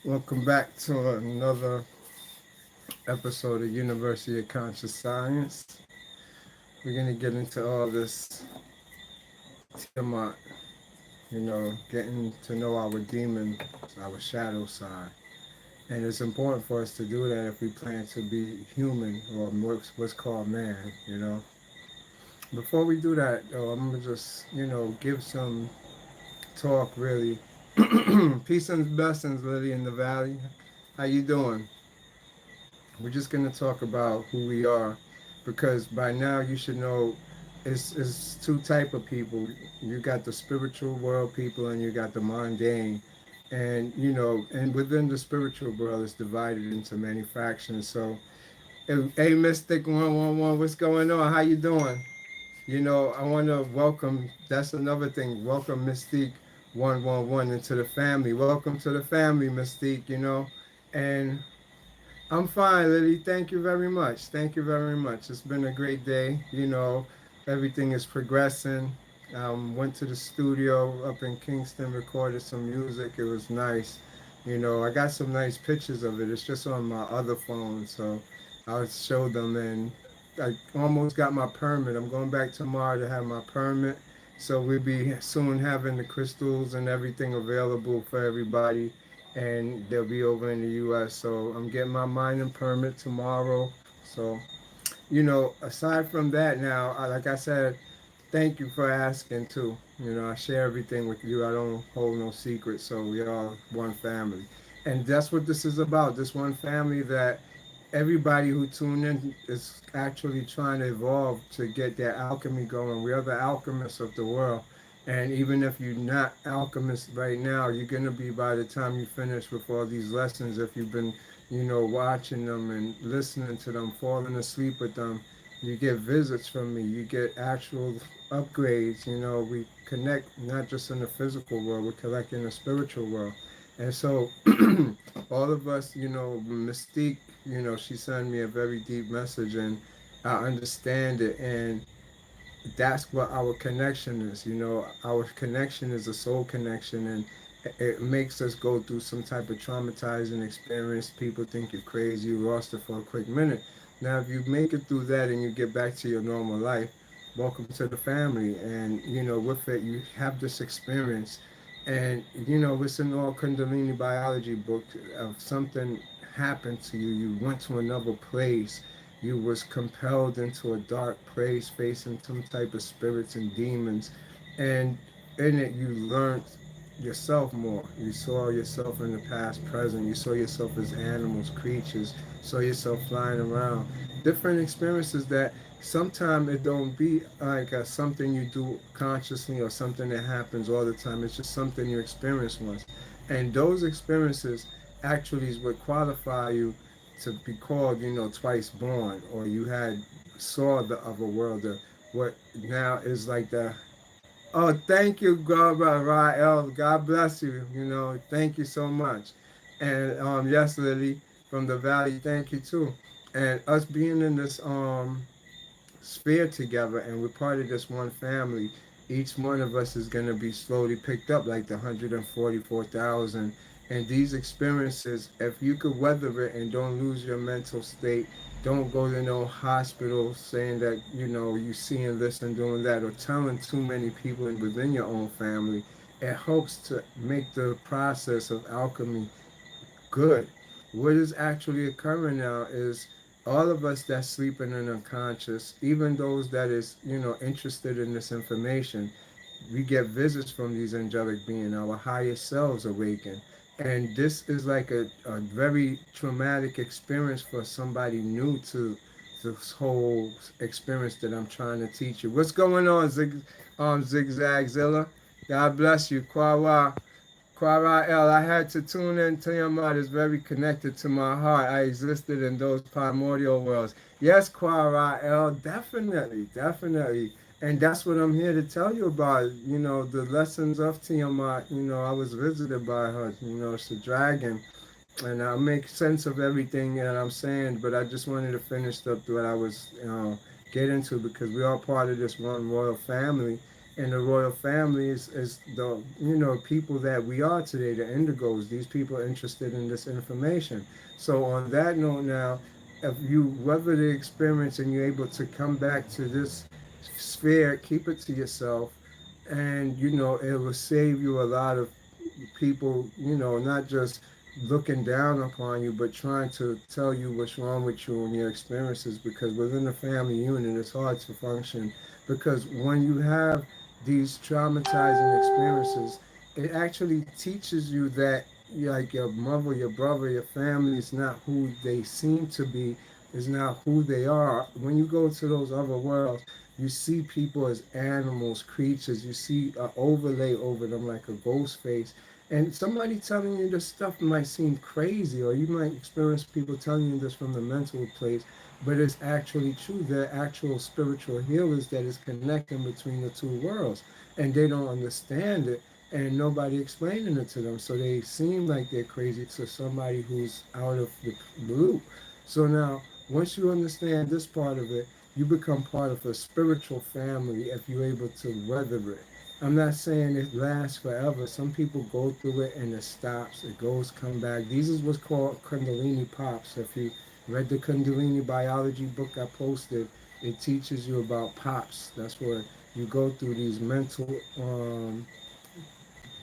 Welcome back to another episode of University of Conscious Science. We're going to get into all this Tiamat, getting to know our demon, our shadow side. And it's important for us to do that if we plan to be human or what's called man. Before we do that, though, I'm going to just, give some talk really. Peace and blessings, Lily in the Valley. How you doing? We're just going to talk about who we are because by now you should know it's two type of people. You got the spiritual world people and you got the mundane. And and within the spiritual world it's divided into many factions. So hey Mystic 111, what's going on? How you doing? I want to welcome, that's another thing, welcome Mystique 111 into the family. Welcome to the family, Mystique. And I'm fine, Lily. Thank you very much. Thank you very much. It's been a great day. Everything is progressing. Went to the studio up in Kingston, recorded some music. It was nice. I got some nice pictures of it. It's just on my other phone, so I'll show them. And I almost got my permit. I'm going back tomorrow to have my permit. So we'll be soon having the crystals and everything available for everybody, and they'll be over in the U.S. So I'm getting my mining permit tomorrow. So, aside from that, now, like I said, thank you for asking too. I share everything with you. I don't hold no secrets. So we all one family, and that's what this is about. This one family that everybody who tuned in is actually trying to evolve to get their alchemy going. We are the alchemists of the world. And even if you're not alchemist right now, you're going to be by the time you finish with all these lessons. If you've been, watching them and listening to them, falling asleep with them, you get visits from me. You get actual upgrades. We connect not just in the physical world, we connect in the spiritual world. And so all of us, Mystique, she sent me a very deep message and I understand it. And that's what our connection is. Our connection is a soul connection, and it makes us go through some type of traumatizing experience. People think you're crazy, you lost it for a quick minute. Now, if you make it through that and you get back to your normal life, welcome to the family. And with it, you have this experience, and it's an all Kundalini biology book of something happened to you. You went to another place, you was compelled into a dark place facing some type of spirits and demons, and in it you learned yourself more. You saw yourself in the past, present. You saw yourself as animals, creatures. Saw yourself flying around. Different experiences that sometimes it don't be like something you do consciously or something that happens all the time. It's just something you experience once, and those experiences actually is what qualify you to be called, twice born, or you had saw the other world, what now is like the. Oh, thank you, God, Rael. God bless you. Thank you so much. And yes, Lily from the Valley, thank you too. And us being in this sphere together, and we're part of this one family. Each one of us is going to be slowly picked up, like the 144,000. And these experiences, if you could weather it and don't lose your mental state, don't go to no hospital saying that you seeing this and doing that, or telling too many people within your own family. It helps to make the process of alchemy good. What is actually occurring now is all of us that's sleeping and unconscious, even those that is, interested in this information, we get visits from these angelic beings, our higher selves awaken. And this is like a very traumatic experience for somebody new to this whole experience that I'm trying to teach you. What's going on, Zigzagzilla? God bless you. Kwawa. Quara El, I had to tune in. Tiamat is very connected to my heart. I existed in those primordial worlds. Yes, Quara El, definitely, definitely. And that's what I'm here to tell you about. The lessons of Tiamat. I was visited by her. It's a dragon. And I'll make sense of everything that I'm saying, but I just wanted to finish up what I was get into because we are part of this one royal family. And the royal family is the people that we are today, the indigos. These people are interested in this information. So on that note now, if you weather the experience and you're able to come back to this sphere, keep it to yourself, and it will save you a lot of people, not just looking down upon you, but trying to tell you what's wrong with you and your experiences. Because within the family unit, it's hard to function. Because when you have these traumatizing experiences, it actually teaches you that like your mother, your brother, your family is not who they seem to be, is not who they are. When you go to those other worlds, you see people as animals, creatures. You see an overlay over them like a ghost face. And somebody telling you this stuff might seem crazy, or you might experience people telling you this from the mental place, but it's actually true. They're actual spiritual healers that is connecting between the two worlds, and they don't understand it, and nobody explaining it to them. So they seem like they're crazy to somebody who's out of the loop. So now, once you understand this part of it, you become part of a spiritual family if you're able to weather it. I'm not saying it lasts forever. Some people go through it and it stops. It goes, come back. These is what's called Kundalini pops. If you read the Kundalini biology book I posted, it teaches you about pops. That's where you go through these mental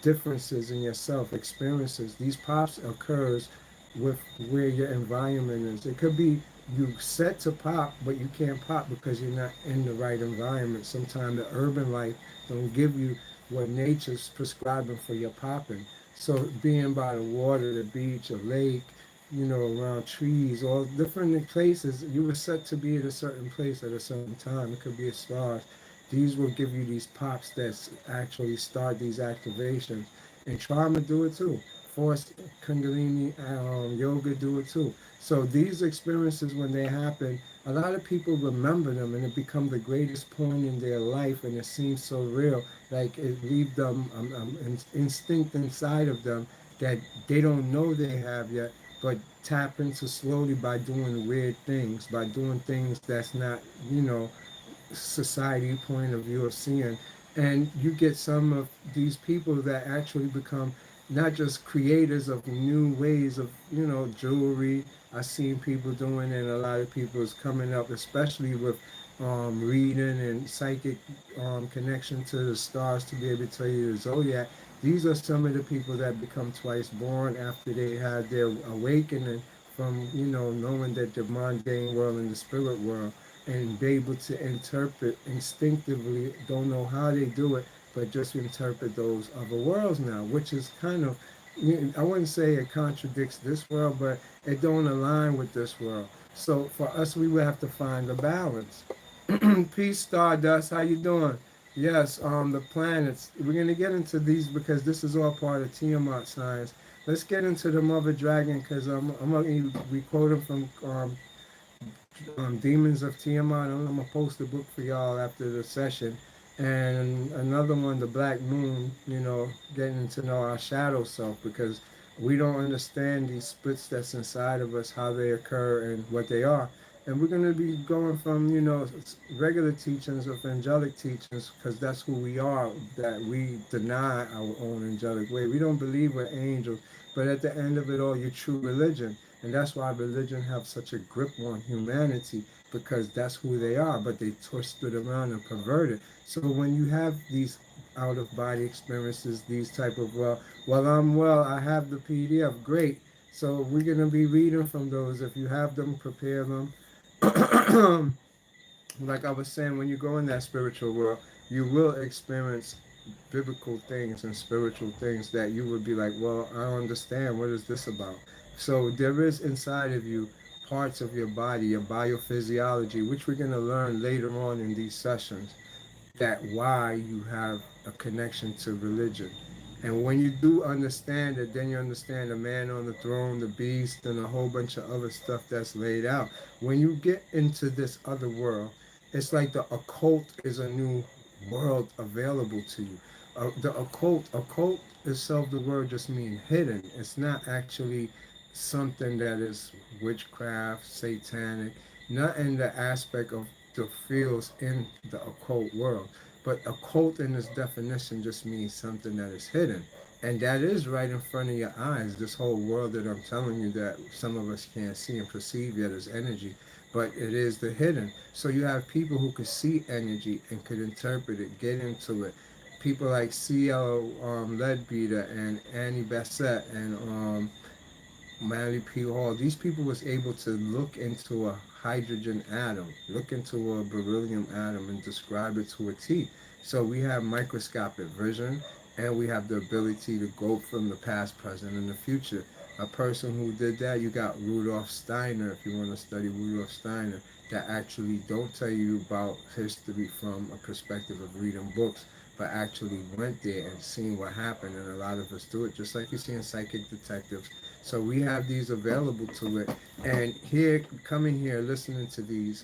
differences in yourself, experiences. These pops occurs with where your environment is. It could be you set to pop, but you can't pop because you're not in the right environment. Sometimes the urban life don't give you what nature's prescribing for your popping. So being by the water, the beach, a lake, around trees, all different places, you were set to be at a certain place at a certain time. It could be a stars. These will give you these pops that actually start these activations. And trauma do it too. Forced Kundalini yoga do it too. So these experiences, when they happen, a lot of people remember them, and it becomes the greatest point in their life, and it seems so real. Like it leaves them an instinct inside of them that they don't know they have yet, but tap into slowly by doing weird things, by doing things that's not, society point of view of seeing. And you get some of these people that actually become not just creators of new ways of, jewelry. I've seen people doing it, and a lot of people is coming up, especially with reading and psychic connection to the stars to be able to tell you the zodiac. These are some of the people that become twice born after they had their awakening from, knowing that the mundane world and the spirit world, and be able to interpret instinctively, don't know how they do it, but just interpret those other worlds now, which is kind of, I wouldn't say it contradicts this world, but it don't align with this world. So for us, we would have to find a balance. Peace, Stardust. How you doing? Yes, the planets. We're gonna get into these because this is all part of Tiamat science. Let's get into the mother dragon because I'm gonna be quoting from Demons of Tiamat. I'm gonna post a book for y'all after the session, and another one, the Black Moon. Getting to know our shadow self because we don't understand these splits that's inside of us, how they occur, and what they are. And we're gonna be going from regular teachings of angelic teachings because that's who we are. That we deny our own angelic way. We don't believe we're angels, but at the end of it all, your true religion. And that's why religion have such a grip on humanity because that's who they are, but they twist it around and pervert it. So when you have these out of body experiences, these type of I'm well, I have the PDF, great. So we're gonna be reading from those. If you have them, prepare them. Like I was saying, when you go in that spiritual world, you will experience biblical things and spiritual things that you would be like, well, I don't understand. What is this about? So there is inside of you parts of your body, your biophysiology, which we're going to learn later on in these sessions, that why you have a connection to religion. And when you do understand it, then you understand the man on the throne, the beast, and a whole bunch of other stuff that's laid out. When you get into this other world, it's like the occult is a new world available to you. The occult itself, the word just means hidden. It's not actually something that is witchcraft, satanic, not in the aspect of the fields in the occult world. But occult in this definition just means something that is hidden. And that is right in front of your eyes. This whole world that I'm telling you that some of us can't see and perceive yet as energy, but it is the hidden. So you have people who could see energy and could interpret it, get into it. People like C.L. Leadbeater and Annie Bassett and Manly P. Hall, these people was able to look into a hydrogen atom, look into a beryllium atom and describe it to a T. So we have microscopic vision and we have the ability to go from the past, present, and the future. A person who did that, you got Rudolf Steiner, if you want to study Rudolf Steiner, that actually don't tell you about history from a perspective of reading books, but actually went there and seen what happened. And a lot of us do it, just like you see in psychic detectives. So we have these available to it. And here, coming here, listening to these,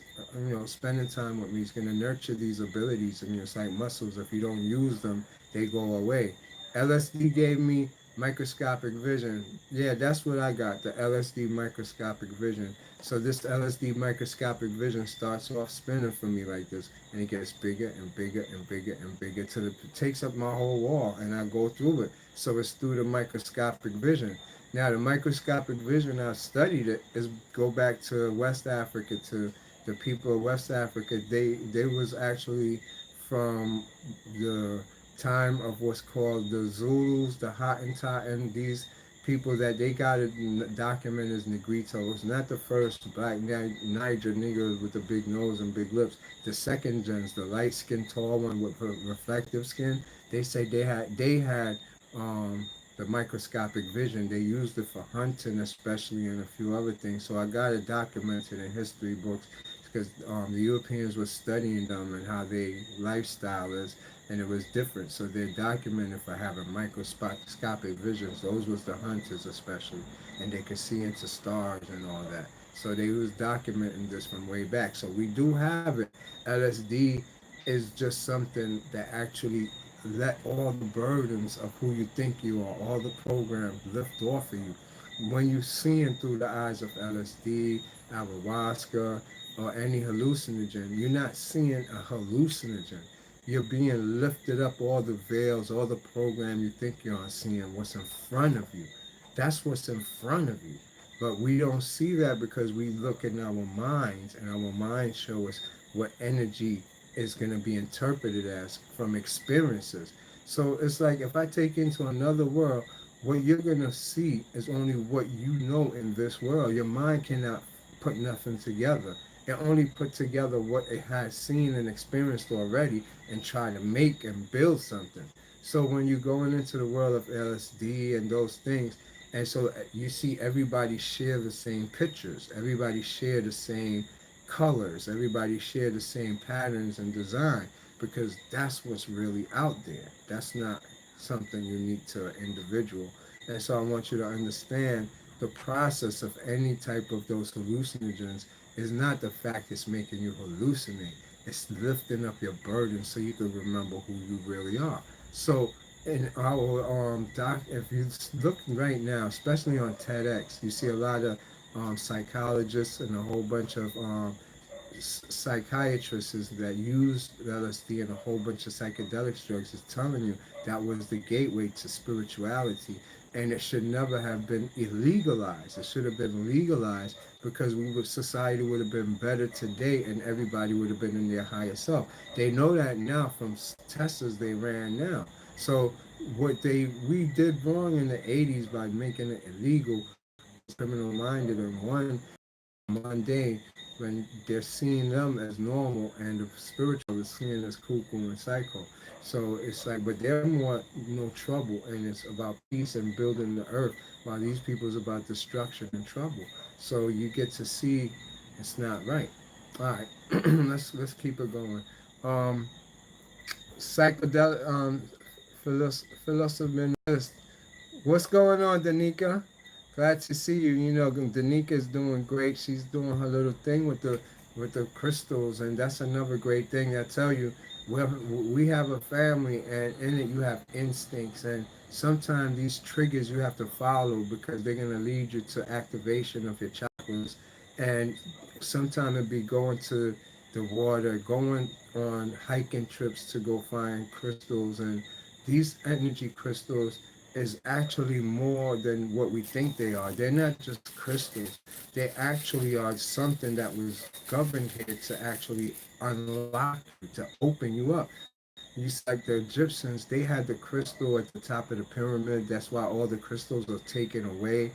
spending time with me is going to nurture these abilities. And it's like muscles. If you don't use them, they go away. LSD gave me microscopic vision. Yeah, that's what I got, the LSD microscopic vision. So this LSD microscopic vision starts off spinning for me like this, and it gets bigger and bigger and bigger and bigger till it takes up my whole wall, and I go through it. So it's through the microscopic vision. Now the microscopic vision, I studied it, is go back to West Africa, to the people of West Africa. They was actually from the time of what's called the Zulus, the Hottentot, and these people that they got it documented as Negritos, not the first black Niger niggers with the big nose and big lips. The second gens, the light skinned tall one with reflective skin, they say they had the microscopic vision. They used it for hunting, especially, and a few other things. So I got it documented in history books because the Europeans were studying them and how their lifestyle is, and it was different. So they're documented for having microscopic visions. Those was the hunters especially, and they could see into stars and all that. So they was documenting this from way back. So we do have it. LSD is just something that actually let all the burdens of who you think you are, all the programs lift off of you. When you seeing through the eyes of LSD, ayahuasca, or any hallucinogen, you're not seeing a hallucinogen. You're being lifted up all the veils, all the program you think you're seeing, what's in front of you. That's what's in front of you. But we don't see that because we look in our minds, and our minds show us what energy is going to be interpreted as from experiences. So it's like if I take you into another world, what you're going to see is only what you know in this world. Your mind cannot put nothing together. It only put together what it has seen and experienced already and try to make and build something. So when you're going into the world of LSD and those things, and so you see everybody share the same pictures, everybody share the same colors, everybody share the same patterns and design because that's what's really out there. That's not something unique to an individual. And so I want you to understand the process of any type of those hallucinogens is not the fact it's making you hallucinate. It's lifting up your burden so you can remember who you really are. So in our doc, if you look right now, especially on TEDx, you see a lot of psychologists and a whole bunch of psychiatrists that use LSD and a whole bunch of psychedelic drugs is telling you that was the gateway to spirituality, and it should never have been illegalized. It should have been legalized because society would have been better today, and everybody would have been in their higher self. They know that now from tests they ran now. So what we did wrong in the 80s by making it illegal was criminal minded and mundane when they're seeing them as normal and the spiritual is seen as cuckoo and psycho. So it's like, but they're more trouble, and it's about peace and building the earth, while these people is about destruction and trouble. So you get to see it's not right. All right, let's keep it going. Um, psychedelic philosopher. What's going on, Danica? Glad to see you. You know, Danika's doing great. She's doing her little thing with the crystals, and that's another great thing. I tell you, we have a family, and in it you have instincts, and sometimes these triggers you have to follow because they're gonna lead you to activation of your chakras, and sometimes it be going to the water, going on hiking trips to go find crystals. And these energy crystals is actually more than what we think they are. They're not just crystals. They actually are something that was governed here to actually unlock you, to open you up. You see, like the Egyptians, they had the crystal at the top of the pyramid. That's why all the crystals are taken away.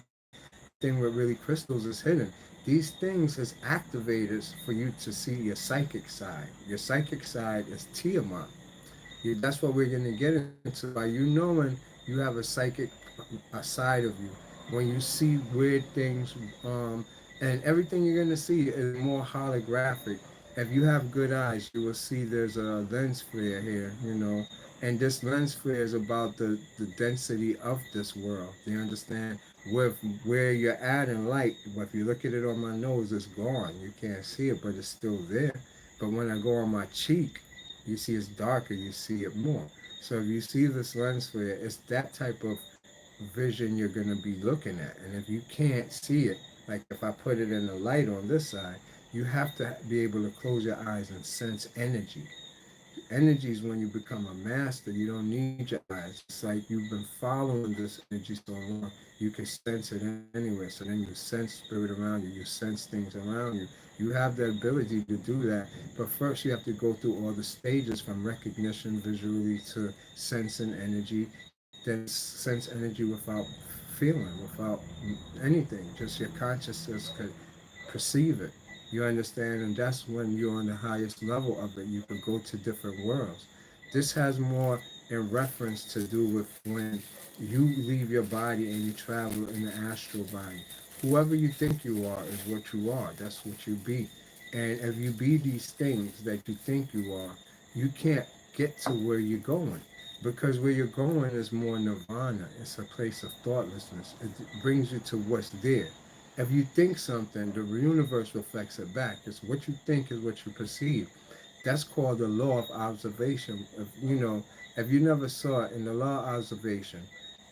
Everything with really crystals is hidden. These things is activators for you to see your psychic side. Your psychic side is Tiamat. That's what we're going to get into by you knowing you have a psychic a side of you. When you see weird things, and everything you're going to see is more holographic. If you have good eyes, you will see there's a lens flare here, and this lens flare is about the density of this world. Do you understand? With where you're at in light, if you look at it on my nose, it's gone. You can't see it, but it's still there. But when I go on my cheek, you see it's darker, you see it more. So if you see this lens flare, it's that type of vision you're going to be looking at. And if you can't see it, like if I put it in the light on this side, you have to be able to close your eyes and sense energy. Energy is when you become a master. You don't need your eyes. It's like you've been following this energy so long, you can sense it anywhere. So then you sense spirit around you, you sense things around you. You have the ability to do that. But first, you have to go through all the stages from recognition visually to sensing energy, then sense energy without feeling, without anything. Just your consciousness could perceive it. You understand? And that's when you're on the highest level of it. You could go to different worlds. This has more in reference to do with when you leave your body and you travel in the astral body. Whoever you think you are is what you are. That's what you be. And if you be these things that you think you are, you can't get to where you're going. Because where you're going is more nirvana. It's a place of thoughtlessness. It brings you to what's there. If you think something, the universe reflects it back. It's what you think is what you perceive. That's called the law of observation. If you never saw it in the law of observation,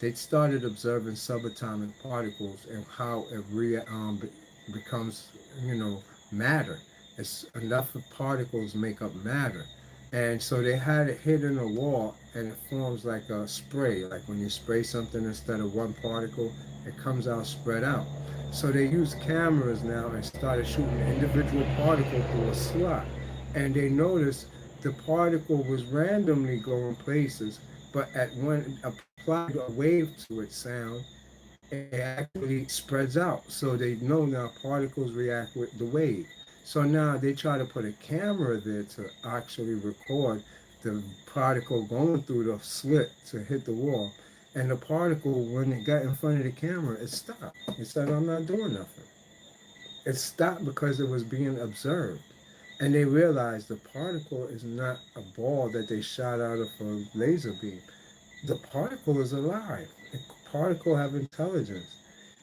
they started observing subatomic particles and how it becomes, matter. It's enough of particles make up matter. And so they had it hit in a wall and it forms like a spray. Like when you spray something instead of one particle, it comes out spread out. So they used cameras now and started shooting individual particle through a slot. And they noticed the particle was randomly going places, but at when applied a wave to its sound, it actually spreads out. So they know now particles react with the wave. So now they try to put a camera there to actually record the particle going through the slit to hit the wall. And the particle, when it got in front of the camera, it stopped. It said, I'm not doing nothing. It stopped because it was being observed. And they realized the particle is not a ball that they shot out of a laser beam. The particle is alive. The particle have intelligence.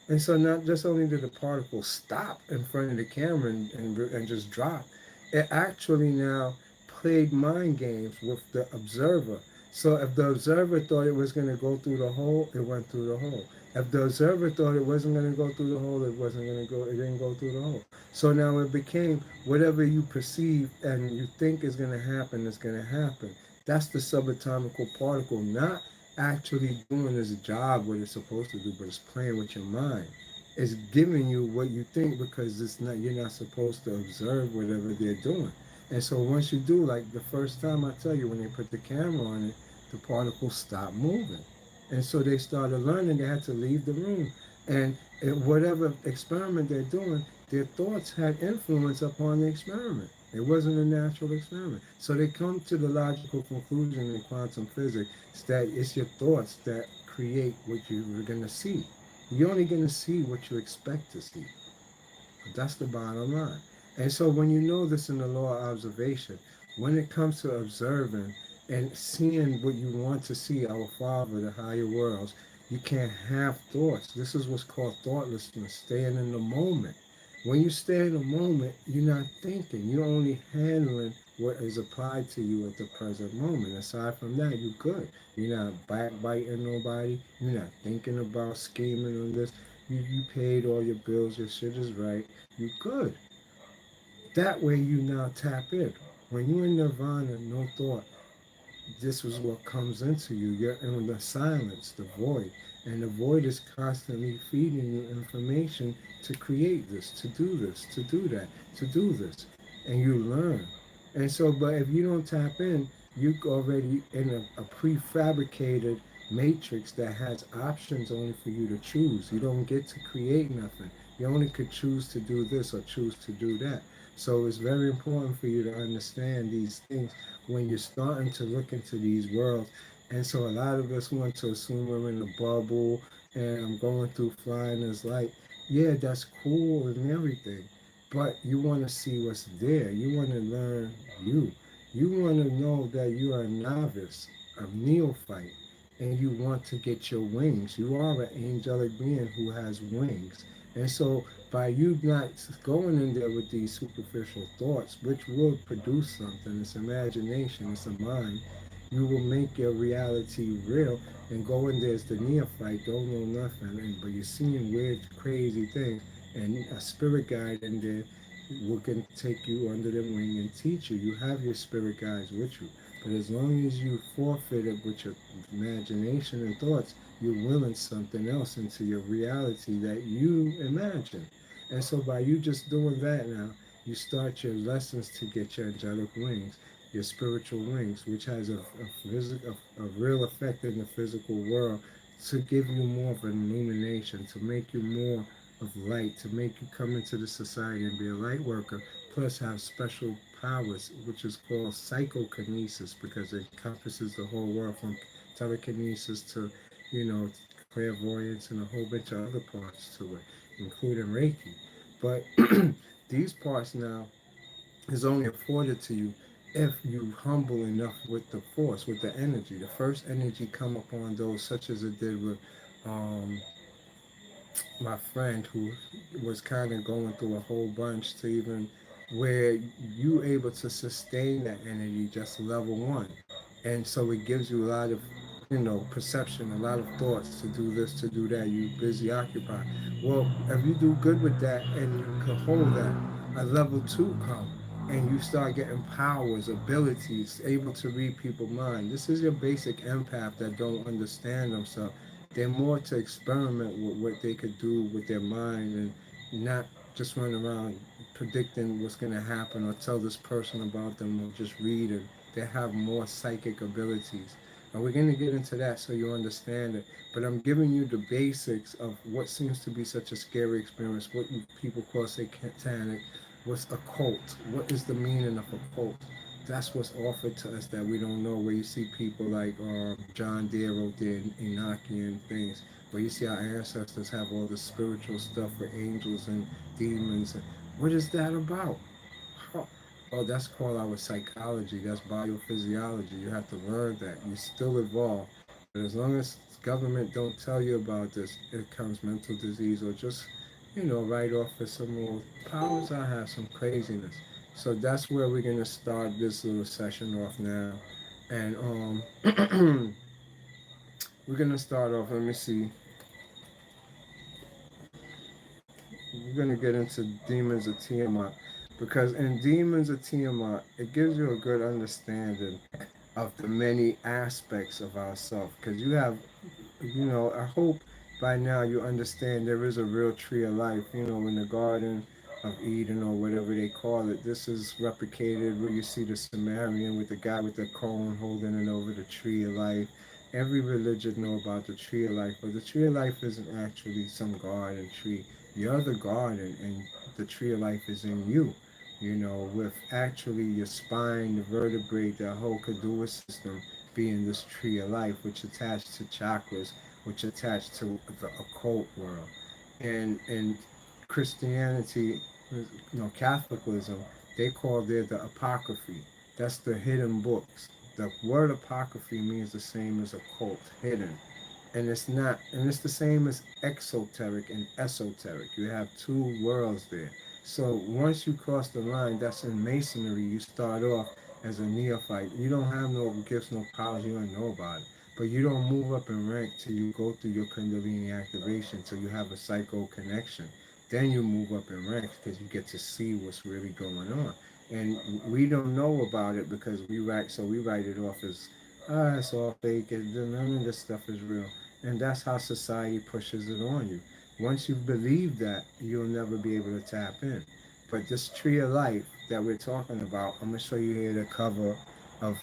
And so not just only did the particle stop in front of the camera and just drop, it actually now played mind games with the observer. So if the observer thought it was going to go through the hole, it went through the hole. If the observer thought it wasn't going to go through the hole, it didn't go through the hole. So now it became whatever you perceive and you think is going to happen is going to happen. That's the subatomical particle, not actually doing its job what it's supposed to do, but it's playing with your mind. It's giving you what you think because it's not you're not supposed to observe whatever they're doing. And so once you do, like the first time I tell you when they put the camera on it, the particles stop moving. And so they started learning they had to leave the room. And whatever experiment they're doing, their thoughts had influence upon the experiment. It wasn't a natural experiment. So they come to the logical conclusion in quantum physics that it's your thoughts that create what you're going to see. You're only going to see what you expect to see. That's the bottom line. And so when you know this in the law of observation, when it comes to observing and seeing what you want to see, our Father, the higher worlds, you can't have thoughts. This is what's called thoughtlessness, staying in the moment. When you stay in the moment, you're not thinking. You're only handling what is applied to you at the present moment. Aside from that, you're good. You're not backbiting nobody. You're not thinking about scheming on this. You paid all your bills. Your shit is right. You're good. That way you now tap in. When you're in nirvana, no thought, this is what comes into you. You're in the silence, the void. And the void is constantly feeding you information to create this, to do this, to do that, to do this. And you learn. And so, but if you don't tap in, you're already in a prefabricated matrix that has options only for you to choose. You don't get to create nothing. You only could choose to do this or choose to do that. So it's very important for you to understand these things when you're starting to look into these worlds. And so a lot of us want to assume we're in a bubble and I'm going through flying as light. Yeah, that's cool and everything. But you want to see what's there. You want to learn you. You want to know that you are a novice, a neophyte, and you want to get your wings. You are an angelic being who has wings. And so by you not going in there with these superficial thoughts, which will produce something, it's imagination, it's a mind, you will make your reality real and go in there as the neophyte, don't know nothing, but you're seeing weird, crazy things, and a spirit guide in there will can take you under the wing and teach you. You have your spirit guides with you, but as long as you forfeit it with your imagination and thoughts, you're willing something else into your reality that you imagine. And so by you just doing that now, you start your lessons to get your angelic wings, your spiritual wings, which has a real effect in the physical world to give you more of an illumination, to make you more of light, to make you come into the society and be a light worker, plus have special powers, which is called psychokinesis because it encompasses the whole world from telekinesis to, you know, clairvoyance and a whole bunch of other parts to it, including Reiki. But these parts now is only afforded to you if you humble enough with the force, with the energy. The first energy come upon those, such as it did with um, my friend who was kind of going through a whole bunch to even where you able to sustain that energy just level one. And so it gives you a lot of, perception, a lot of thoughts to do this, to do that. You busy occupied. Well, if you do good with that and you can hold that, a level two come and you start getting powers, abilities, able to read people's mind. This is your basic empath that don't understand themselves. They're more to experiment with what they could do with their mind and not just run around predicting what's going to happen or tell this person about them or just read it. They have more psychic abilities. And we're going to get into that so you understand it. But I'm giving you the basics of what seems to be such a scary experience, what people call satanic, what's occult, what is the meaning of occult. That's what's offered to us that we don't know. Where you see people like John Deere did Enochian things, where you see our ancestors have all this spiritual stuff with angels and demons. And what is that about? Huh. Oh, that's called our psychology. That's biophysiology. You have to learn that. You still evolve. But as long as government don't tell you about this, it comes mental disease or just, right off for some more powers I have, some craziness. So that's where we're gonna start this little session off now. And we're gonna start off, let me see. We're gonna get into Demons of Tiamat. Because in Demons of Tiamat, it gives you a good understanding of the many aspects of ourself. Because you have, I hope by now you understand there is a real tree of life, in the Garden of Eden or whatever they call it. This is replicated where you see the Sumerian with the guy with the cone holding it over the tree of life. Every religion know about the tree of life, but the tree of life isn't actually some garden tree. You're the garden, and the tree of life is in you. With actually your spine, the vertebrae, the whole caduceus system being this tree of life, which attached to chakras, which attached to the occult world. And in Christianity, Catholicism, they call there the apocryphy. That's the hidden books. The word apocryphy means the same as occult, hidden. And it's the same as exoteric and esoteric. You have two worlds there. So once you cross the line, that's in masonry. You start off as a neophyte. You don't have no gifts, no powers. You don't know about it. But you don't move up in rank till you go through your Kundalini activation, till you have a psycho connection. then you move up in ranks because you get to see what's really going on. And we don't know about it because we write it off as, it's all fake, and none of this stuff is real. And that's how society pushes it on you. Once you believe that, you'll never be able to tap in. But this tree of life that we're talking about, I'm going to show you here the cover of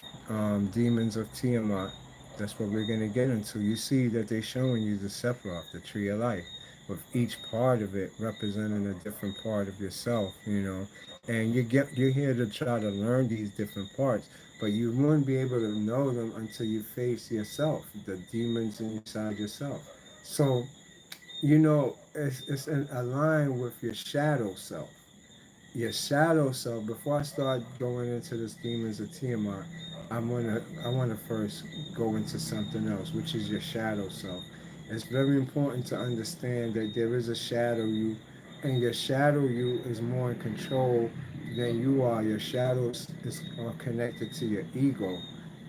Demons of Tiamat. That's what we're going to get into. You see that they're showing you the Sephiroth, the tree of life, with each part of it representing a different part of yourself, and you're here to try to learn these different parts, but you wouldn't be able to know them until you face yourself, the demons inside yourself. So it's in align with your shadow self. Your shadow self. Before I start going into this demons of Tiamat, I wanna first go into something else, which is your shadow self. It's very important to understand that there is a shadow you, and your shadow you is more in control than you are. Your shadows is connected to your ego,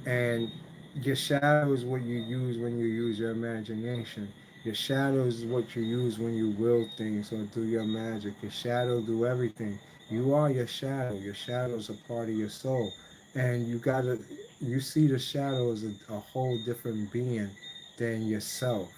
and your shadow is what you use when you use your imagination. Your shadow is what you use when you will things or do your magic. Your shadow do everything. You are your shadow. Your shadow is a part of your soul. And you see the shadow as a whole different being than yourself.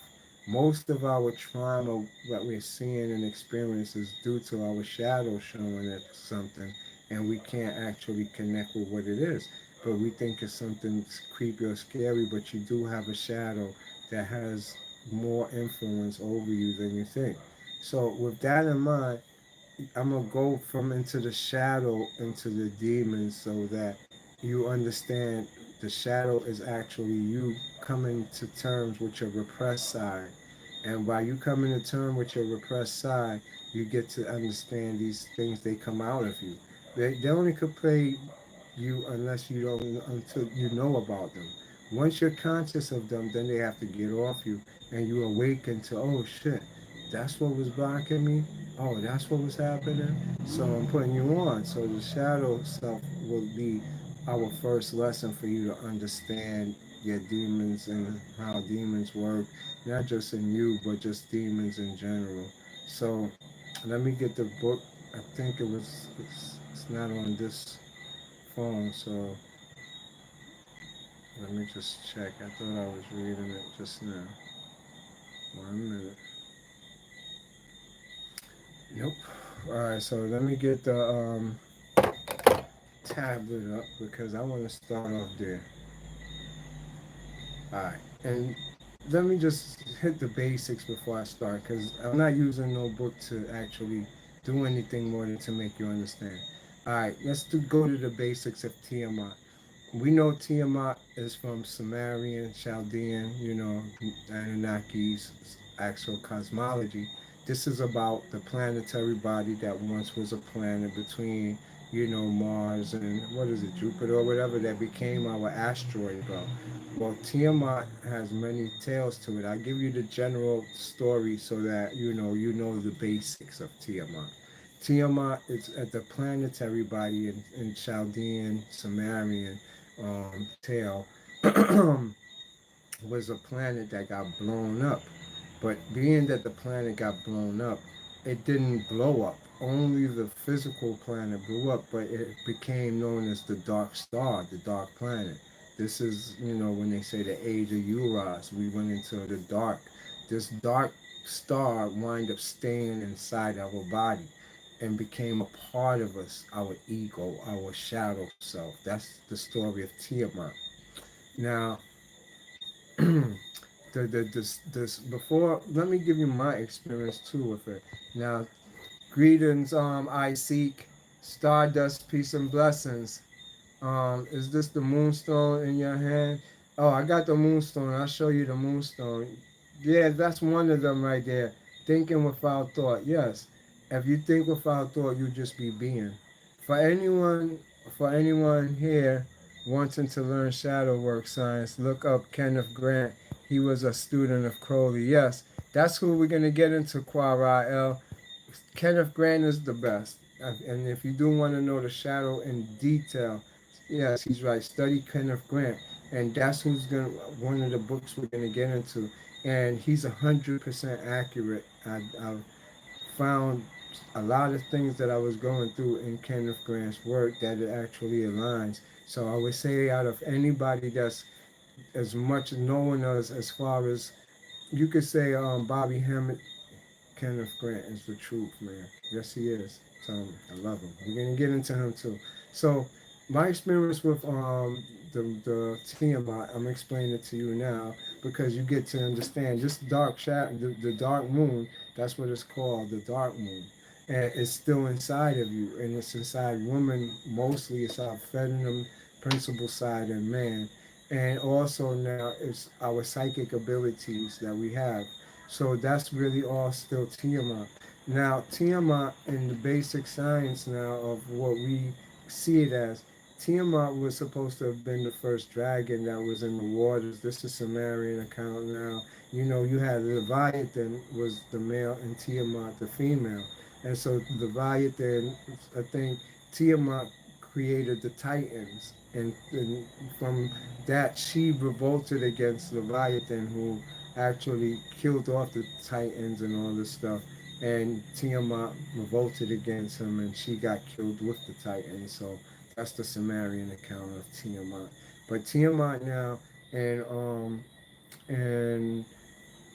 Most of our trauma that we're seeing and experiencing is due to our shadow showing us something, and we can't actually connect with what it is. But we think it's something creepy or scary, but you do have a shadow that has more influence over you than you think. So, with that in mind, I'm gonna go from into the shadow into the demons so that you understand the shadow is actually you coming to terms with your repressed side. And while you coming to terms with your repressed side, you get to understand these things, they come out of you. They only could play you unless you don't until you know about them. Once you're conscious of them, then they have to get off you and you awaken to, oh shit, that's what was blocking me. Oh, that's what was happening. So I'm putting you on. So the shadow self will be our first lesson for you to understand your demons and how demons work, not just in you, but just demons in general. So let me get the book. I think it's not on this phone, so let me just check. I thought I was reading it just now. 1 minute. Nope. All right, so let me get the tablet up because I want to start off there. All right, and let me just hit the basics before I start because I'm not using no book to actually do anything more than to make you understand. All right, go to the basics of Tiamat. We know Tiamat is from Sumerian, Chaldean, Anunnaki's actual cosmology. This is about the planetary body that once was a planet between, Mars and what is it, Jupiter or whatever, that became our asteroid belt. Well, Tiamat has many tales to it. I give you the general story so that you know the basics of Tiamat. Tiamat is at the planetary body in Chaldean, Sumerian tale was a planet that got blown up. But being that the planet got blown up, it didn't blow up. Only the physical planet blew up, but it became known as the dark star, the dark planet. This is, when they say the age of Uranus, we went into the dark. This dark star wind up staying inside our body and became a part of us, our ego, our shadow self. That's the story of Tiamat. Now, this before, let me give you my experience too with it. Now, greetings, I seek stardust, peace and blessings. Is this the moonstone in your hand? Oh, I got the moonstone. I'll show you the moonstone. Yeah, that's one of them right there. Thinking without thought. Yes. If you think without thought, you just be being. For anyone, for anyone here wanting to learn shadow work science, look up Kenneth Grant. He was a student of Crowley. Yes, that's who we're gonna get into, Quara L. Kenneth Grant is the best. And if you do want to know the shadow in detail, yes, he's right. Study Kenneth Grant, and that's who's gonna one of the books we're gonna get into. And he's 100% accurate. found a lot of things that I was going through in Kenneth Grant's work that it actually aligns. So I would say out of anybody that's as much knowing us as far as you could say Bobby Hammett, Kenneth Grant is the truth, man. Yes, he is. So I love him. We're gonna get into him too. So my experience with the Tiamat, I'm explaining it to you now because you get to understand this dark shadow, the dark moon. That's what it's called, the dark moon, and it's still inside of you, and it's inside woman mostly. It's our feminine principal side in man, and also now it's our psychic abilities that we have. So that's really all still Tiamat. Now, Tiamat in the basic science now of what we see it as, Tiamat was supposed to have been the first dragon that was in the waters. This is Sumerian account now. You know, you had Leviathan was the male and Tiamat the female. And so Leviathan, I think Tiamat created the Titans. And from that, she revolted against Leviathan, who actually killed off the Titans and all this stuff. And Tiamat revolted against him, and she got killed with the Titans. So that's the Sumerian account of Tiamat. But Tiamat now, and and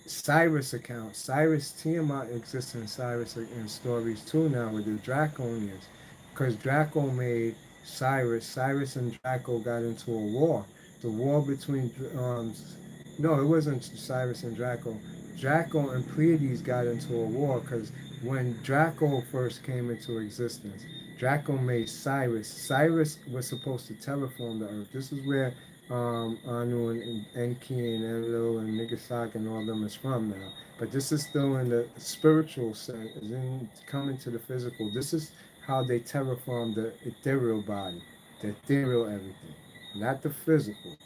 Cyrus account. Cyrus Tiamat exists in Cyrus in stories too now with the Draconians. Because Draco made Cyrus. Cyrus and Draco got into a war. The war between no, it wasn't Cyrus and Draco. Draco and Pleiades got into a war because when Draco first came into existence, Draco made Cyrus. Cyrus was supposed to terraform the earth. This is where Anu and Enki and Enlil and Nigasaki and all them is from now. But this is still in the spiritual sense, is in coming to the physical. This is how they terraform the ethereal body, the ethereal everything, not the physical.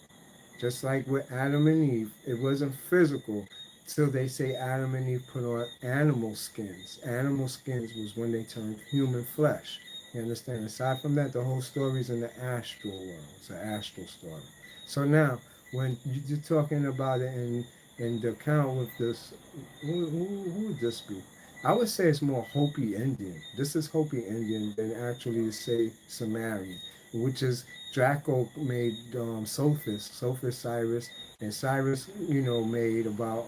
Just like with Adam and Eve, it wasn't physical till they say Adam and Eve put on animal skins. Animal skins was when they turned human flesh. You understand? Aside from that, the whole story is in the astral world. It's an astral story. So now, when you're talking about it in the account with this, who would this be? I would say it's more Hopi Indian. This is Hopi Indian than actually to say Sumerian, which is Draco made Sophis Cyrus, and Cyrus, you know, made about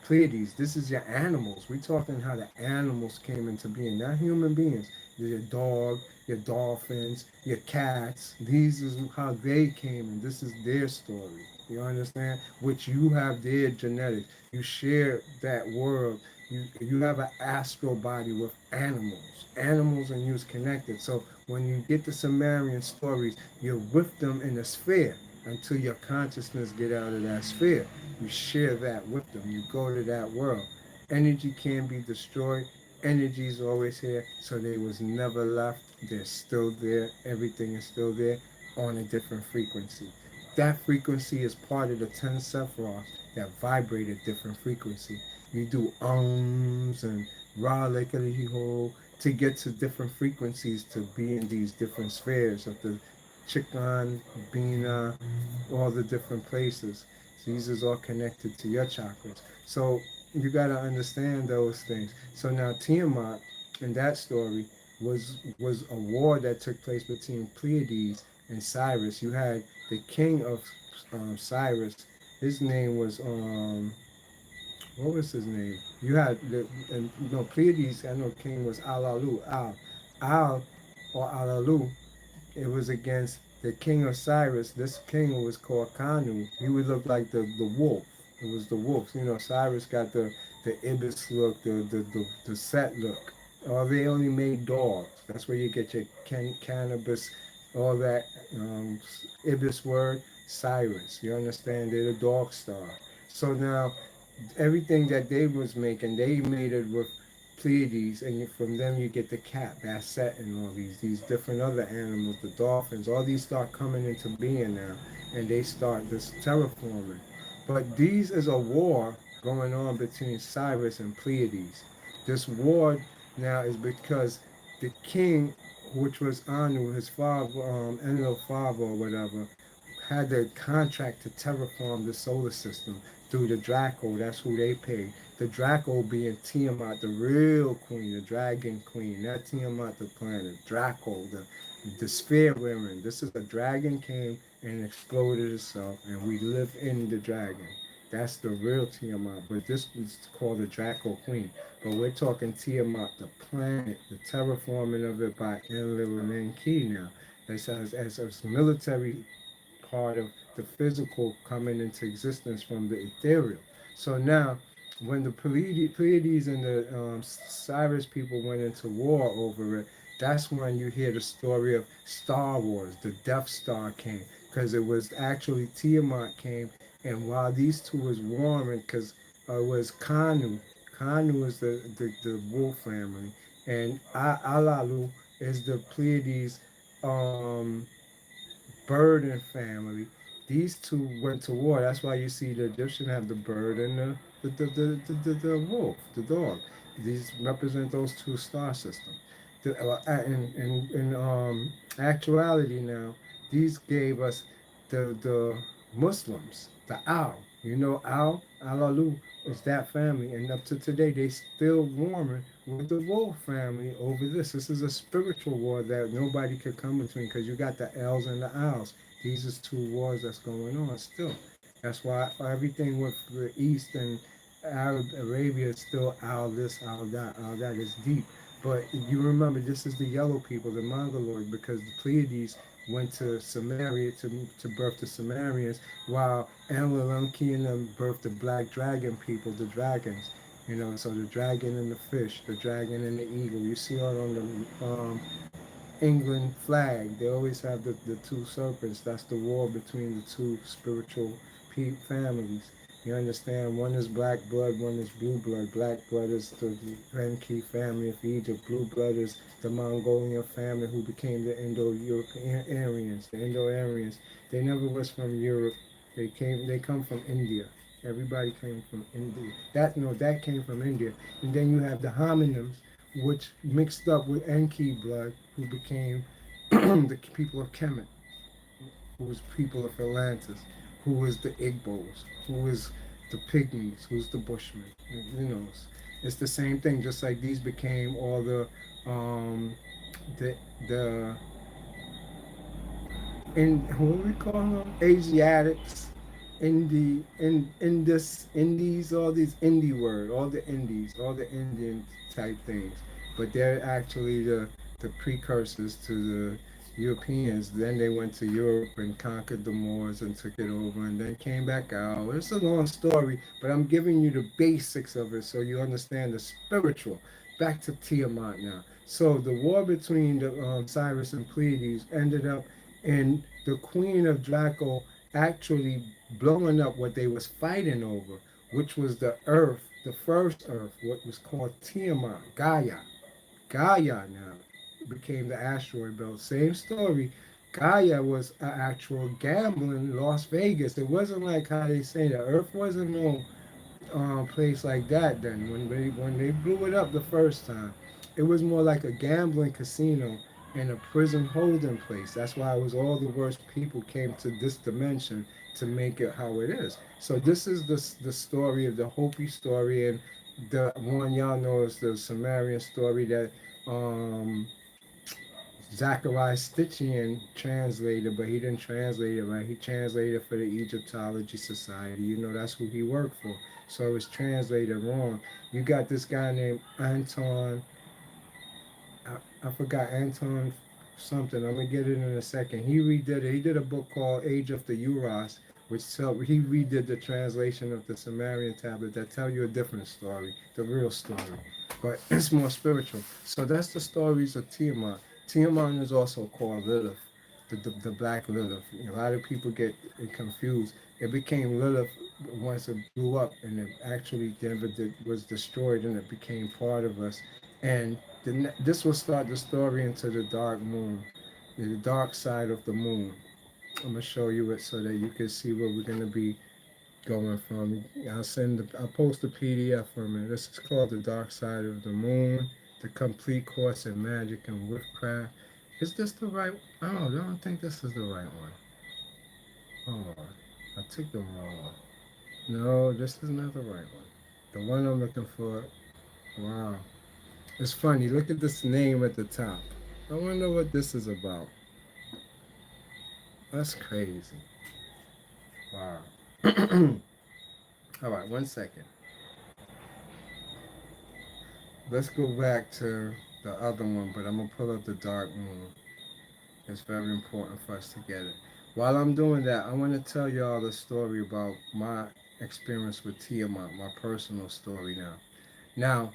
Pleiades. This is your animals. We're talking how the animals came into being, not human beings. Your dog, your dolphins, your cats. These is how they came, and this is their story. You understand? Which you have their genetics. You share that world. You have an astral body with animals. Animals and you's connected. So when you get the Sumerian stories, you're with them in a sphere until your consciousness get out of that sphere. You share that with them. You go to that world. Energy can be destroyed. Energy is always here. So they was never left. They're still there. Everything is still there on a different frequency. That frequency is part of the 10 Sephiroth that vibrate at different frequency. You do ums and ra like a to get to different frequencies to be in these different spheres of the Chikan, Bina, all the different places. So these is all connected to your chakras. So you got to understand those things. So now Tiamat in that story was a war that took place between Pleiades and Cyrus. You had the king of Cyrus. His name was what was his name? You had the and no Pleiades. I know king was Alalu. Al or Alalu. It was against the king of Cyrus. This king was called Kanu. He would look like the wolf. It was the wolf. You know, Cyrus got the ibis look, the set look. Or they only made dogs. That's where you get your cannabis, all that ibis word. Cyrus. You understand? They're the dog star. So now everything that they was making, they made it with Pleiades, and from them you get the cat, Basset, and all these different other animals, the dolphins. All these start coming into being now, and they start this terraforming. But these is a war going on between Cyrus and Pleiades. This war now is because the king, which was Anu, his father, Enlil father or whatever, had the contract to terraform the solar system through the Draco. That's who they paid. The Draco being Tiamat, the real queen, the dragon queen, not Tiamat the planet. Draco, the sphere we're in. This is a dragon came and exploded itself, and we live in the dragon. That's the real Tiamat, but this is called the Draco Queen. But we're talking Tiamat, the planet, the terraforming of it by Enlil and Enki now. That's as military part of the physical coming into existence from the ethereal. So now, when the Pleiades and the Cyrus people went into war over it, that's when you hear the story of Star Wars. The Death Star came because it was actually Tiamat came, and while these two was warring, because it was Kanu. Kanu is the wolf family, and Alalu is the Pleiades um, bird and family. These two went to war. That's why you see the Egyptian have the bird and the wolf, the dog. These represent those two star systems. In actuality now, these gave us the Muslims, the Al. You know Al, Alalu is that family. And up to today, they still warring with the Wolf family over this. This is a spiritual war that nobody could come between because you got the L's and the Al's. These is two wars that's going on still. That's why everything with the East and Arab Arabia is still Al this, Al that, Al that is deep. But you remember, this is the yellow people, the Mongoloid, because the Pleiades went to Samaria to birth the Sumerians, while Enlil and them birthed the black dragon people, the dragons. You know, so the dragon and the fish, the dragon and the eagle. You see all on the England flag. They always have the two serpents. That's the war between the two spiritual families. You understand? One is black blood, one is blue blood. Black blood is the Renki family of Egypt. Blue blood is the Mongolian family who became the Indo-European Aryans. The Indo-Aryans. They never was from Europe. They come from India. Everybody came from India. That came from India. And then you have the homonyms, which mixed up with Enki blood, who became the people of Kemet, who was people of Atlantis, who was the Igbos, who was the Pygmies, who's the Bushmen. You know, it's the same thing. Just like these became all um, the in what we call them Asiatics, Indies, all these indie word, all the Indies, all the Indian type things, but they're actually the precursors to the Europeans. Then they went to Europe and conquered the Moors and took it over, and then came back out. It's a long story, but I'm giving you the basics of it so you understand the spiritual. Back to Tiamat now. So the war between the Cyrus and Pleiades ended up in the Queen of Draco actually blowing up what they was fighting over, which was the Earth, the first Earth, what was called Tiamat, Gaia. Gaia now became the asteroid belt. Same story. Gaia was an actual gambling Las Vegas. It wasn't like how they say the Earth wasn't no place like that then. When they blew it up the first time, it was more like a gambling casino and a prison holding place. That's why it was all the worst people came to this dimension to make it how it is. So this is the story of the Hopi story, and the one y'all know is the Sumerian story that um, Zachariah Stitchian translated, but he didn't translate it right. He translated for the Egyptology Society. You know, that's who he worked for. So it was translated wrong. You got this guy named Anton, I forgot Anton something. I'm gonna get it in a second. He redid it. He did a book called Age of the Uras, he redid the translation of the Sumerian tablet that tell you a different story, the real story, but it's more spiritual. So that's the stories of Tiamat. Tiamat is also called Lilith, the black Lilith. A lot of people get it confused. It became Lilith once it blew up, and it actually never was destroyed, and it became part of us. And this will start the story into the dark moon, the dark side of the moon. I'm gonna show you it so that you can see where we're gonna be going from. I'll post a PDF from it. This is called The Dark Side of the Moon, the complete course in magic and witchcraft. Is this the right? Oh, I don't think this is the right one. Hold on, I took the wrong one. No, this is not the right one. The one I'm looking for. Wow. It's funny. Look at this name at the top. I wonder what this is about. That's crazy. Wow. All right, 1 second. Let's go back to the other one, but I'm gonna pull up the dark moon. It's very important for us to get it. While I'm doing that, I want to tell y'all the story about my experience with Tiamat, my personal story now. Now,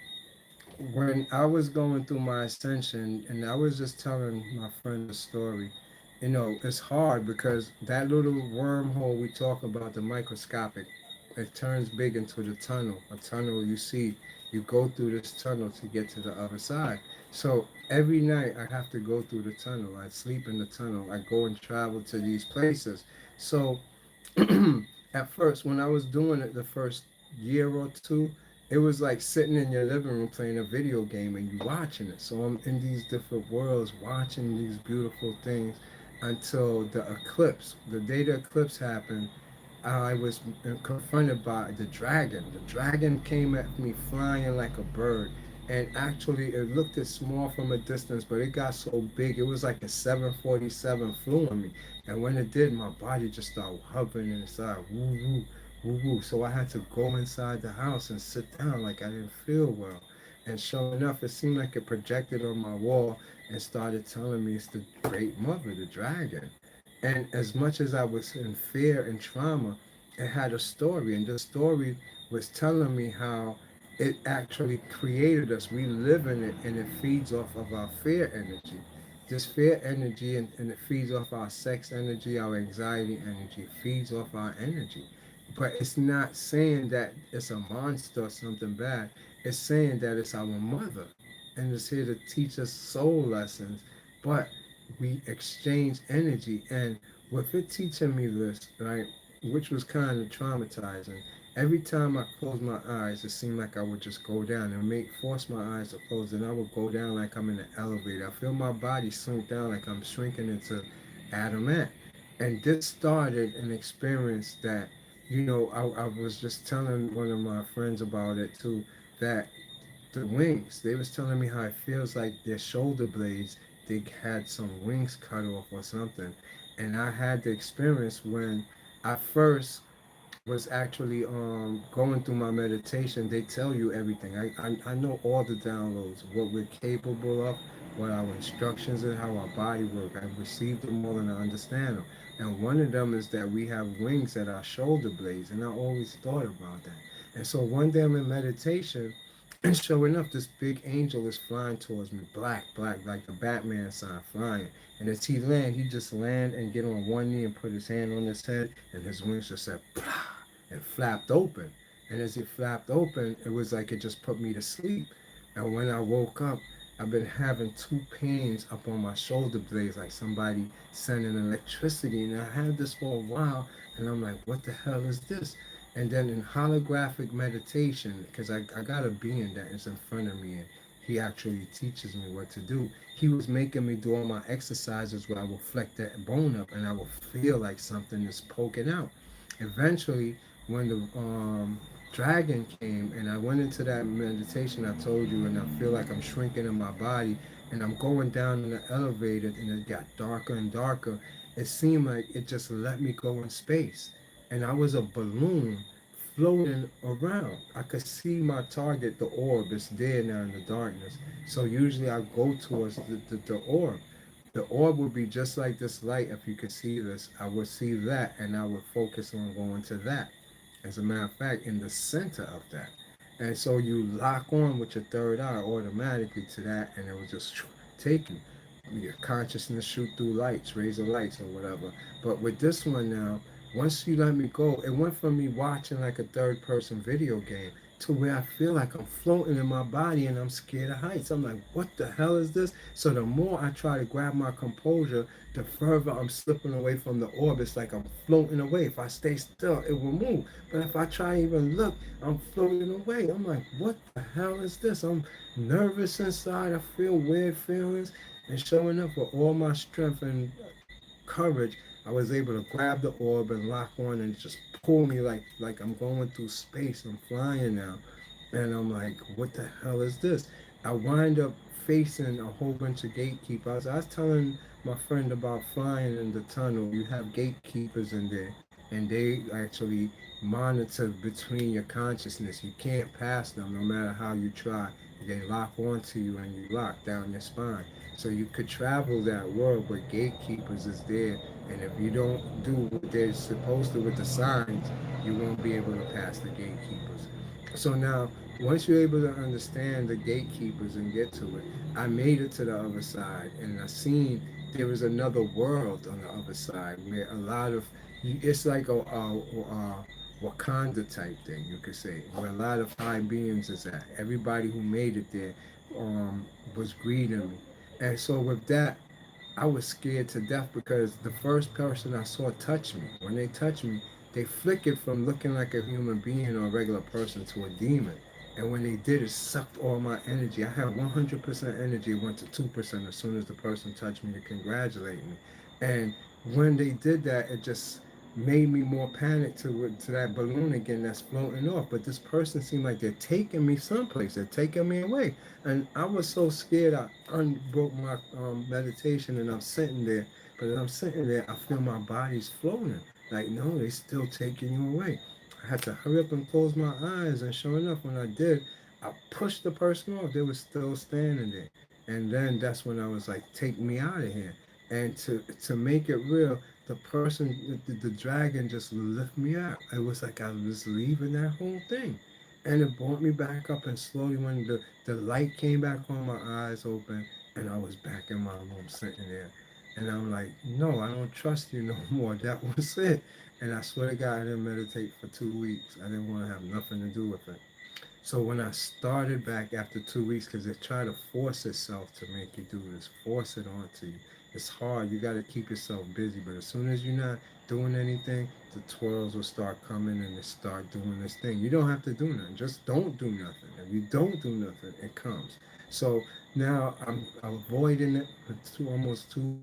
when I was going through my ascension and I was just telling my friend the story, it's hard because that little wormhole we talk about, the microscopic, it turns big into the tunnel. A tunnel you see, you go through this tunnel to get to the other side. So every night I have to go through the tunnel. I sleep in the tunnel. I go and travel to these places. So at first, when I was doing it the first year or two, it was like sitting in your living room playing a video game and you watching it. So I'm in these different worlds watching these beautiful things until the eclipse. The day the eclipse happened, I was confronted by the dragon. The dragon came at me flying like a bird. And actually, it looked as small from a distance, but it got so big. It was like a 747 flew on me. And when it did, my body just started hovering and it started woo woo, woo woo. So I had to go inside the house and sit down like I didn't feel well. And sure enough, it seemed like it projected on my wall and started telling me it's the great mother, the dragon. And as much as I was in fear and trauma, it had a story. And the story was telling me how it actually created us. We live in it and it feeds off of our fear energy. This fear energy and it feeds off our sex energy, our anxiety energy, feeds off our energy. But it's not saying that it's a monster or something bad. It's saying that it's our mother. And it's here to teach us soul lessons. But we exchange energy. And with it teaching me this, right, which was kind of traumatizing, every time I closed my eyes, it seemed like I would just go down and force my eyes to close, and I would go down like I'm in an elevator. I feel my body shrink down like I'm shrinking into adamant. And this started an experience that, I was just telling one of my friends about it too, that the wings, they was telling me how it feels like their shoulder blades, they had some wings cut off or something. And I had the experience when I first was actually going through my meditation. They tell you everything. I know all the downloads, what we're capable of, what our instructions and how our body work. I've received them all and I understand them. And one of them is that we have wings at our shoulder blades, and I always thought about that. And so one day I'm in meditation, and sure enough, this big angel is flying towards me, black, black, like the Batman sign, flying. And as he land, he just land and get on one knee and put his hand on his head, and his wings just said, and flapped open. And as it flapped open, it was like it just put me to sleep. And when I woke up, I've been having two pains up on my shoulder blades, like somebody sending electricity. And I had this for a while, and I'm like, what the hell is this? And then in holographic meditation, because I got a being that is in front of me, and he actually teaches me what to do. He was making me do all my exercises where I will flex that bone up and I will feel like something is poking out. Eventually, when the dragon came and I went into that meditation I told you, and I feel like I'm shrinking in my body, and I'm going down in the elevator, and it got darker and darker. It seemed like it just let me go in space, and I was a balloon floating around. I could see my target, the orb. It's there now in the darkness. So usually I go towards the orb. The orb would be just like this light. If you could see this, I would see that and I would focus on going to that. As a matter of fact, in the center of that. And so you lock on with your third eye automatically to that, and it will just take you. Your consciousness shoot through lights, rays of lights, or whatever. But with this one now, once you let me go, it went from me watching like a third person video game to where I feel like I'm floating in my body and I'm scared of heights. I'm like, what the hell is this? So the more I try to grab my composure, the further I'm slipping away from the orb. It's like I'm floating away. If I stay still, it will move. But if I try to even look, I'm floating away. I'm like, what the hell is this? I'm nervous inside. I feel weird feelings. And showing up with all my strength and courage, I was able to grab the orb and lock on and just pull me like I'm going through space. I'm flying now. And I'm like, what the hell is this? I wind up facing a whole bunch of gatekeepers. I was telling my friend about flying in the tunnel. You have gatekeepers in there, and they actually monitor between your consciousness. You can't pass them no matter how you try. They lock onto you and you lock down your spine. So you could travel that world, but gatekeepers is there. And if you don't do what they're supposed to with the signs, you won't be able to pass the gatekeepers. So now, once you're able to understand the gatekeepers and get to it, I made it to the other side, and I seen there was another world on the other side where a lot of it's like a Wakanda type thing, you could say, where a lot of high beings is at. Everybody who made it there was greeting me, and so with that, I was scared to death because the first person I saw touch me, when they touched me, they flickered from looking like a human being or a regular person to a demon. And when they did, it sucked all my energy. I had 100% energy. It went to 2% as soon as the person touched me to congratulate me. And when they did that, it just made me more panicked to that balloon again that's floating off. But this person seemed like they're taking me someplace. They're taking me away. And I was so scared. I unbroke my meditation, and I'm sitting there. But as I'm sitting there, I feel my body's floating. Like, no, they're still taking you away. I had to hurry up and close my eyes. And sure enough, when I did, I pushed the person off. They were still standing there. And then that's when I was like, take me out of here. And to make it real, the person, the dragon just lift me out. It was like I was leaving that whole thing. And it brought me back up, and slowly when the light came back on, my eyes open, and I was back in my room sitting there. And I'm like, no, I don't trust you no more. That was it. And I swear to God, I didn't meditate for 2 weeks. I didn't want to have nothing to do with it. So when I started back after 2 weeks, because it tried to force itself to make you do this, force it onto you. It's hard. You got to keep yourself busy. But as soon as you're not doing anything, the twirls will start coming and they start doing this thing. You don't have to do nothing. Just don't do nothing. If you don't do nothing, it comes. So now I'm avoiding it for almost 2 weeks.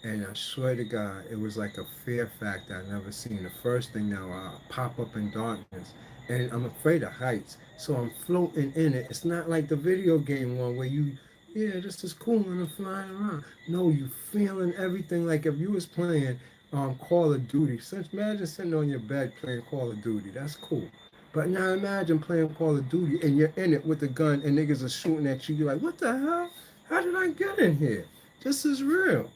And I swear to God, it was like a fear factor I never seen. The first thing now, I pop up in darkness, and I'm afraid of heights, so I'm floating in it. It's not like the video game one where you, yeah, this is cool and I'm flying around. No, you feeling everything like if you was playing Call of Duty. Since imagine sitting on your bed playing Call of Duty. That's cool. But now imagine playing Call of Duty and you're in it with the gun and niggas are shooting at you. You're like, what the hell? How did I get in here? This is real.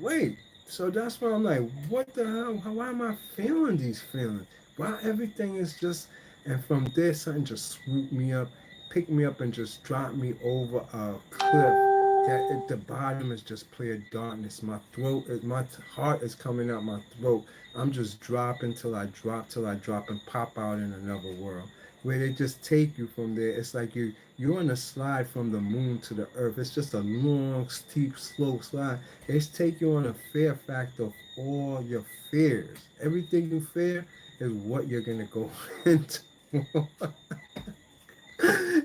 Wait, so that's why I'm like, what the hell? Why am I feeling these feelings? Why everything is just, and from there, something just swooped me up, picked me up, and just dropped me over a cliff. That at the bottom is just clear darkness. My throat, my heart is coming out my throat. I'm just dropping till I drop and pop out in another world. Where they just take you from there. It's like you're on a slide from the moon to the earth. It's just a long, steep, slow slide. It's take you on a fear factor of all your fears. Everything you fear is what you're gonna go into.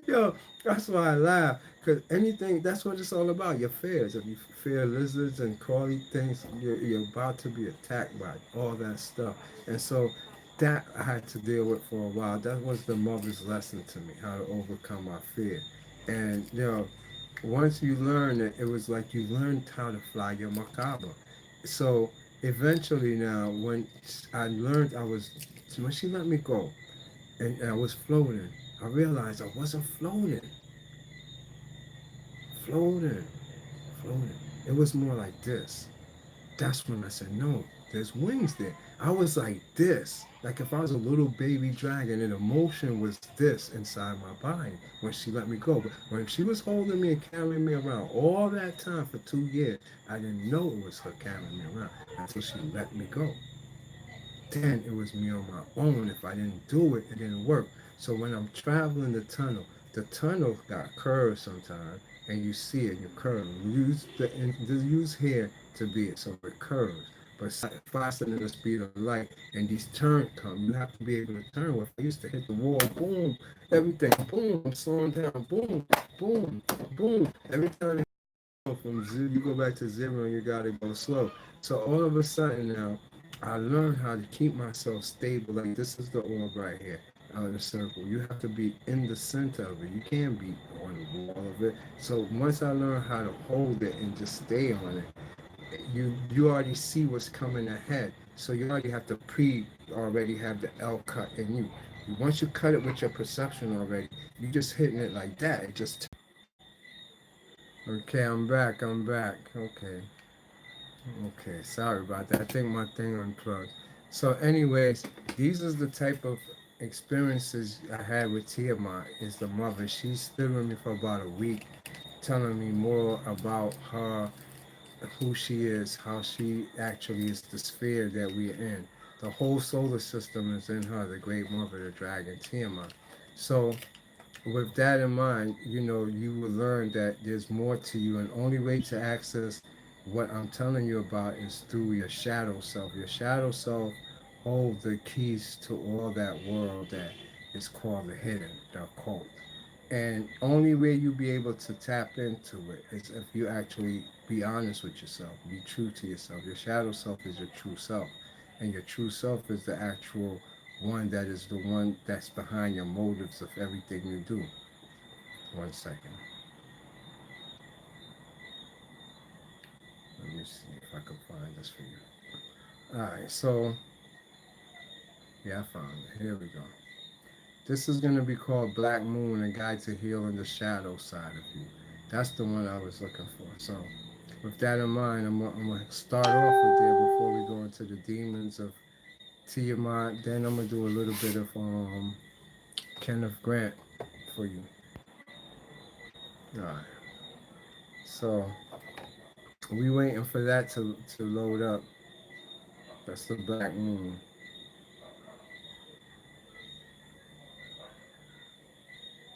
Yo, that's why I laugh. Cause anything, that's what it's all about. Your fears. If you fear lizards and crawly things, you're about to be attacked by all that stuff. And so that I had to deal with for a while. That was the mother's lesson to me, how to overcome my fear. And once you learn it, it was like you learned how to fly your macabre. So eventually now, when I learned, when she let me go, and I was floating, I realized I wasn't floating, floating. It was more like this. That's when I said, no, there's wings there. I was like this. Like if I was a little baby dragon and the motion was this inside my body when she let me go. But when she was holding me and carrying me around all that time for 2 years, I didn't know it was her carrying me around until she let me go. Then it was me on my own. If I didn't do it, it didn't work. So when I'm traveling the tunnel got curves sometimes, and you see it, you curve. Use here to be it, so it curves. But faster than the speed of light, and these turns come. You have to be able to turn. If I used to hit the wall, boom, everything, boom, I'm slowing down, boom, boom, boom. Every time from zero, you go back to zero and you gotta go slow. So all of a sudden now, I learned how to keep myself stable. Like this is the orb right here. the circle. You have to be in the center of it. You can't be on the wall of it. So once I learned how to hold it and just stay on it, you already see what's coming ahead. So you already have to already have the L cut in you. Once you cut it with your perception already, you just hitting it like that. It just okay. I'm back. I'm back. Okay. Okay, sorry about that. I think my thing unplugged. So, anyways, these is the type of experiences I had with Tiamat. Is the mother? She stood with me for about a week, telling me more about her, who she is, how she actually is the sphere that we're in. The whole solar system is in her, the great mother, the dragon Tiamat. So, with that in mind, you will learn that there's more to you, and only way to access what I'm telling you about is through your shadow self. Your shadow self holds the keys to all that world that is called the hidden, the occult. And only way you be able to tap into it is if you actually be honest with yourself, be true to yourself. Your shadow self is your true self, and your true self is the actual one that is the one that's behind your motives of everything you do. One second. Let me see if I can find this for you. Alright, so yeah, I found it. Here we go. This is gonna be called Black Moon, a guide to healing the shadow side of you. That's the one I was looking for. So with that in mind, I'm gonna start off with there before we go into the demons of Tiamat. Then I'm gonna do a little bit of Kenneth Grant for you. Alright. So we waiting for that to load up. That's the Black Moon.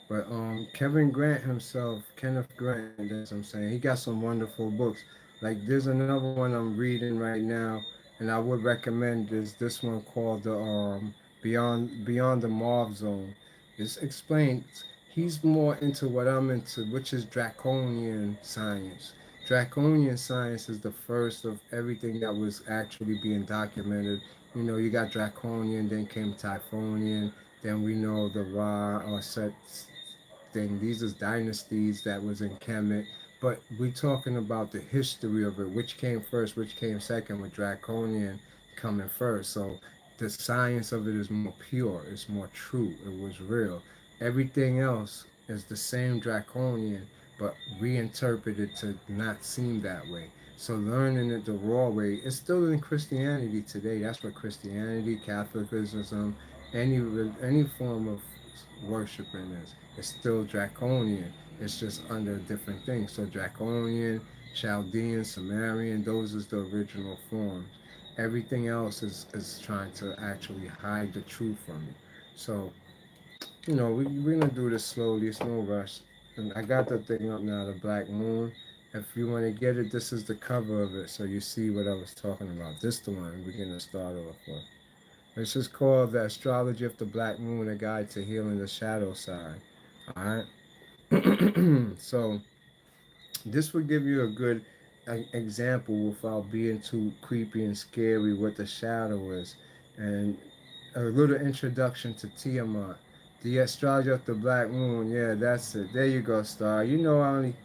But Kevin Grant himself, Kenneth Grant, that's what I'm saying. He got some wonderful books. Like there's another one I'm reading right now, and I would recommend is this one called the Beyond the Marv Zone. It's explained. He's more into what I'm into, which is draconian science. Draconian science is the first of everything that was actually being documented. You got draconian, then came typhonian, then we know the Ra or Set thing. These is dynasties that was in Kemet, but we talking about the history of it, which came first, which came second, with Draconian coming first. So the science of it is more pure, it's more true, it was real. Everything else is the same Draconian, but reinterpreted to not seem that way. So learning it the raw way, it's still in Christianity today. That's what Christianity, Catholicism, any form of worshiping is. It's still draconian. It's just under different things. So draconian, Chaldean, Sumerian, those is the original forms. Everything else is trying to actually hide the truth from you. So, we're gonna do this slowly, it's no rush. And I got the thing up now, the Black Moon. If you want to get it, this is the cover of it, so you see what I was talking about. This the one we're gonna start off with. This is called The Astrology of the Black Moon, a guide to healing the shadow side. Alright? So, this would give you a good example without being too creepy and scary what the shadow is. And a little introduction to Tiamat. The astrology of the black moon. Yeah, that's it. There you go, Star. I only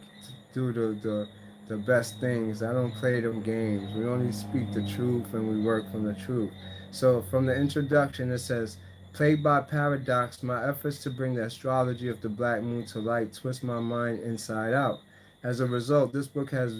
do the best things. I don't play them games. We only speak the truth and we work from the truth. So from the introduction, it says, plagued by paradox, my efforts to bring the astrology of the black moon to light twist my mind inside out. As a result, this book has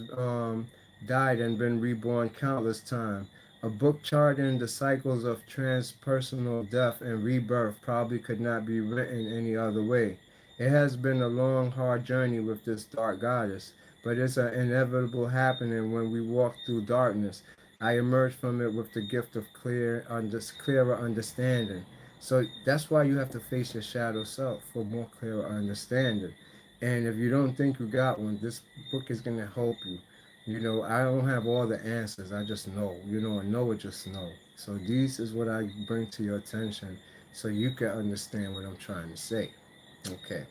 died and been reborn countless times. A book charting the cycles of transpersonal death and rebirth probably could not be written any other way. It has been a long, hard journey with this dark goddess, but it's an inevitable happening when we walk through darkness. I emerge from it with the gift of clearer understanding. So that's why you have to face your shadow self for more clearer understanding. And if you don't think you got one, this book is going to help you. I don't have all the answers. I just know. I know it just know. So this is what I bring to your attention so you can understand what I'm trying to say. Okay.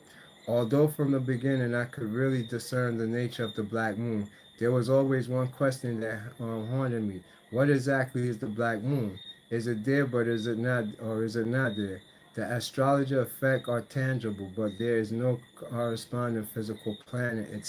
Although from the beginning I could really discern the nature of the black moon, there was always one question that haunted me. What exactly is the black moon? Is it there, but is it not, or is it not there? The astrologer effect are tangible, but there is no corresponding physical planet in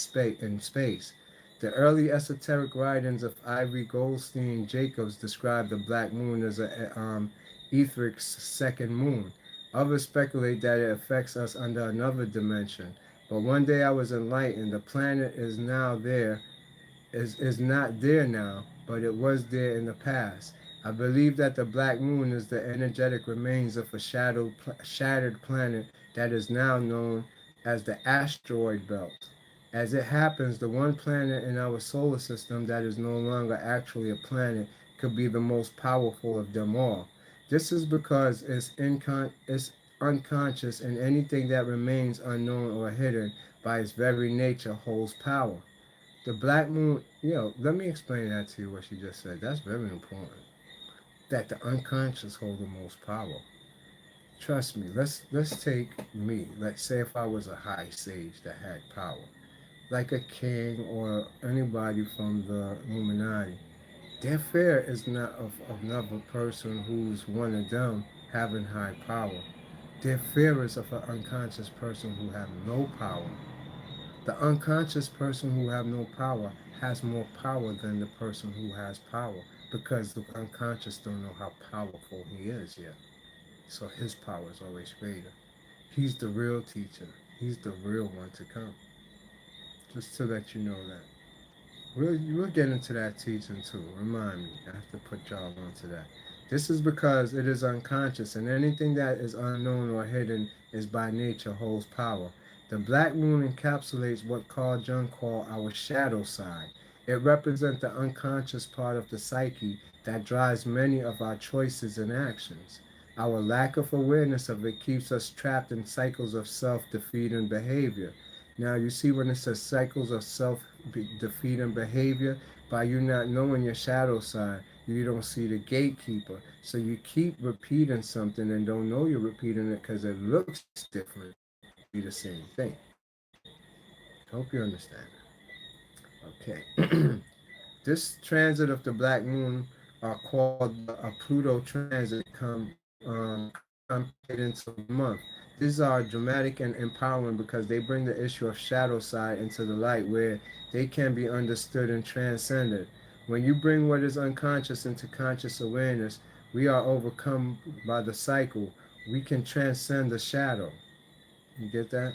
space. The early esoteric writings of Ivory Goldstein Jacobs describe the black moon as a etheric second moon. Others speculate that it affects us under another dimension. But one day I was enlightened. The planet is not there now, but it was there in the past. I believe that the black moon is the energetic remains of a shattered planet that is now known as the asteroid belt. As it happens, the one planet in our solar system that is no longer actually a planet could be the most powerful of them all. This is because it's unconscious, and anything that remains unknown or hidden by its very nature holds power. The black moon, let me explain that to you what she just said. That's very important. That the unconscious hold the most power. Trust me, let's take me. Let's say if I was a high sage that had power, like a king or anybody from the Illuminati. Their fear is not of another person who's one of them having high power. Their fear is of an unconscious person who have no power. The unconscious person who have no power has more power than the person who has power because the unconscious don't know how powerful he is yet. So his power is always greater. He's the real teacher. He's the real one to come. Just to let you know that. We'll get into that teaching too. Remind me. I have to put y'all onto that. This is because it is unconscious, and anything that is unknown or hidden is by nature holds power. The black moon encapsulates what Carl Jung called our shadow side. It represents the unconscious part of the psyche that drives many of our choices and actions. Our lack of awareness of it keeps us trapped in cycles of self-defeating behavior. Now, you see when it says cycles of self-defeating behavior, by you not knowing your shadow side, you don't see the gatekeeper. So you keep repeating something and don't know you're repeating it because it looks different, but it could be the same thing. Hope you understand that. Okay. This transit of the black moon are called a Pluto transit come played into the month. These are dramatic and empowering because they bring the issue of shadow side into the light where they can be understood and transcended. When you bring what is unconscious into conscious awareness, we are overcome by the cycle. We can transcend the shadow. You get that?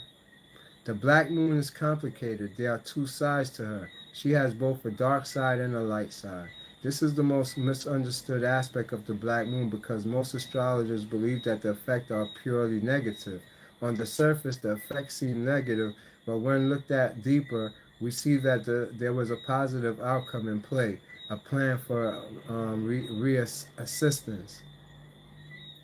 The black moon is complicated. There are two sides to her. She has both a dark side and a light side. This is the most misunderstood aspect of the black moon because most astrologers believe that the effects are purely negative. On the surface, the effects seem negative, but when looked at deeper, we see that there was a positive outcome in play, a plan for reassistance.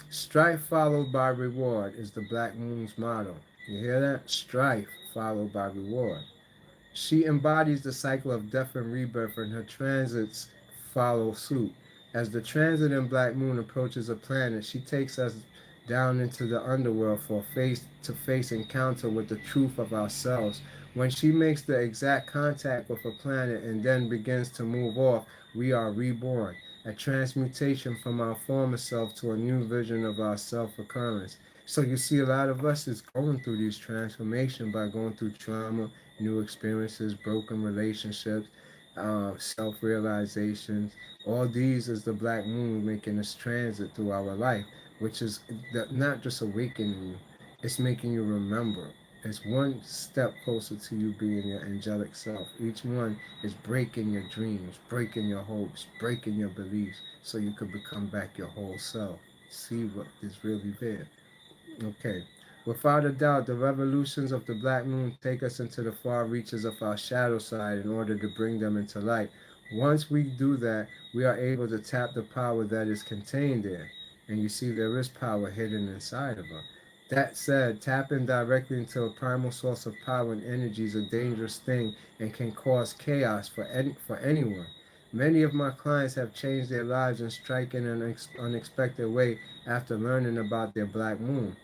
Strife followed by reward is the black moon's motto. You hear that? Strife followed by reward. She embodies the cycle of death and rebirth, and her transits follow suit. As the transit in Black Moon approaches a planet, she takes us down into the underworld for a face to face encounter with the truth of ourselves. When she makes the exact contact with a planet and then begins to move off, we are reborn, a transmutation from our former self to a new vision of our self occurrence. So you see, a lot of us is going through these transformation by going through trauma, new experiences, broken relationships, self-realizations. All these is the black moon making this transit through our life, which is not just awakening you, it's making you remember. It's one step closer to you being your angelic self. Each one is breaking your dreams, breaking your hopes, breaking your beliefs, so you could become back your whole self. See what is really there. Okay. Without a doubt, the revolutions of the black moon take us into the far reaches of our shadow side in order to bring them into light. Once we do that, we are able to tap the power that is contained there. And you see, there is power hidden inside of us. That said, tapping directly into a primal source of power and energy is a dangerous thing and can cause chaos for anyone. Many of my clients have changed their lives in striking an unexpected way after learning about their black moon.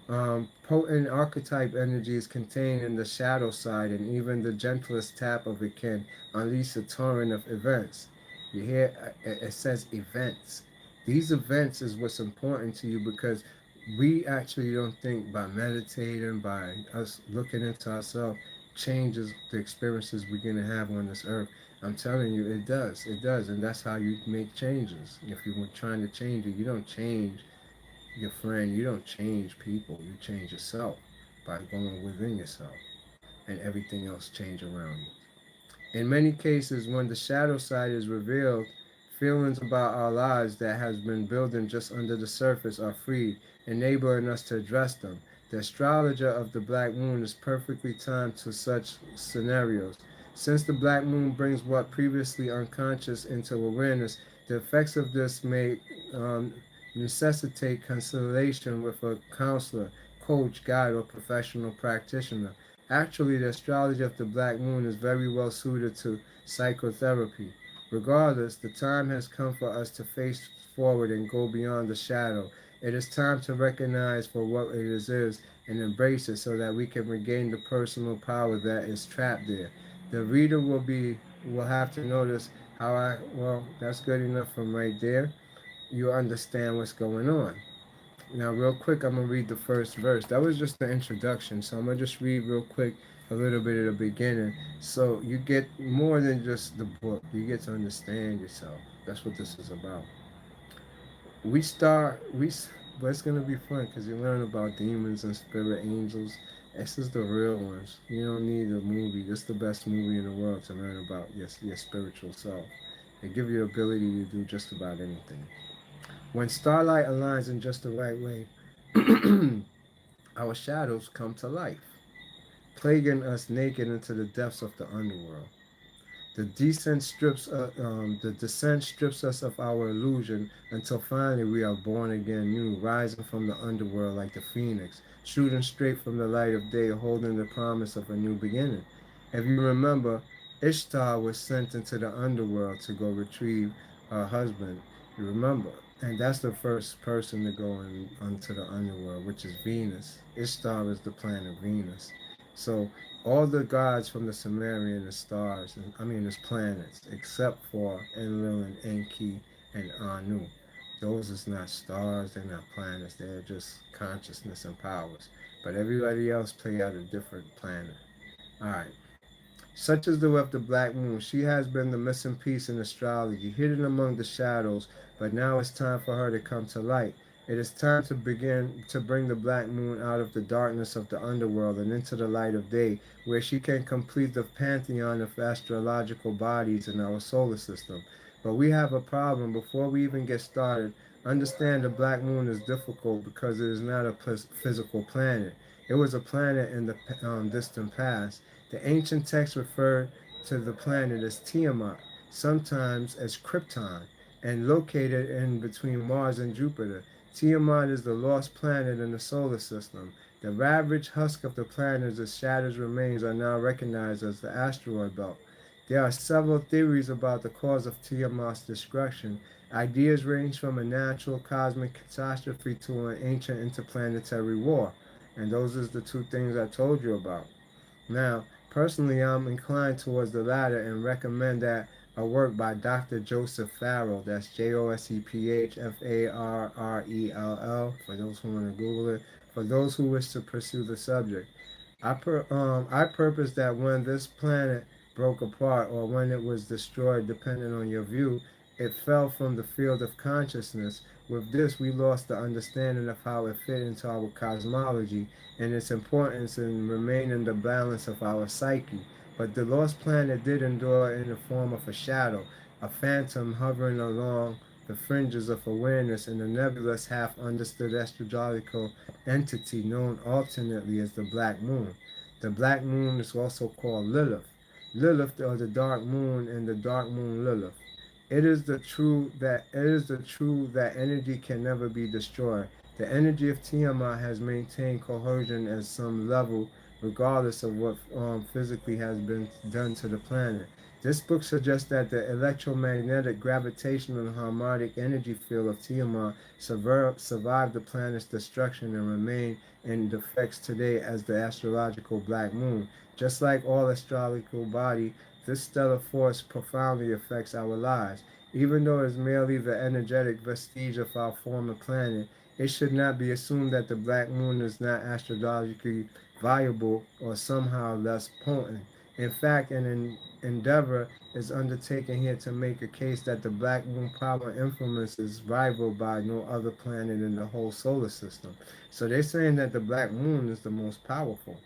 Potent archetype energy is contained in the shadow side, and even the gentlest tap of it can unleash a torrent of events. You hear it says events. These events is what's important to you because We actually don't think by meditating, by us looking into ourselves, changes the experiences we're going to have on this earth. I'm telling you, it does. It does. And that's how you make changes. If you were trying to change it, you don't change your friend, you don't change people, you change yourself by going within yourself, and everything else change around you. In many cases, when the shadow side is revealed, feelings about our lives that has been building just under the surface are freed, enabling us to address them. The astrologer of the black moon is perfectly timed to such scenarios. Since the black moon brings what previously unconscious into awareness, the effects of this may um, necessitate consultation with a counselor, coach, guide, or professional practitioner. Actually, the astrology of the black moon is very well suited to psychotherapy. Regardless, the time has come for us to face forward and go beyond the shadow. It is time to recognize for what it is and embrace it so that we can regain the personal power that is trapped there. The reader will have to notice how that's good enough from right there. You understand what's going on. Now, real quick, I'm gonna read the first verse. That was just the introduction, so I'm gonna just read real quick a little bit of the beginning, so you get more than just the book. You get to understand yourself. That's what this is about. We start but it's gonna be fun because you learn about demons and spirit angels. This is the real ones. You don't need a movie. This is the best movie in the world to learn about your spiritual self. They give you the ability to do just about anything. When starlight aligns in just the right way, our shadows come to life, plaguing us naked into the depths of the underworld. The descent strips us of our illusion until finally we are born again new, rising from the underworld like the phoenix, shooting straight from the light of day, holding the promise of a new beginning. If you remember, Ishtar was sent into the underworld to go retrieve her husband. You remember? And that's the first person to go onto the underworld, which is Venus. Ishtar is the planet Venus. So all the gods from the Sumerian is stars, is planets, except for Enlil and Enki and Anu. Those is not stars, they're not planets, they're just consciousness and powers. But everybody else play out a different planet. Alright. Such is the way of the black moon. She has been the missing piece in astrology, hidden among the shadows, but now it's time for her to come to light. It is time to begin to bring the black moon out of the darkness of the underworld and into the light of day, where she can complete the pantheon of astrological bodies in our solar system. But we have a problem. Before we even get started, understand the black moon is difficult because it is not a physical planet. It was a planet in the distant past. The ancient texts refer to the planet as Tiamat, sometimes as Krypton, and located in between Mars and Jupiter. Tiamat is the lost planet in the solar system. The ravaged husk of the planet's shattered remains are now recognized as the asteroid belt. There are several theories about the cause of Tiamat's destruction. Ideas range from a natural cosmic catastrophe to an ancient interplanetary war. And those are the two things I told you about. Now, personally, I'm inclined towards the latter and recommend that a work by Dr. Joseph Farrell, that's Josephfarrell, for those who want to Google it, for those who wish to pursue the subject. I purpose that when this planet broke apart or when it was destroyed, depending on your view, it fell from the field of consciousness. With this, we lost the understanding of how it fit into our cosmology and its importance in remaining the balance of our psyche. But the lost planet did endure in the form of a shadow, a phantom hovering along the fringes of awareness in a nebulous, half understood astrological entity known alternately as the Black Moon. The Black Moon is also called Lilith. Lilith, or the Dark Moon, and the Dark Moon Lilith. It is the truth that energy can never be destroyed. The energy of Tiamat has maintained cohesion at some level, regardless of what physically has been done to the planet. This book suggests that the electromagnetic, gravitational, and harmonic energy field of Tiamat survived the planet's destruction and remain in effects today as the astrological black moon. Just like all astrological body, this stellar force profoundly affects our lives. Even though it is merely the energetic vestige of our former planet, It should not be assumed that the black moon is not astrologically viable or somehow less potent. In fact, endeavor is undertaken here to make a case that the black moon power influence is rivaled by no other planet in the whole solar system. So they're saying that the black moon is the most powerful.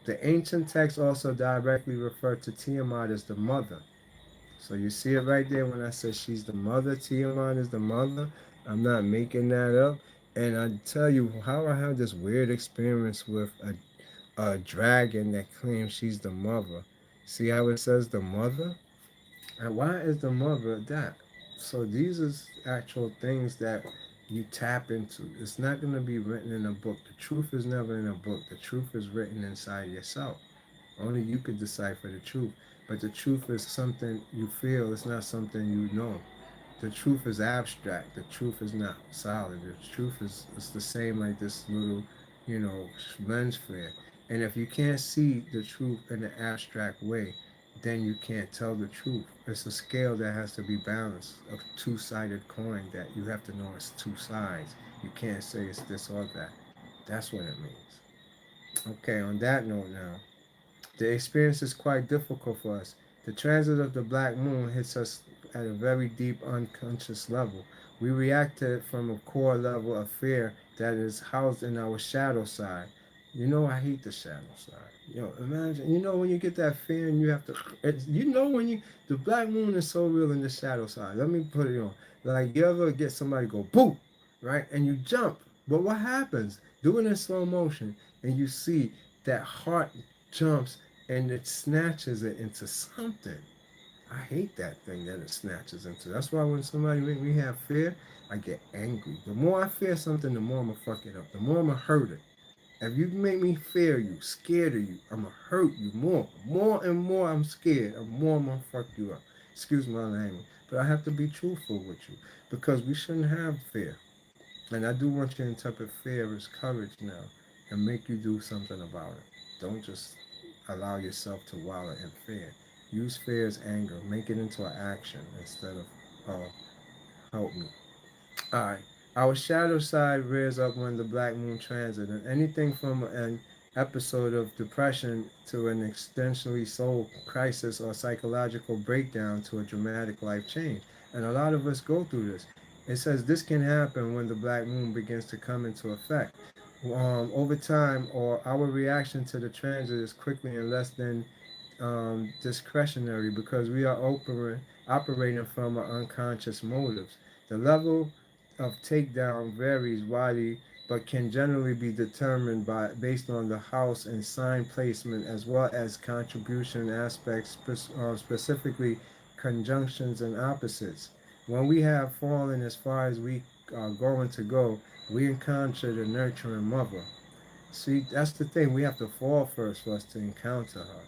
The ancient texts also directly refer to Tiamat as the mother. So you see it right there when I said she's the mother, Tiamat is the mother. I'm not making that up. And I tell you how I had this weird experience with a dragon that claims she's the mother. See how it says the mother? And why is the mother that? So these is actual things that you tap into. It's not going to be written in a book. The truth is never in a book. The truth is written inside yourself. Only you could decipher the truth. But the truth is something you feel, it's not something you know. The truth is abstract. The truth is not solid. The truth is the same like this little, lens flare. And if you can't see the truth in an abstract way, then you can't tell the truth. It's a scale that has to be balanced, a two-sided coin that you have to know it's two sides. You can't say it's this or that. That's what it means. Okay, on that note now, the experience is quite difficult for us. The transit of the black moon hits us at a very deep unconscious level. We react to it from a core level of fear that is housed in our shadow side. I hate the shadow side. Imagine, when you get that fear and you have to, when the black moon is so real in the shadow side. Let me put it on. Like, you ever get somebody go, boom, right? And you jump. But what happens? Do it in slow motion and you see that heart jumps and it snatches it into something. I hate that thing that it snatches into. That's why when somebody make me have fear, I get angry. The more I fear something, the more I'm gonna fuck it up. The more I'm gonna hurt it. If you make me fear you, scared of you, I'm gonna hurt you more. More and more I'm scared, the more I'm gonna fuck you up. Excuse my language. But I have to be truthful with you because we shouldn't have fear. And I do want you to interpret fear as courage now and make you do something about it. Don't just allow yourself to wallow in fear. Use fear as anger. Make it into an action instead of, oh, help me. Alright. Our shadow side rears up when the black moon transit, and anything from an episode of depression to an existentially soul crisis or psychological breakdown to a dramatic life change. And a lot of us go through this. It says this can happen when the black moon begins to come into effect. Over time, or our reaction to the transit is quickly and less than discretionary because we are operating from our unconscious motives. The level of takedown varies widely but can generally be determined based on the house and sign placement as well as contribution aspects, specifically conjunctions and opposites. When we have fallen as far as we are going to go, we encounter the nurturing mother. See, that's the thing. We have to fall first for us to encounter her.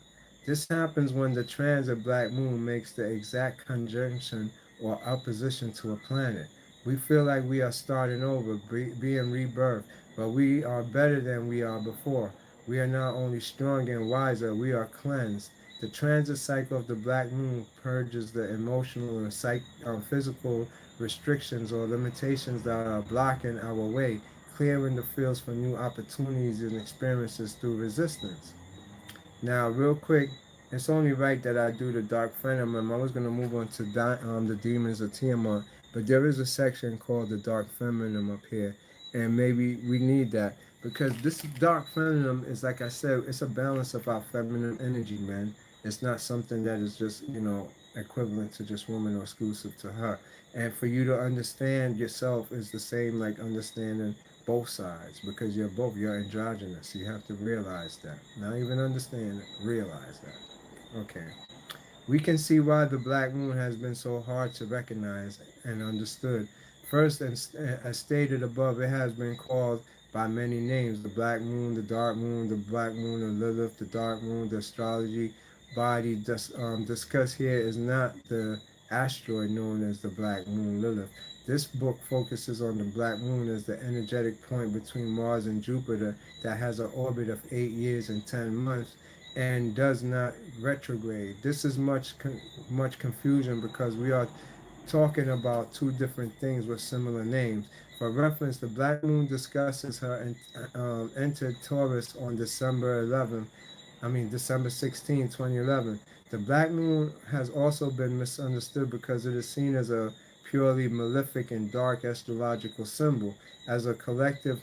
This happens when the transit black moon makes the exact conjunction or opposition to a planet. We feel like we are starting over, being rebirthed, but we are better than we are before. We are not only strong and wiser, we are cleansed. The transit cycle of the black moon purges the emotional and physical restrictions or limitations that are blocking our way, clearing the fields for new opportunities and experiences through resistance. Now, real quick, it's only right that I do the Dark Feminine. I was going to move on to the Demons of Tiamat, but there is a section called the Dark Feminine up here, and maybe we need that because this Dark Feminine is, like I said, it's a balance of our feminine energy, man. It's not something that is just, equivalent to just woman or exclusive to her. And for you to understand yourself is the same like understanding both sides because you're androgynous. You have to realize that. Not even understand it, realize that. Okay. We can see why the black moon has been so hard to recognize and understood. First, as stated above, it has been called by many names: the black moon, the dark moon, the black moon of Lilith, the dark moon, the astrology body discussed here is not the asteroid known as the black moon Lilith. This book focuses on the black moon as the energetic point between Mars and Jupiter that has an orbit of 8 years and 10 months and does not retrograde. This is much confusion because we are talking about two different things with similar names. For reference, the black moon discusses her entered Taurus on December 11th. December 16, 2011. The black moon has also been misunderstood because it is seen as a purely malefic and dark astrological symbol. As a collective,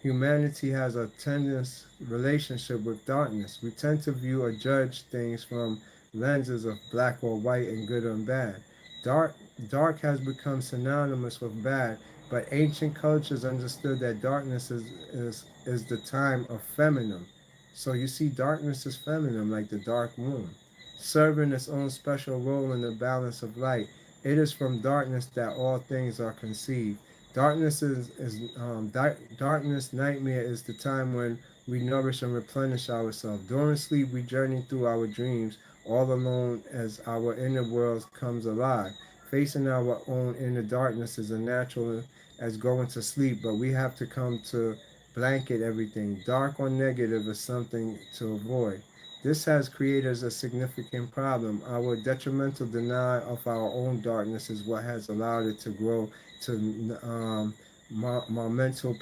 humanity has a tendency relationship with darkness. We tend to view or judge things from lenses of black or white and good and bad. Dark Dark has become synonymous with bad, but ancient cultures understood that darkness is the time of feminine. So you see, darkness is feminine, like the dark moon, serving its own special role in the balance of light. It is from darkness that all things are conceived. Darkness, nightmare is the time when we nourish and replenish ourselves. During sleep, we journey through our dreams, all alone as our inner world comes alive. Facing our own inner darkness is as natural as going to sleep, but we have to come to blanket everything. Dark or negative is something to avoid. This has created a significant problem. Our detrimental denial of our own darkness is what has allowed it to grow to monumental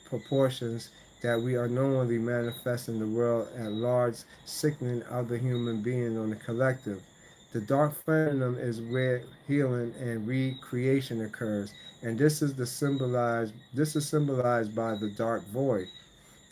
proportions that we unknowingly manifest in the world at large, sickening other human beings on the collective. The dark feminine is where healing and recreation occurs, and this is symbolized by the dark void.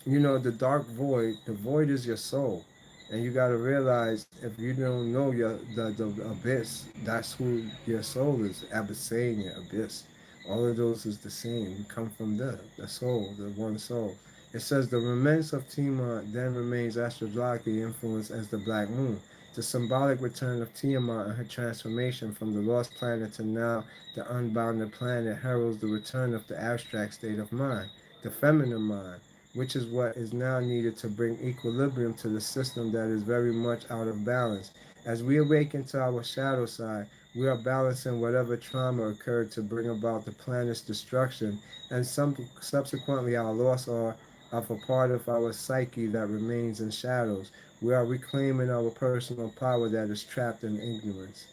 You know, the void is your soul, and you got to realize, if you don't know the abyss, that's who your soul is. Abyssania, abyss, all of those is the same. You come from the soul, the one soul. It says the remains of Tiamat then remains astrologically influenced as the black moon. The symbolic return of Tiamat and her transformation from the lost planet to now the unbounded planet heralds the return of the abstract state of mind, the feminine mind, which is what is now needed to bring equilibrium to the system that is very much out of balance. As we awaken to our shadow side, we are balancing whatever trauma occurred to bring about the planet's destruction, and subsequently our loss of a part of our psyche that remains in shadows. We are reclaiming our personal power that is trapped in ignorance.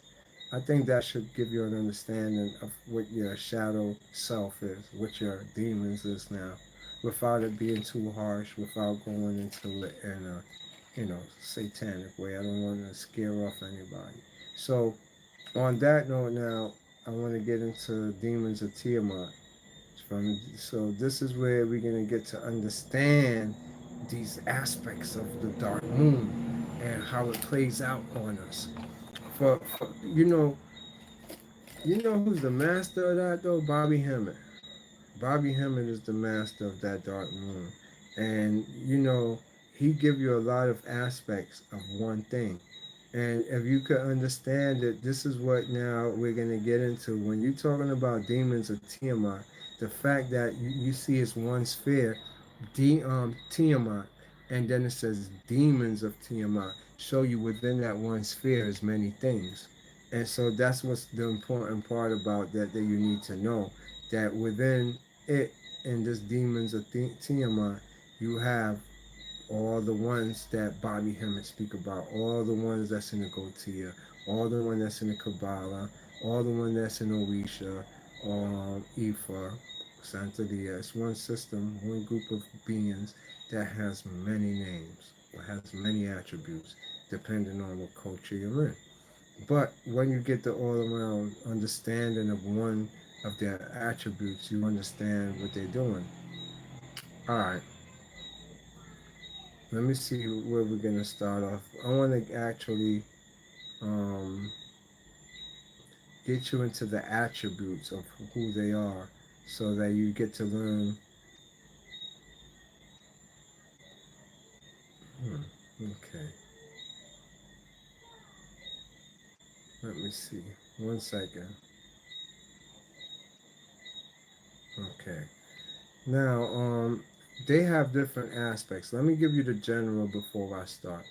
I think that should give you an understanding of what your shadow self is, what your demons is now, without it being too harsh, without going into it in a, satanic way. I don't want to scare off anybody. So, on that note, now I want to get into demons of Tiamat. So this is where we're gonna get to understand these aspects of the dark moon and how it plays out on us. For you know who's the master of that though? Bobby Hemmett. Bobby Hemmett is the master of that dark moon, and he give you a lot of aspects of one thing. And if you could understand it, this is what now we're gonna get into. When you're talking about demons of Tiamat, the fact that you see it's one sphere, Tiamat, and then it says demons of Tiamat, show you within that one sphere is many things. And so that's what's the important part about that you need to know, that within it, in this demons of Tiamat, you have all the ones that Bobby Hemmett speak about, all the ones that's in the Gotia, all the one that's in the Kabbalah, all the one that's in Orisha, Ifa, Santeria. It's one system, one group of beings that has many names, or has many attributes, depending on what culture you're in. But when you get the all-around understanding of one of their attributes, you understand what they're doing. All right, let me see where we're gonna start off. I want to actually um, get you into the attributes of who they are, so that you get to learn. Okay, let me see. 1 second. Okay. Now, they have different aspects. Let me give you the general before I start.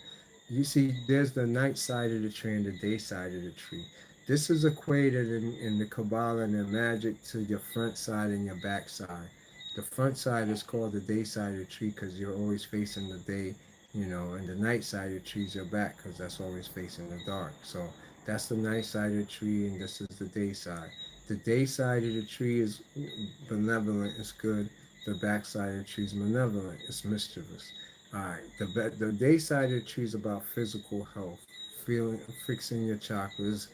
You see, there's the night side of the tree and the day side of the tree. This is equated in the Kabbalah and the magic to your front side and your back side. The front side is called the day side of the tree because you're always facing the day, and the night side of the tree is your back because that's always facing the dark. So that's the night side of the tree, and this is the day side. The day side of the tree is benevolent, it's good. The back side of the tree is malevolent, it's mischievous. All right, the day side of the tree is about physical health, feeling, fixing your chakras,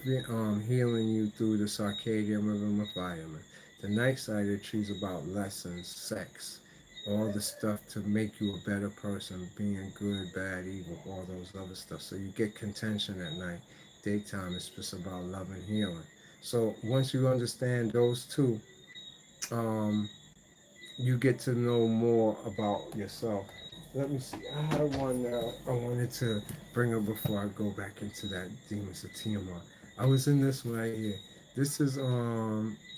healing you through the circadian rhythm environment. The night side of the tree is about lessons, sex, all the stuff to make you a better person, being good, bad, evil, all those other stuff. So you get contention at night. Daytime is just about love and healing. So once you understand those two, um, you get to know more about yourself. Let me see. I had one I wanted to bring up before I go back into that Demons of Tiamat. I was in this one right here. This is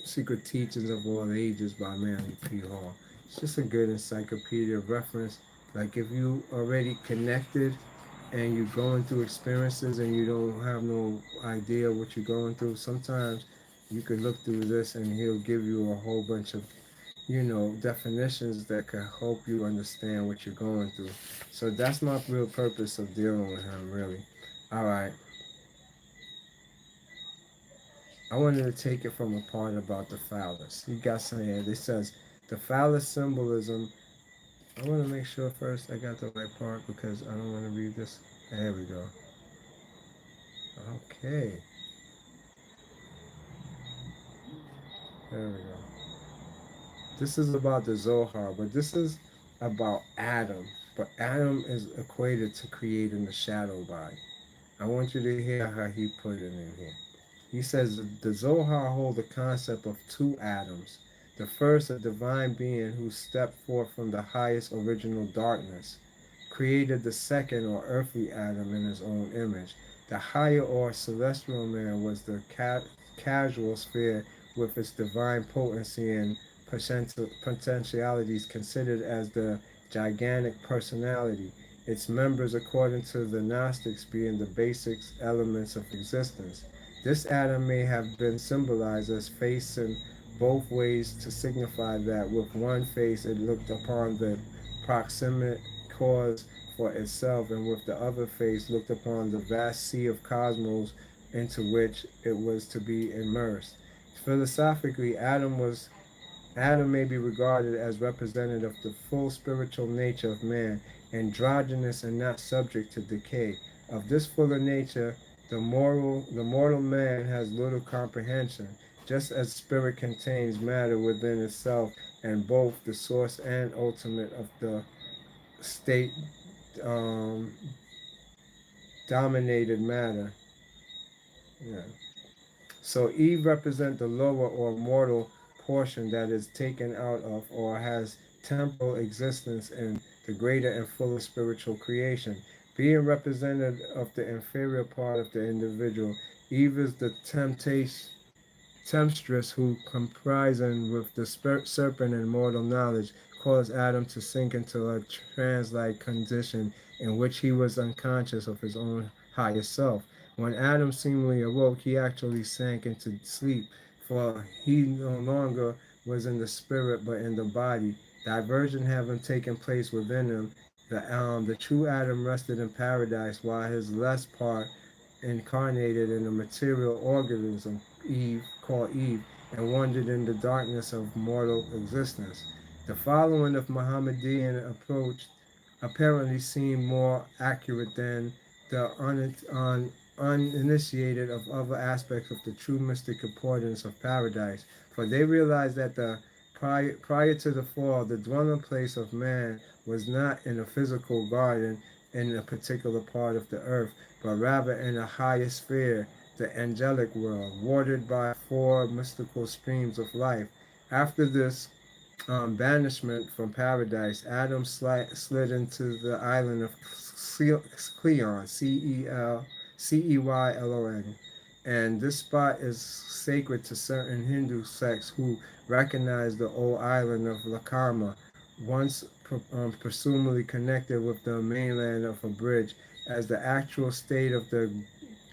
Secret Teachings of All Ages by Mary P. Hall. It's just a good encyclopedia reference. Like if you already connected and you're going through experiences and you don't have no idea what you're going through, sometimes you could look through this and he'll give you a whole bunch of definitions that can help you understand what you're going through. So that's my real purpose of dealing with him, really. All right. I wanted to take it from a part about the phallus. You got some here. It says the phallus symbolism. I want to make sure first I got the right part because I don't want to read this. There we go. Okay. There we go. This is about the Zohar, but this is about Adam. But Adam is equated to creating the shadow body. I want you to hear how he put it in here. He says the Zohar hold the concept of two Adams. The first, a divine being who stepped forth from the highest original darkness, created the second or earthly Adam in his own image. The higher or celestial man was the casual sphere with its divine potency and potentialities considered as the gigantic personality, its members, according to the Gnostics, being the basic elements of existence. This atom may have been symbolized as facing both ways to signify that with one face it looked upon the proximate cause for itself, and with the other face looked upon the vast sea of cosmos into which it was to be immersed. Philosophically, Adam may be regarded as representative of the full spiritual nature of man, androgynous and not subject to decay. Of this fuller nature, the mortal man has little comprehension, just as spirit contains matter within itself, and both the source and ultimate of the state um, dominated matter. Yeah. So Eve represents the lower or mortal portion that is taken out of or has temporal existence in the greater and fuller spiritual creation. Being representative of the inferior part of the individual, Eve is the temptress who, comprising with the serpent and mortal knowledge, caused Adam to sink into a trance-like condition in which he was unconscious of his own higher self. When Adam seemingly awoke, he actually sank into sleep, for he no longer was in the spirit but in the body. Diversion having taken place within him, the true Adam rested in paradise, while his less part incarnated in a material organism, Eve, and wandered in the darkness of mortal existence. The following of Mohammedan approach apparently seemed more accurate than the uninitiated of other aspects of the true mystic importance of paradise, for they realized that prior to the fall, the dwelling place of man was not in a physical garden in a particular part of the earth, but rather in a higher sphere, the angelic world, watered by four mystical streams of life. After this banishment from paradise, Adam slid into the island of Cleon, Ceylon, and this spot is sacred to certain Hindu sects who recognize the old island of Lakarma, once presumably connected with the mainland of a bridge, as the actual state of the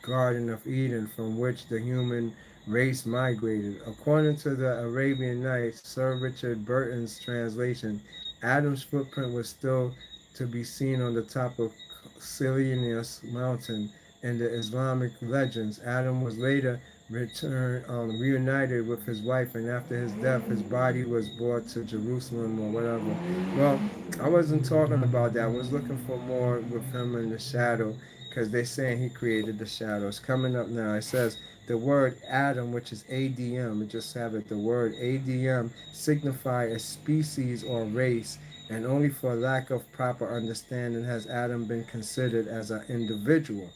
Garden of Eden from which the human race migrated. According to the Arabian Nights, Sir Richard Burton's translation, Adam's footprint was still to be seen on the top of Silius mountain. In the Islamic legends, Adam was later reunited with his wife, and after his death, his body was brought to Jerusalem or whatever. Well, I wasn't talking about that. I was looking for more with him in the shadow, because they're saying he created the shadows. Coming up now, it says the word Adam, which is ADM, it just have it. The word ADM signify a species or race, and only for lack of proper understanding has Adam been considered as an individual.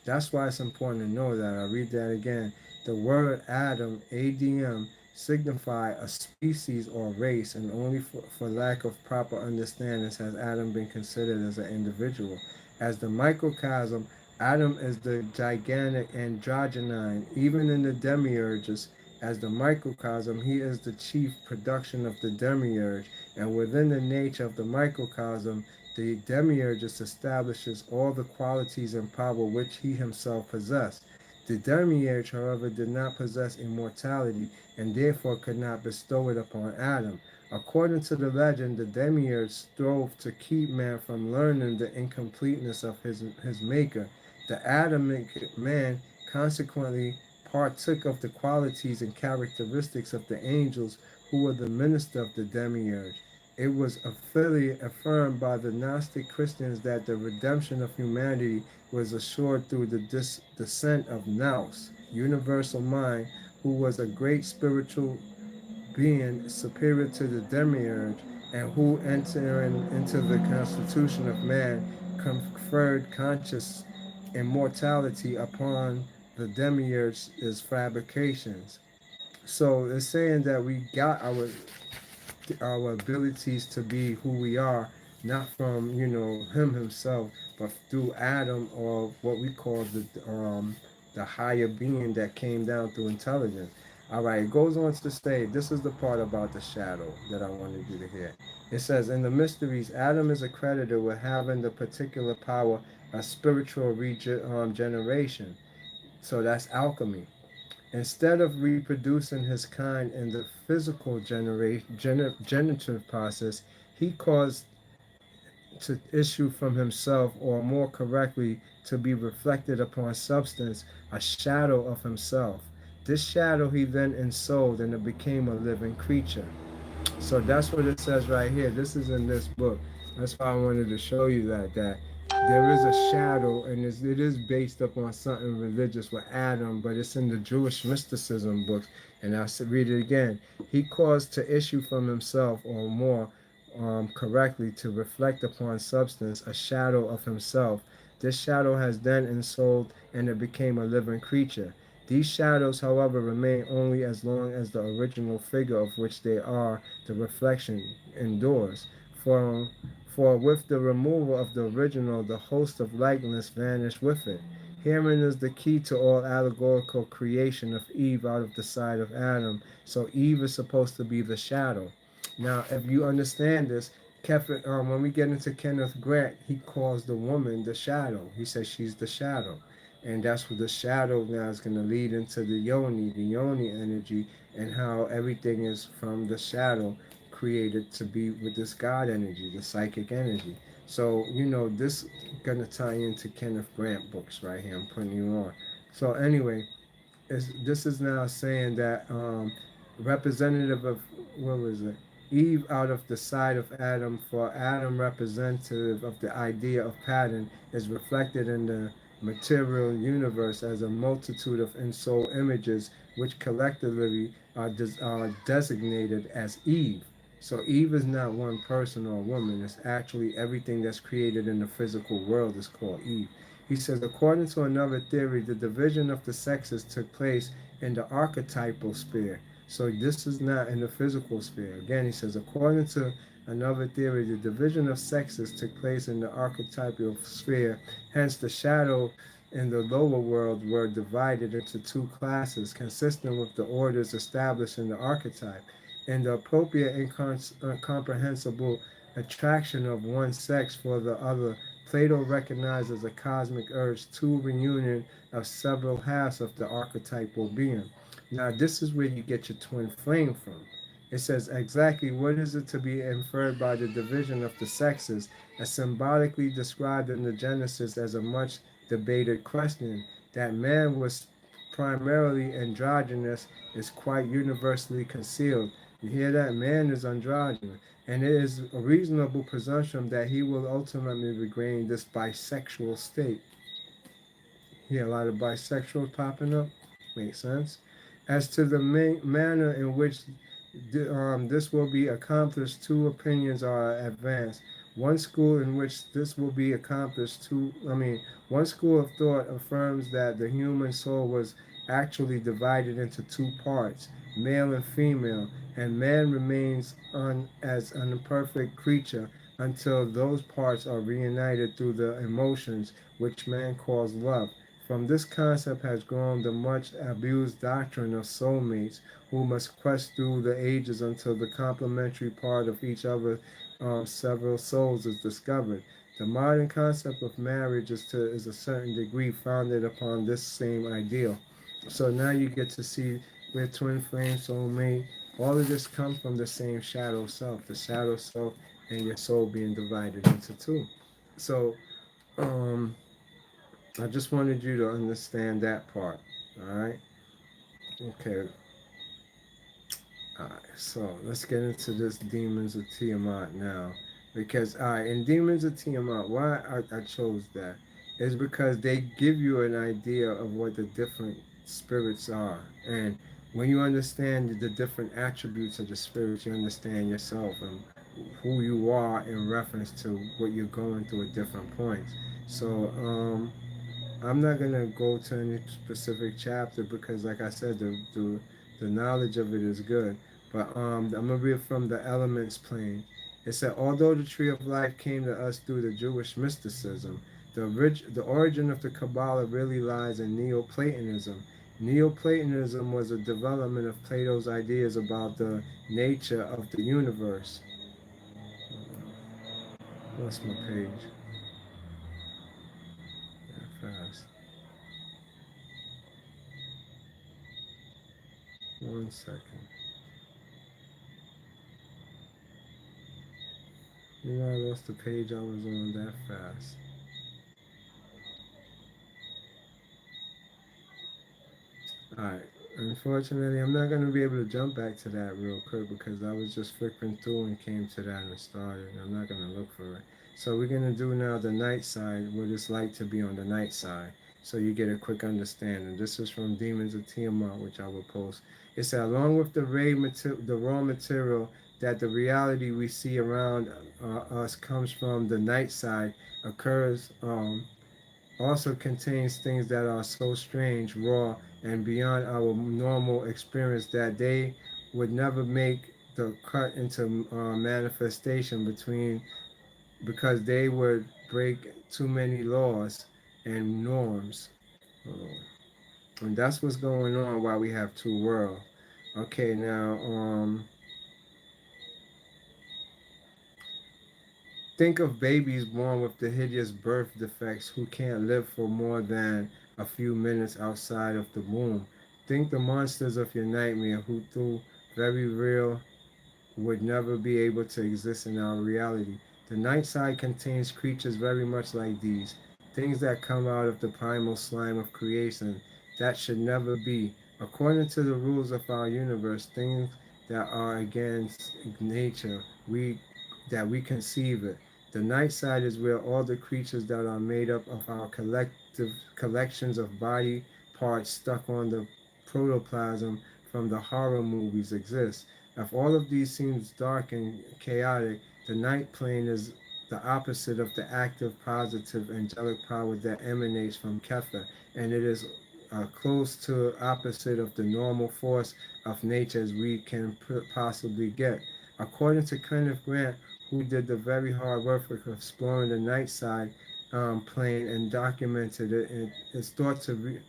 That's why it's important to know that. I'll read that again. The word Adam, ADM, signify a species or race, and only for lack of proper understanding has Adam been considered as an individual. As the microcosm, Adam is the gigantic androgynine, even in the demiurges. As the microcosm, he is the chief production of the demiurge, and within the nature of the microcosm, the demiurgus establishes all the qualities and power which he himself possessed. The demiurge, however, did not possess immortality, and therefore could not bestow it upon Adam. According to the legend, the demiurge strove to keep man from learning the incompleteness of his maker. The Adamic man consequently partook of the qualities and characteristics of the angels who were the minister of the demiurge. It was affirmed by the Gnostic Christians that the redemption of humanity was assured through the descent of Nous, universal mind, who was a great spiritual being superior to the demiurge, and who, entering into the constitution of man, conferred conscious immortality upon the demiurge's fabrications. So it's saying that we got our abilities to be who we are, not from him himself, but through Adam, or what we call the higher being that came down through intelligence. All right, it goes on to say, this is the part about the shadow that I wanted you to hear. It says, in the mysteries, Adam is accredited with having the particular power of spiritual regeneration. So that's alchemy. Instead of reproducing his kind in the physical generative process, he caused to issue from himself, or more correctly, to be reflected upon substance, a shadow of himself. This shadow he then ensouled, and it became a living creature. So that's what it says right here. This is in this book. That's why I wanted to show you that there is a shadow, and it is based upon something religious with Adam, but it's in the Jewish mysticism books. And I'll read it again. He caused to issue from himself, or more correctly, to reflect upon substance, a shadow of himself. This shadow has then ensouled, and it became a living creature. These shadows, however, remain only as long as the original figure of which they are the reflection endures. For, for with the removal of the original, the host of likeness vanished with it. Herein is the key to all allegorical creation of Eve out of the side of Adam. So Eve is supposed to be the shadow. Now, if you understand this, when we get into Kenneth Grant, he calls the woman the shadow. He says she's the shadow. And that's what the shadow now is going to lead into the yoni energy, and how everything is from the shadow created to be with this God energy, the psychic energy. So, this going to tie into Kenneth Grant books right here. I'm putting you on. So, anyway, this is now saying that representative of, what was it? Eve out of the side of Adam, for Adam representative of the idea of pattern, is reflected in the material universe as a multitude of in-soul images which collectively are designated as Eve. So Eve is not one person or woman. It's actually everything that's created in the physical world is called Eve. He says, according to another theory, the division of the sexes took place in the archetypal sphere. So this is not in the physical sphere. Again, he says, according to another theory, the division of sexes took place in the archetypal sphere. Hence, the shadow in the lower world were divided into two classes, consistent with the orders established in the archetype. In the appropriate incomprehensible attraction of one sex for the other, Plato recognizes a cosmic urge to reunion of several halves of the archetypal being. Now, this is where you get your twin flame from. It says exactly what is it to be inferred by the division of the sexes, as symbolically described in the Genesis as a much debated question, that man was primarily androgynous, is quite universally concealed. You hear that? Man is androgynous. And it is a reasonable presumption that he will ultimately regain this bisexual state. Hear a lot of bisexuals popping up. Makes sense. As to the manner in which this will be accomplished, two opinions are advanced. One school in which this will be accomplished, one school of thought affirms that the human soul was actually divided into two parts, male and female, and man remains as an imperfect creature until those parts are reunited through the emotions which man calls love. From this concept has grown the much abused doctrine of soulmates who must quest through the ages until the complementary part of each other several souls is discovered. The modern concept of marriage is a certain degree founded upon this same ideal. So now you get to see where twin flame, soulmate, all of this comes from the same shadow self, the shadow self and your soul being divided into two. So um, I just wanted you to understand that part. All right. Okay. All right. So let's get into this demons of Tiamat now, because all right, in demons of Tiamat, why I chose that is because they give you an idea of what the different spirits are, and when you understand the different attributes of the spirits, you understand yourself and who you are in reference to what you're going through at different points. So I'm not gonna go to any specific chapter because, like I said, the knowledge of it is good. But I'm gonna read from the Elements plane. It said, although the tree of life came to us through the Jewish mysticism, the origin of the Kabbalah really lies in Neoplatonism. Neoplatonism was a development of Plato's ideas about the nature of the universe. Lost my page. Yeah, fast. One second. You know, I lost the page I was on that fast. Alright. Unfortunately, I'm not going to be able to jump back to that real quick because I was just flipping through and came to that and started. I'm not going to look for it. So we're going to do now the night side, what it's like to be on the night side. So you get a quick understanding. This is from Demons of Tiamat, which I will post. It said, along with the raw material that the reality we see around us comes from the night side, occurs also contains things that are so strange, raw, and beyond our normal experience that they would never make the cut into manifestation because they would break too many laws and norms. And that's what's going on while we have two worlds. Okay, now think of babies born with the hideous birth defects who can't live for more than a few minutes outside of the womb. Think the monsters of your nightmare who, through very real, would never be able to exist in our reality. The night side contains creatures very much like these, things that come out of the primal slime of creation that should never be. According to the rules of our universe, things that are against nature, we conceive it. The night side is where all the creatures that are made up of our collective collections of body parts stuck on the protoplasm from the horror movies exist. If all of these seems dark and chaotic, the night plane is the opposite of the active, positive, angelic power that emanates from Kether, and it is close to opposite of the normal force of nature as we can possibly get. According to Kenneth Grant, who did the very hard work of exploring the night side plane and documented it, and it's thought to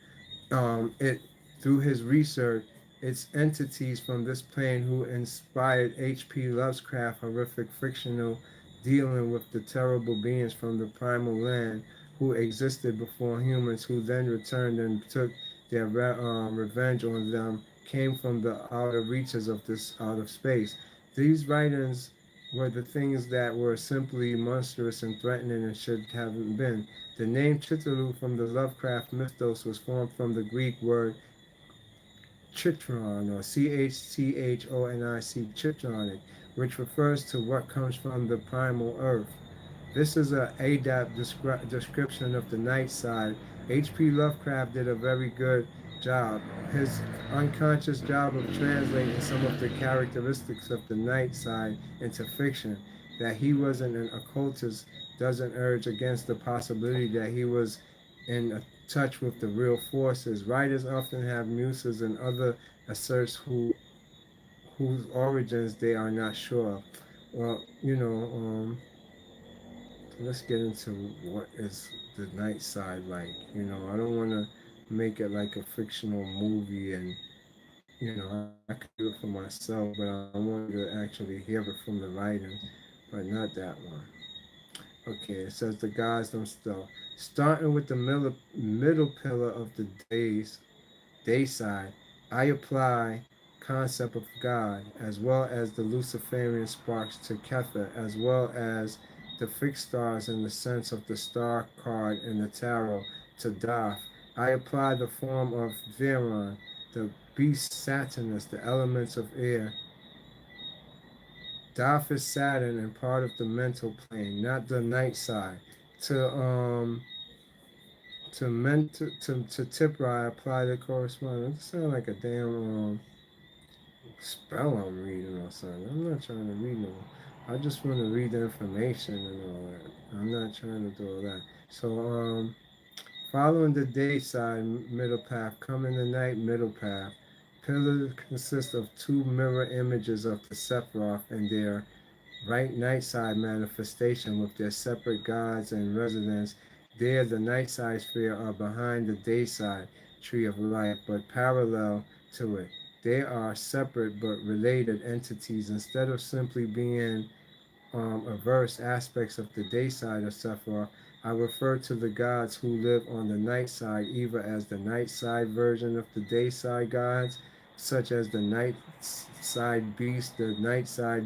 it through his research, its entities from this plane who inspired H.P. Lovecraft's horrific fictional dealing with the terrible beings from the primal land who existed before humans, who then returned and took their revenge on them, came from the outer reaches of this out of space. These writings were the things that were simply monstrous and threatening and should have been. The name Chitalu from the Lovecraft mythos was formed from the Greek word Chitron, or Chchonic, Chitronic, which refers to what comes from the primal earth. This is a ADAP description of the night side. H.P. Lovecraft did a very good job. His unconscious job of translating some of the characteristics of the night side into fiction. That he wasn't an occultist doesn't urge against the possibility that he was in touch with the real forces. Writers often have muses and other asserts whose origins they are not sure of. Well, let's get into what is the night side like. I don't want to make it like a fictional movie, and I could do it for myself, but I want you to actually hear it from the writings, but not that one. Okay, it says the gods themselves. Starting with the middle pillar of the day side, I apply concept of God as well as the Luciferian sparks to Kether, as well as the fixed stars in the sense of the star card in the tarot to Daf. I apply the form of Viron, the beast Saturnus, the elements of air. Daf is Saturn and part of the mental plane, not the night side. To to Tipra, I apply the correspondence. It sounds like a damn spell I'm reading or something. I'm not trying to read no. I just want to read the information and all that. I'm not trying to do all that. So following the day side middle path, coming the night middle path. Pillars consist of two mirror images of the Sephiroth and their right night side manifestation with their separate gods and residents. There, the night side sphere are behind the day side tree of life, but parallel to it. They are separate but related entities instead of simply being averse aspects of the day side of Sephiroth. I refer to the gods who live on the night side either as the night side version of the day side gods, such as the night side beast, the night side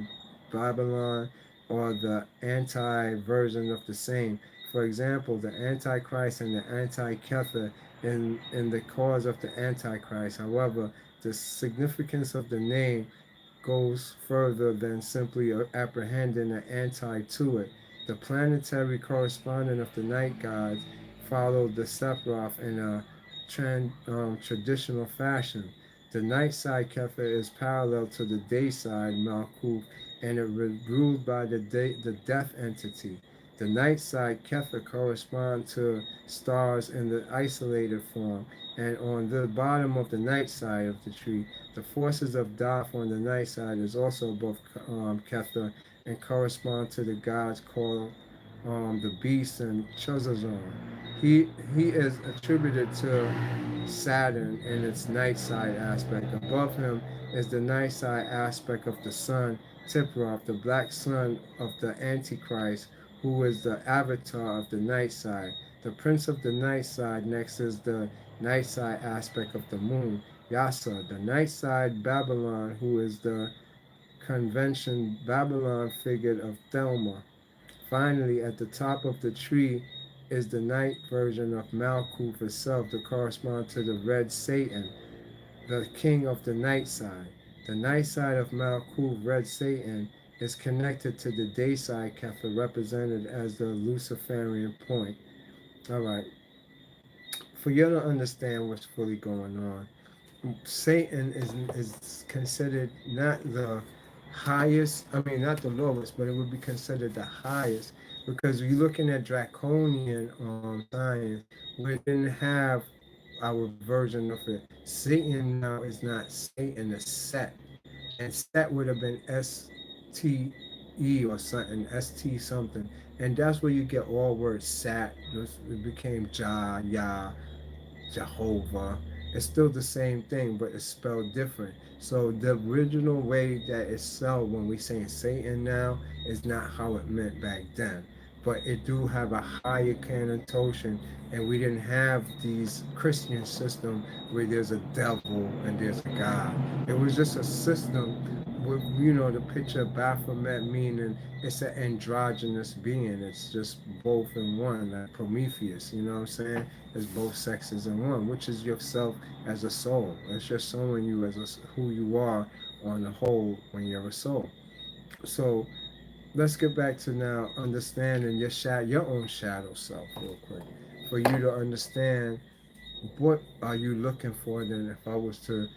Babylon, or the anti version of the same. For example, the Antichrist and the Anti-Kether in the cause of the Antichrist. However, the significance of the name goes further than simply apprehending an anti to it. The planetary correspondent of the night gods followed the Sephiroth in a traditional fashion. The night side Kepha is parallel to the day side Malkuth, and it was ruled by the death entity. The night side Kepha correspond to stars in the isolated form, and on the bottom of the night side of the tree, the forces of Daf on the night side is also both Ketha and correspond to the gods called the beast and Chazazon. He is attributed to Saturn in its night side aspect. Above him is the night side aspect of the sun, Tiproth, the black sun of the Antichrist, who is the avatar of the night side. The prince of the night side next is the night side aspect of the moon, Yasa, the night side Babylon, who is the convention Babylon figure of Thelma. Finally, at the top of the tree is the night version of Malkuth itself to correspond to the red Satan, the king of the night side. The night side of Malkuth, red Satan, is connected to the day side Kepha, represented as the Luciferian point. All right, for you to understand what's fully going on, Satan is considered not the highest, I mean, not the lowest, but it would be considered the highest because you're looking at draconian science, we didn't have our version of it. Satan now is not Satan, it's Set. And Set would have been STE or something, ST something. And that's where you get all words Sat. It became Jah, Yah, Jehovah. It's still the same thing, but it's spelled different. So the original way that it's spelled when we say Satan now is not how it meant back then. But it do have a higher connotation, and we didn't have these Christian system where there's a devil and there's a God. It was just a system the picture of Baphomet, meaning it's an androgynous being. It's just both in one, like Prometheus. You know what I'm saying? It's both sexes in one, which is yourself as a soul. It's just showing you as who you are on the whole when you're a soul. So let's get back to now understanding your own shadow self real quick, for you to understand what are you looking for. Then if I was to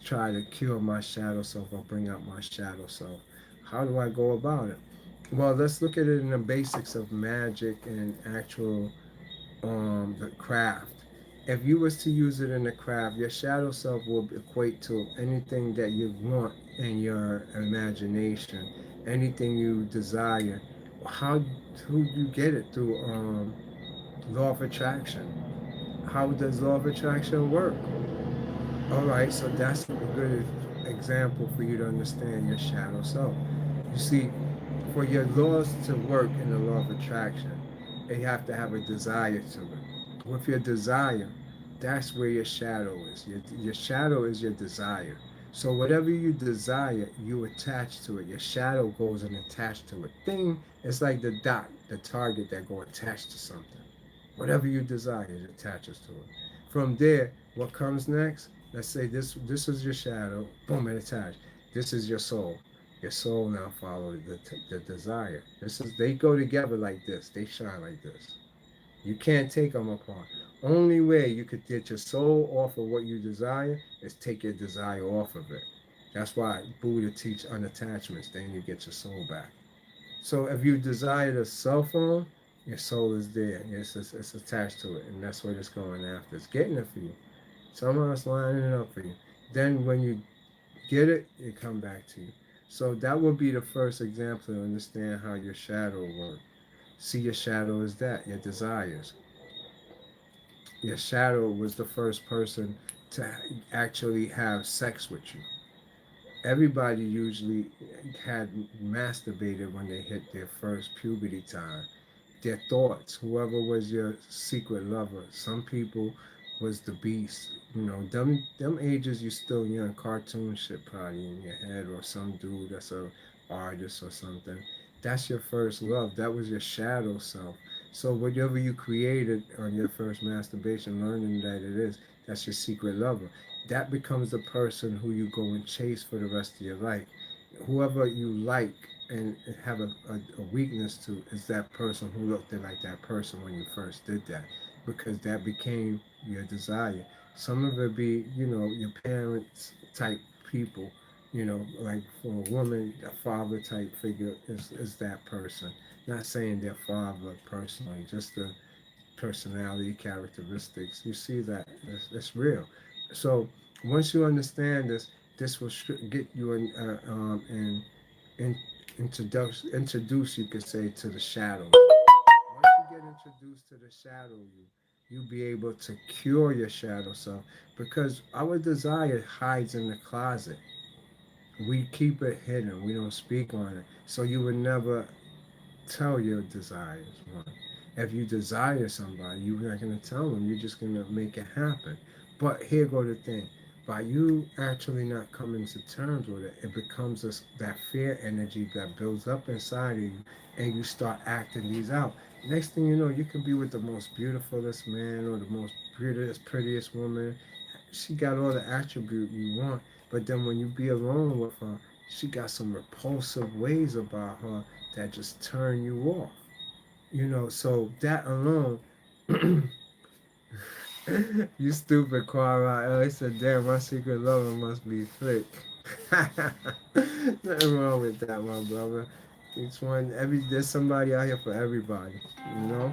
try to cure my shadow self or bring out my shadow self, how do I go about it? Well, let's look at it in the basics of magic and actual the craft. If you was to use it in the craft, your shadow self will equate to anything that you want in your imagination, anything you desire. How do you get it? Through law of attraction. How does law of attraction work? All right, so that's a good example for you to understand your shadow self. You see, for your laws to work in the law of attraction, you have to have a desire to it. With your desire, that's where your shadow is. Your shadow is your desire. So whatever you desire, you attach to it. Your shadow goes and attached to it. Thing, it's like the dot, the target that go attached to something. Whatever you desire, it attaches to it. From there, what comes next? Let's say this is your shadow. Boom, it attached. This is your soul. Your soul now follows the desire. This is they go together like this. They shine like this. You can't take them apart. Only way you could get your soul off of what you desire is take your desire off of it. That's why Buddha teach unattachments. Then you get your soul back. So if you desire the cell phone, your soul is there. It's attached to it, and that's what it's going after. It's getting it for you. Somehow it's lining it up for you. Then when you get it, it come back to you. So that would be the first example to understand how your shadow works. See, your shadow is that, your desires. Your shadow was the first person to actually have sex with you. Everybody usually had masturbated when they hit their first puberty time. Their thoughts, whoever was your secret lover. Some people was the beast. Them ages you still young, cartoon shit probably in your head, or some dude that's a artist or something. That's your first love. That was your shadow self. So whatever you created on your first masturbation, learning that it is, that's your secret lover. That becomes the person who you go and chase for the rest of your life. Whoever you like and have a weakness to is that person who looked like that person when you first did that, because that became your desire. Some of it be, your parents type people, like for a woman, a father type figure is that person. Not saying their father personally, just the personality characteristics. You see that it's real. So once you understand this, this will get you in introduce, you could say, to the shadow. Once you get introduced to the shadow, you'll be able to cure your shadow self, because our desire hides in the closet. We keep it hidden. We don't speak on it. So you would never tell your desires. One, if you desire somebody, you're not going to tell them. You're just going to make it happen. But here go the thing: by you actually not coming to terms with it, it becomes that fear energy that builds up inside of you, and you start acting these out. Next thing you know, you can be with the most beautifulest man or the most prettiest woman. She got all the attribute you want, but then when you be alone with her, she got some repulsive ways about her that just turn you off. So that alone, you stupid Quara. Oh, he said, damn, my secret lover must be thick. Nothing wrong with that, my brother. Each one, there's somebody out here for everybody, you know?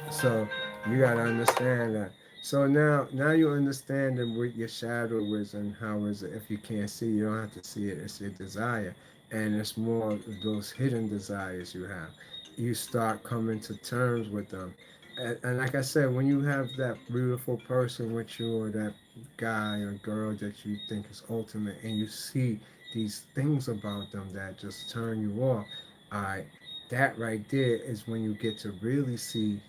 So you gotta understand that. So now you understand what your shadow is and how is it. If you can't see, you don't have to see it. It's your desire, and it's more of those hidden desires you have. You start coming to terms with them, and like I said, when you have that beautiful person with you, or that guy or girl that you think is ultimate, and you see these things about them that just turn you off, all right, that right there is when you get to really see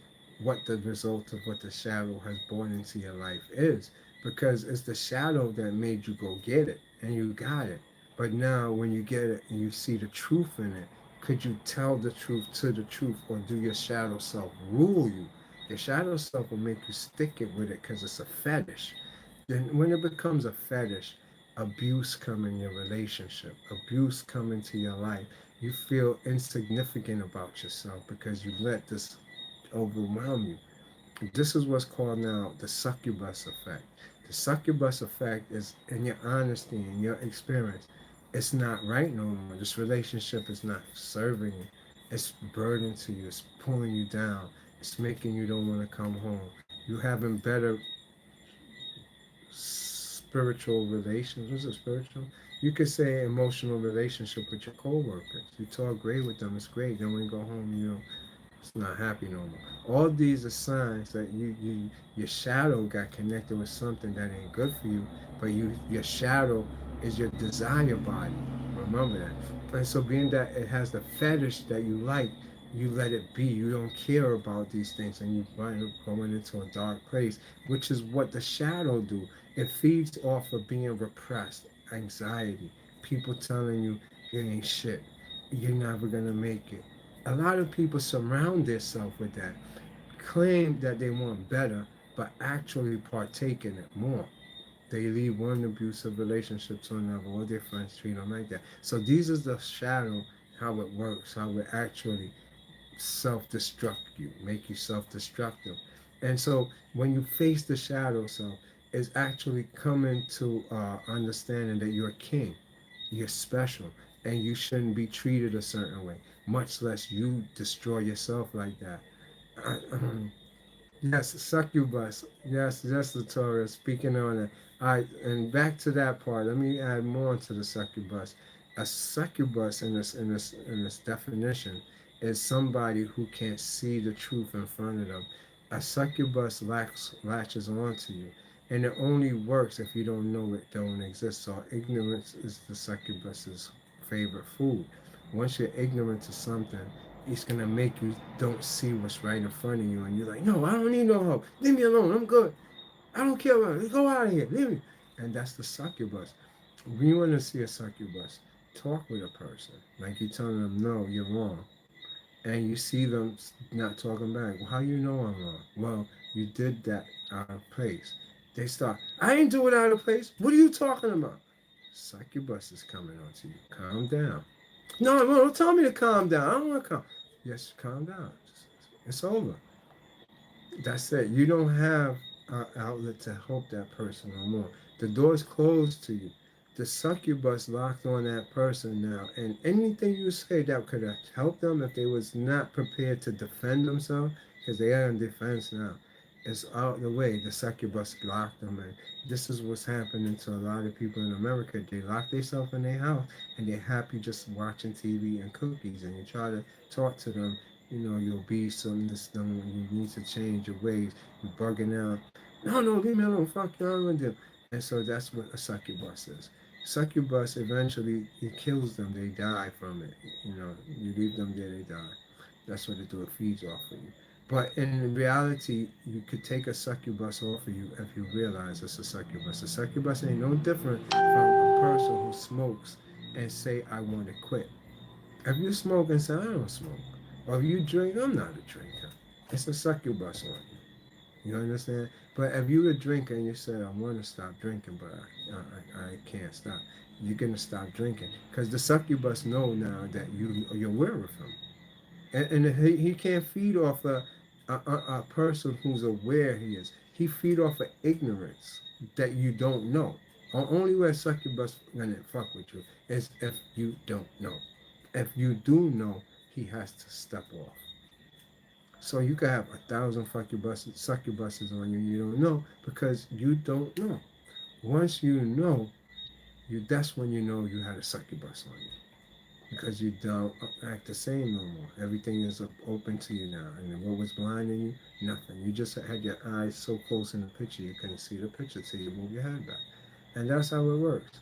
what the result of what the shadow has born into your life is, because it's the shadow that made you go get it, and you got it. But now, when you get it and you see the truth in it, could you tell the truth to the truth, or do your shadow self rule you? Your shadow self will make you stick it with it because it's a fetish. Then, when it becomes a fetish, abuse come in your relationship, abuse come into your life. You feel insignificant about yourself because you let this overwhelm you. This is what's called now the succubus effect. The succubus effect is in your honesty, in your experience. It's not right no more. This relationship is not serving you. It's burden to you. It's pulling you down. It's making you don't want to come home. You having better spiritual relations. Was it spiritual? You could say emotional relationship with your coworkers. You talk great with them. It's great. Then when you go home, it's not happy no more. All these are signs that your shadow got connected with something that ain't good for you, but your shadow is your desire body. Remember that. And so being that it has the fetish that you like, you let it be. You don't care about these things, and you wind up going into a dark place, which is what the shadow do. It feeds off of being repressed, anxiety, people telling you you ain't shit, you're never gonna make it. A lot of people surround themselves with that, claim that they want better, but actually partake in it more. They leave one abusive relationship to another, or their friends treat them like that. So these is the shadow, how it works, how it actually self-destruct you, make you self-destructive. And so when you face the shadow self, it's actually coming to understanding that you're a king, you're special, and you shouldn't be treated a certain way, much less you destroy yourself like that. Yes, succubus. Yes, yes, Latoria. Speaking on it. All right, and back to that part. Let me add more to the succubus. A succubus in this definition is somebody who can't see the truth in front of them. A succubus latches onto you, and it only works if you don't know it don't exist. So ignorance is the succubus's favorite food. Once you're ignorant to something, it's gonna make you don't see what's right in front of you, and you're like, no, I don't need no help. Leave me alone. I'm good. I don't care about it. Go out of here. Leave me. And that's the succubus. When you want to see a succubus, talk with a person. Like you're telling them, no, you're wrong. And you see them not talking back. Well, how you know I'm wrong? Well, you did that out of place. They start, I ain't do it out of place. What are you talking about? Succubus is coming on to you. Calm down. No, no, don't tell me to calm down. I don't want to calm. Yes, calm down. It's over. That's it. You don't have an outlet to help that person no more. The door's closed to you. The succubus locked on that person now, and anything you say that could have helped them if they was not prepared to defend themselves, because they are in defense now, it's out the way. The succubus locked them, and this is what's happening to a lot of people in America. They lock themselves in their house, and they're happy just watching TV and cookies, and you try to talk to them, you'll be some this thing, you need to change your ways, you're bugging out. No, no, leave me alone, fuck you, I'm gonna do. And so that's what a succubus is. Succubus eventually it kills them, they die from it. You leave them there, they die. That's what it do, it feeds off of you. But in reality, you could take a succubus off of you if you realize it's a succubus. A succubus ain't no different from a person who smokes and say, I want to quit. If you smoke and say, I don't smoke, or if you drink, I'm not a drinker, it's a succubus on you. You understand? But if you a drinker and you say, I want to stop drinking, but I can't stop, you're going to stop drinking. Because the succubus know now that you're aware of him. And he can't feed off a person who's aware he is. He feed off of ignorance that you don't know. The only way a succubus gonna fuck with you is if you don't know. If you do know, he has to step off. So you could have 1,000 succubuses on you. You don't know because you don't know. Once you know, that's when you know you had a succubus on you because you don't act the same no more. Everything is open to you now. And what was blinding you? Nothing. You just had your eyes so close in the picture you couldn't see the picture till you move your head back. And that's how it works.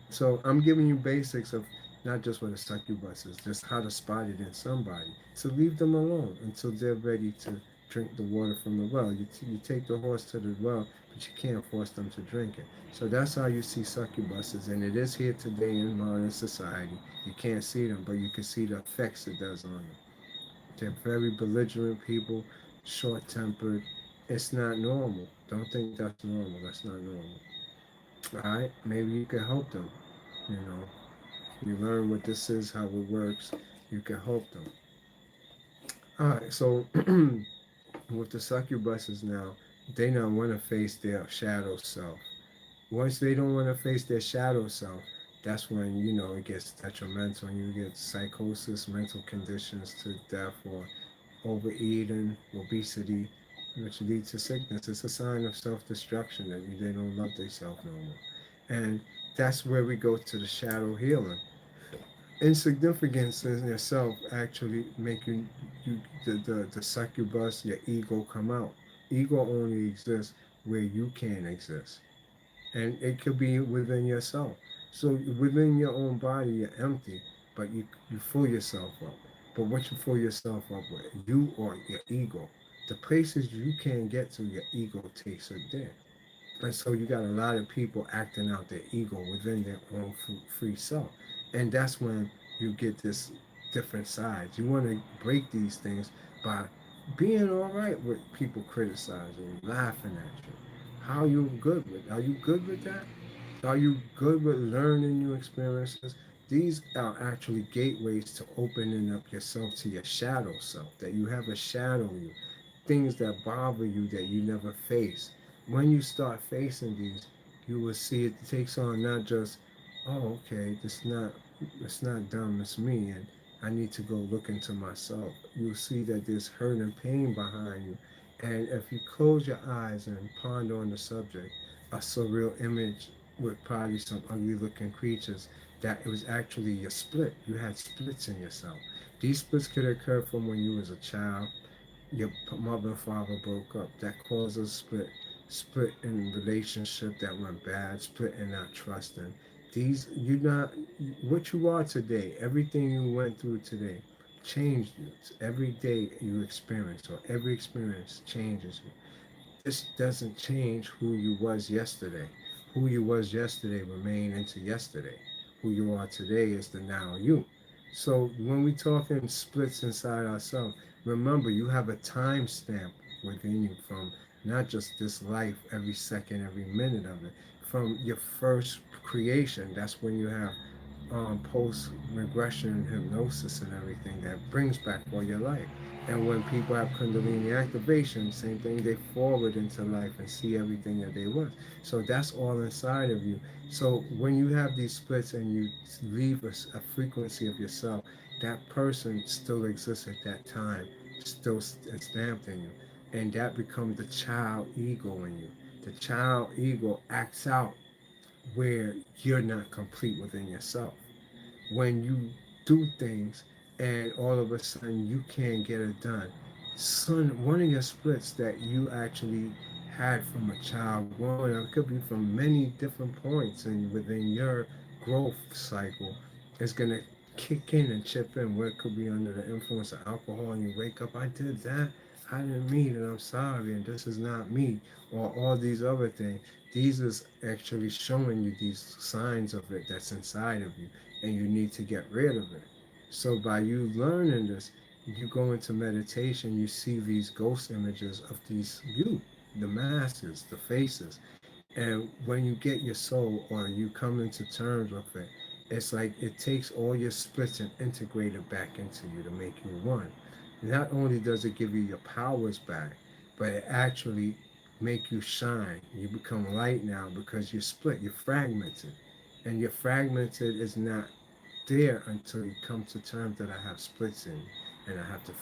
So I'm giving you basics of not just what a succubus is, just how to spot it in somebody. To leave them alone until they're ready to drink the water from the well. You take the horse to the well, but you can't force them to drink it. So that's how you see succubuses, and it is here today in modern society. You can't see them, but you can see the effects it does on them. They're very belligerent people, short-tempered. It's not normal. Don't think that's normal. That's not normal. All right, maybe you can help them. You know, you learn what this is, how it works. You can help them. All right, so with the succubuses now, they don't want to face their shadow self. Once they don't want to face their shadow self, that's when it gets detrimental and you get psychosis, mental conditions to death, or overeating, obesity, which leads to sickness. It's a sign of self-destruction that they don't love themselves no more. And that's where we go to the shadow healing. Insignificance in yourself actually make you the succubus, your ego come out. Ego only exists where you can't exist. And it could be within yourself. So within your own body, you're empty, but you fill yourself up. But what you fill yourself up with, you or your ego. The places you can't get to, your ego takes it there. And so you got a lot of people acting out their ego within their own free self. And that's when you get this different sides. You want to break these things by being all right with people criticizing, laughing at you. How you good with? Are you good with that? Are you good with learning new experiences? These are actually gateways to opening up yourself to your shadow self, that you have a shadow you, things that bother you that you never face. When you start facing these, you will see it takes on not just, oh, okay, it's not dumb, it's me, and I need to go look into myself. You'll see that there's hurt and pain behind you. And if you close your eyes and ponder on the subject, a surreal image with probably some ugly looking creatures, that it was actually your split. You had splits in yourself. These splits could occur from when you was a child, your mother and father broke up. That causes split in relationship that went bad, split in not trusting. These you not what you are today, everything you went through today changed you. Every day you experience, or every experience changes you. This doesn't change who you was yesterday. Who you was yesterday remain into yesterday. Who you are today is the now you. So when we talk in splits inside ourselves, remember you have a time stamp within you from not just this life, every second, every minute of it, from your first creation. That's when you have post regression hypnosis and everything that brings back all your life. And when people have Kundalini activation, same thing, they forward into life and see everything that they want. So that's all inside of you. So when you have these splits and you leave a frequency of yourself, that person still exists at that time, still stamped in you. And that becomes the child ego in you. The child ego acts out where you're not complete within yourself. When you do things and all of a sudden you can't get it done. One of your splits that you actually had from a child growing up, it could be from many different points and within your growth cycle, is going to kick in and chip in where it could be under the influence of alcohol and you wake up, I did that, I didn't mean it, I'm sorry, and this is not me, or all these other things. These is actually showing you these signs of it that's inside of you, and you need to get rid of it. So by you learning this, you go into meditation, you see these ghost images of these you, the masses, the faces. And when you get your soul or you come into terms with it, it's like it takes all your splits and integrate it back into you to make you one. Not only does it give you your powers back, but it actually make you shine. You become light now because you're split, you're fragmented. And you're fragmented is not there until you come to terms that I have splits in and I have to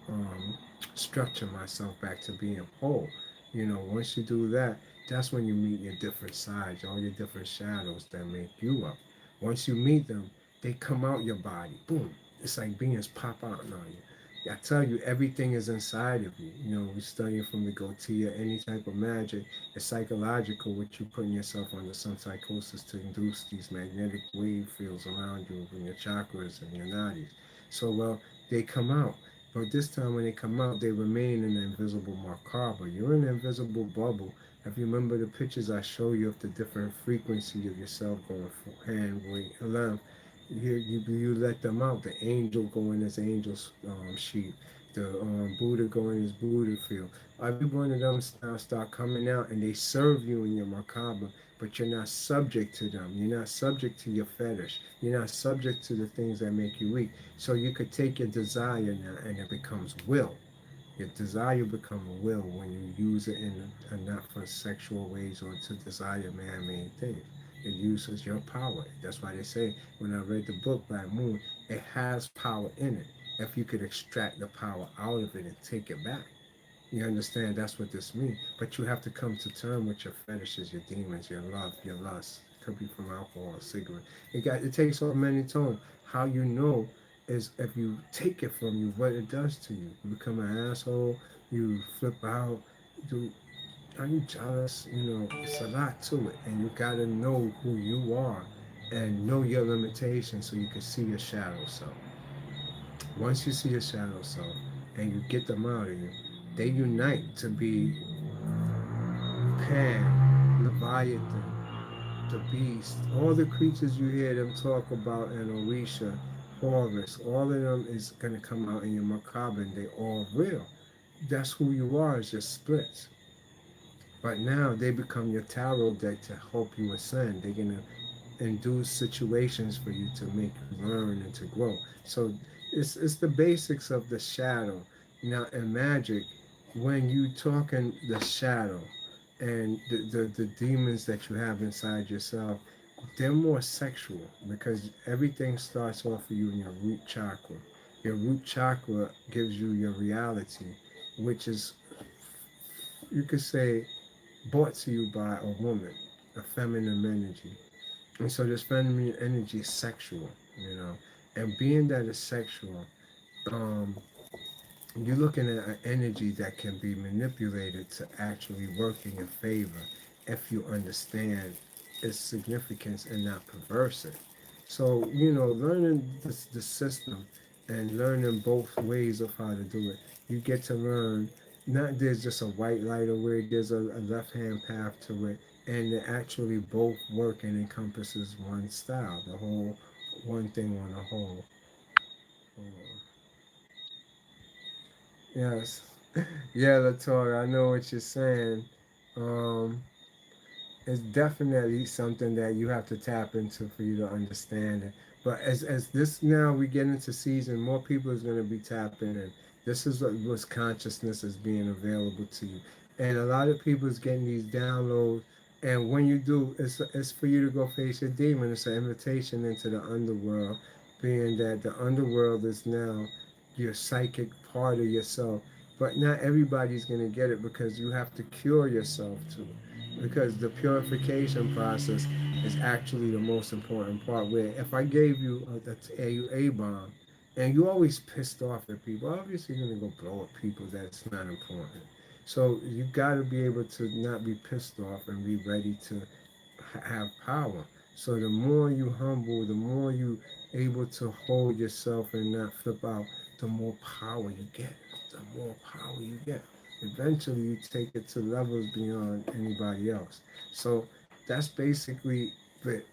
um, structure myself back to being whole. Once you do that, that's when you meet your different sides, all your different shadows that make you up. Once you meet them, they come out your body. Boom. It's like beings pop out on you. I tell you, everything is inside of you. We study from the goatee or any type of magic. It's psychological, what you putting yourself under some psychosis to induce these magnetic wave fields around you in your chakras and your nadis. So, well, they come out. But this time when they come out, they remain in the invisible macabre. You're in the invisible bubble. If you remember the pictures I show you of the different frequency of yourself going hand, weight, left, you let them out. The angel go in his angel's sheep. The Buddha go in his Buddha field. Every one of them now start coming out and they serve you in your macabre, but you're not subject to them. You're not subject to your fetish. You're not subject to the things that make you weak. So you could take your desire now and it becomes will. Your desire become a will when you use it in not for sexual ways or to desire man-made things. It uses your power. That's why they say when I read the book Black Moon, it has power in it. If you could extract the power out of it and take it back. You understand? That's what this means. But you have to come to terms with your fetishes, your demons, your love, your lust. It could be from alcohol or cigarette. It takes on many tones. How you know is if you take it from you, what it does to you. You become an asshole. You flip out. Do are you jealous? It's a lot to it, and you gotta know who you are and know your limitations so you can see your shadow self. Once you see your shadow self and you get them out of you, they unite to be Pan, Leviathan, the beast, all the creatures you hear them talk about in Orisha, Horus, all of them is going to come out in your macabre and they all real. That's who you are, is your splits. But now they become your tarot deck to help you ascend. They're going to induce situations for you to make you learn and to grow. So it's the basics of the shadow. Now in magic, when you talk in the shadow and the demons that you have inside yourself, they're more sexual because everything starts off for you in your root chakra. Your root chakra gives you your reality, which is, you could say, brought to you by a woman, a feminine energy. And so this feminine energy is sexual. And being that it's sexual, um, you're looking at an energy that can be manipulated to actually work in your favor if you understand its significance and not perverse it. So, learning the system and learning both ways of how to do it, you get to learn not there's just a white light away, there's a left hand path to it, and it actually both work and encompasses one style, the whole one thing on the whole. Yes. Yeah, Latoya, I know what you're saying. Um, it's definitely something that you have to tap into for you to understand it. But as this now we get into season, more people is going to be tapping in. This is what's consciousness is being available to you, and a lot of people is getting these downloads. And when you do, it's for you to go face your demon. It's an invitation into the underworld, being that the underworld is now your psychic part of yourself. But not everybody's going to get it because you have to cure yourself too, because the purification process is actually the most important part. Where if I gave you a bomb and you always pissed off at people, obviously you're gonna go blow up people that's not important. So you got to be able to not be pissed off and be ready to have power. So the more you humble, the more you able to hold yourself and not flip out, the more power you get. The more power you get. Eventually, you take it to levels beyond anybody else. So that's basically it.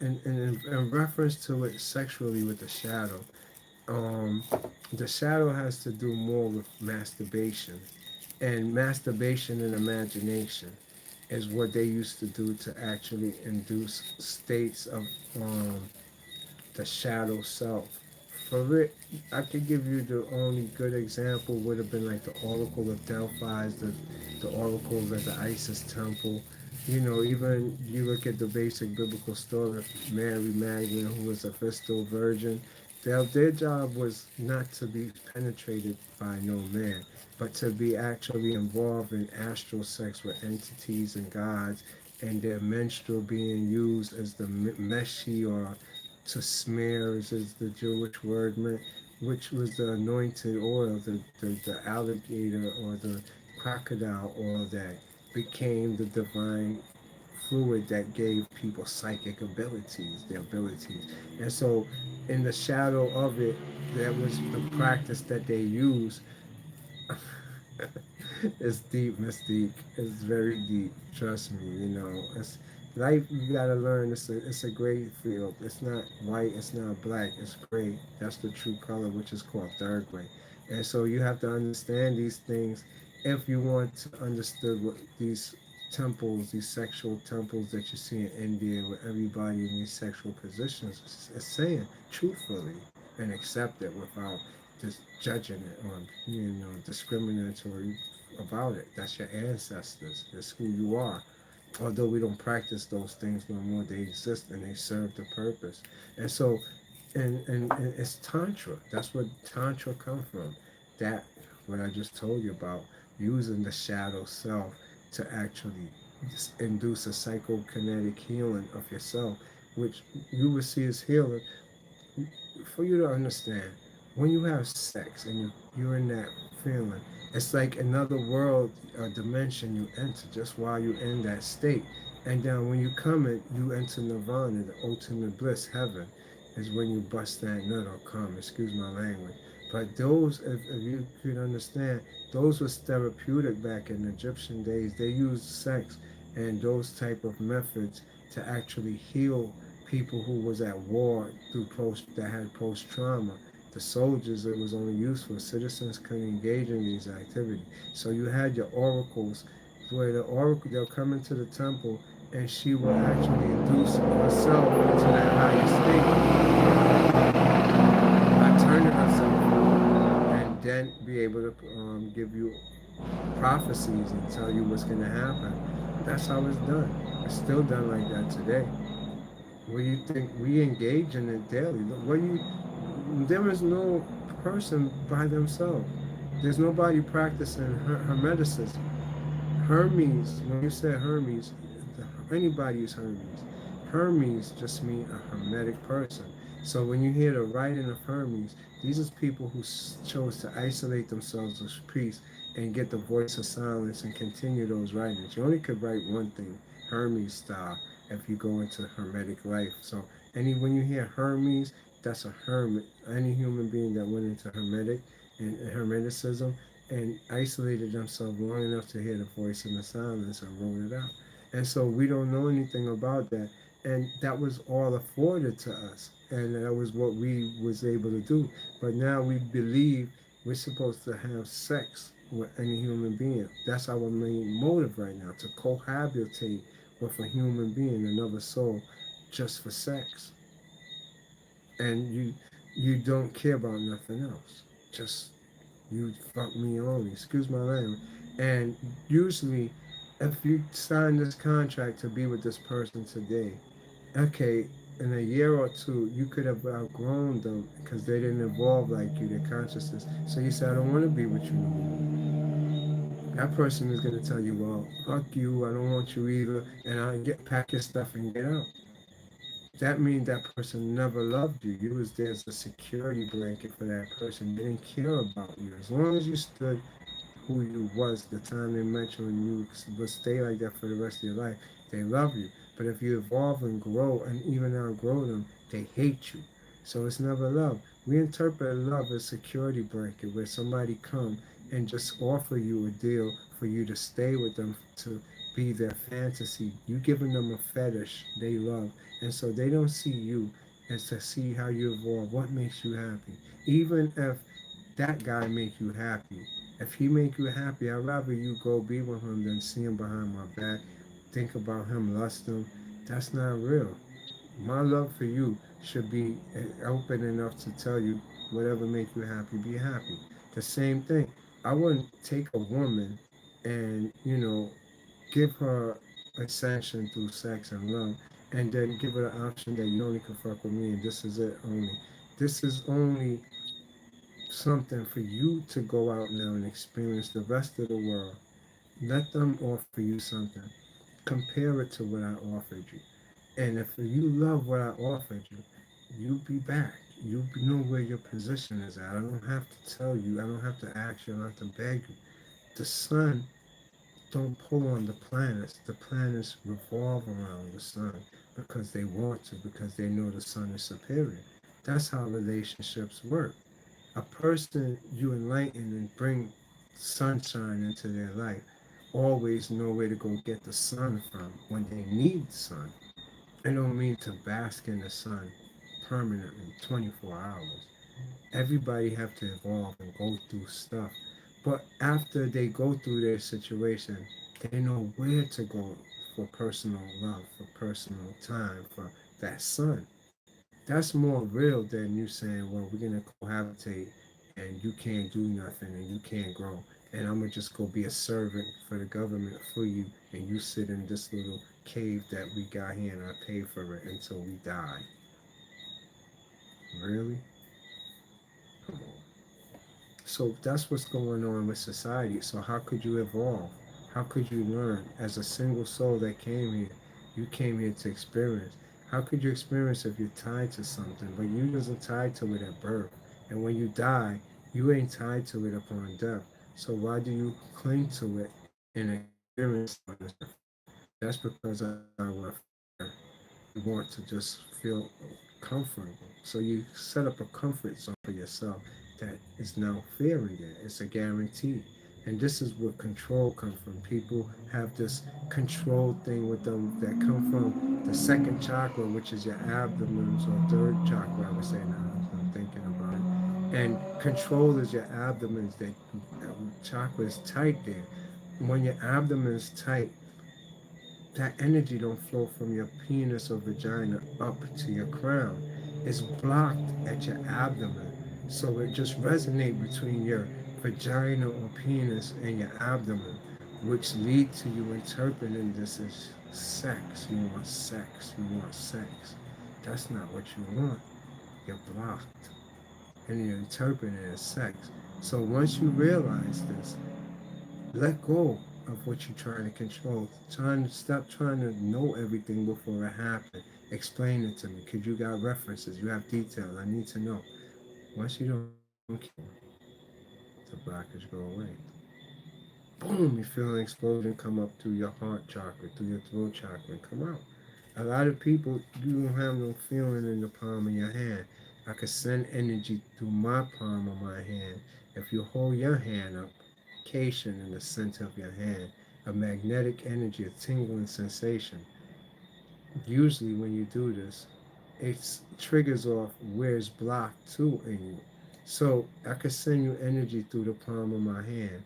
In reference to it sexually with the shadow, um, the shadow has to do more with masturbation, and masturbation and imagination is what they used to do to actually induce states of the shadow self. For it, I could give you the only good example would have been like the Oracle of Delphi, the oracles at the Isis temple. Even you look at the basic biblical story of Mary Magdalene, who was a festal virgin. Their job was not to be penetrated by no man, but to be actually involved in astral sex with entities and gods, and their menstrual being used as the meshi or to smear, as is the Jewish word meant, which was the anointed oil, the alligator or the crocodile oil that became the divine fluid that gave people psychic abilities, their abilities. And so, in the shadow of it, that was the practice that they used. It's deep, Mystique. It's very deep. Trust me. It's life. You gotta learn. It's a gray field. It's not white. It's not black. It's gray. That's the true color, which is called third gray. And so you have to understand these things if you want to understand what these temples, these sexual temples that you see in India, where everybody in these sexual positions is saying truthfully and accept it without just judging it or discriminatory about it. That's your ancestors. That's who you are. Although we don't practice those things no more, they exist and they serve the purpose. And so, and it's tantra. That's what tantra come from. That what I just told you about using the shadow self to actually induce a psychokinetic healing of yourself, which you will see as healing for you to understand, when you have sex and you're in that feeling, it's like another world or dimension you enter just while you're in that state. And then when you come in, you enter nirvana, the ultimate bliss, heaven, is when you bust that nut or come, excuse my language. But those, if you could understand, those was therapeutic back in Egyptian days. They used sex and those type of methods to actually heal people who was at war through post that had post trauma. The soldiers, it was only useful. Citizens couldn't engage in these activities. So you had your oracles, where the oracle they'll come into the temple and she will actually induce herself into that higher state by turning herself and then be able to give you prophecies and tell you what's going to happen. That's how it's done. It's still done like that today. What do you think? We engage in it daily. What you? There is no person by themselves. There's nobody practicing hermeticism. Hermes. When you say Hermes, anybody is Hermes. Hermes just means a hermetic person. So when you hear the writing of Hermes, these are people who chose to isolate themselves as priests and get the voice of silence and continue those writings. You only could write one thing, Hermes style, if you go into hermetic life. So when you hear Hermes, that's a hermit. Any human being that went into hermetic and hermeticism and isolated themselves long enough to hear the voice in the silence and wrote it out. And so we don't know anything about that. And that was all afforded to us. And that was what we was able to do. But now we believe we're supposed to have sex with any human being. That's our main motive right now, to cohabitate with a human being, another soul, just for sex. And you don't care about nothing else. Just you fuck me only. Excuse my language. And usually, if you sign this contract to be with this person today, okay, in a year or two, you could have outgrown them because they didn't evolve like you, their consciousness. So you say, I don't want to be with you no more. That person is going to tell you, well, fuck you, I don't want you either, and I get pack your stuff and get out. That means that person never loved you. You was there as a security blanket for that person. They didn't care about you. As long as you stood who you was the time they met you and you will stay like that for the rest of your life, they love you. But if you evolve and grow and even outgrow them, they hate you. So it's never love. We interpret love as security blanket where somebody come and just offer you a deal for you to stay with them to be their fantasy. You giving them a fetish they love. And so they don't see you as to see how you evolve, what makes you happy. Even if that guy make you happy, if he make you happy, I'd rather you go be with him than see him behind my back, think about him, lust him. That's not real. My love for you should be open enough to tell you whatever make you happy, be happy. The same thing. I wouldn't take a woman and, give her a sanction through sex and love and then give her the option that you only can fuck with me and this is it only. This is only something for you to go out now and experience the rest of the world. Let them offer you something. Compare it to what I offered you. And if you love what I offered you, you be back. You know where your position is at. I don't have to tell you. I don't have to ask you. I don't have to beg you. The sun don't pull on the planets. The planets revolve around the sun because they want to, because they know the sun is superior. That's how relationships work. A person you enlighten and bring sunshine into their life always know where to go get the sun from when they need sun. I don't mean to bask in the sun permanently 24 hours. Everybody have to evolve and go through stuff. But after they go through their situation, they know where to go for personal love, for personal time, for that sun. That's more real than you saying, well, we're gonna cohabitate and you can't do nothing and you can't grow. And I'm gonna just go be a servant for the government for you and you sit in this little cave that we got here and I pay for it until we die. Really? Come on. So that's what's going on with society. So how could you evolve? How could you learn as a single soul that came here? You came here to experience. How could you experience if you're tied to something? But you wasn't tied to it at birth. And when you die, you ain't tied to it upon death. So why do you cling to it and experience on this earth? That's because our fear. You want to just feel comfortable. So you set up a comfort zone for yourself that is now fearing it. It's a guarantee. And this is where control comes from. People have this control thing with them that come from the second chakra, which is your abdomen or third chakra, I would say now, as I'm thinking about it. And control is your abdomen, that chakra is tight there. When your abdomen is tight, that energy don't flow from your penis or vagina up to your crown. It's blocked at your abdomen. So it just resonates between your vagina or penis and your abdomen, which lead to you interpreting this as sex. You want sex. You want sex. That's not what you want. You're blocked. And you're interpreting it as sex. So once you realize this, let go of what you're trying to control. Trying to stop trying to know everything before it happens. Explain it to me. Cause you got references. You have details. I need to know. Once you don't care, the blockage go away. Boom! You feel an explosion come up through your heart chakra, through your throat chakra, and come out. A lot of people, you don't have no feeling in the palm of your hand. I could send energy through my palm of my hand. If you hold your hand up, location in the center of your hand, a magnetic energy, a tingling sensation. Usually, when you do this, it triggers off where it's blocked too in you. So I could send you energy through the palm of my hand,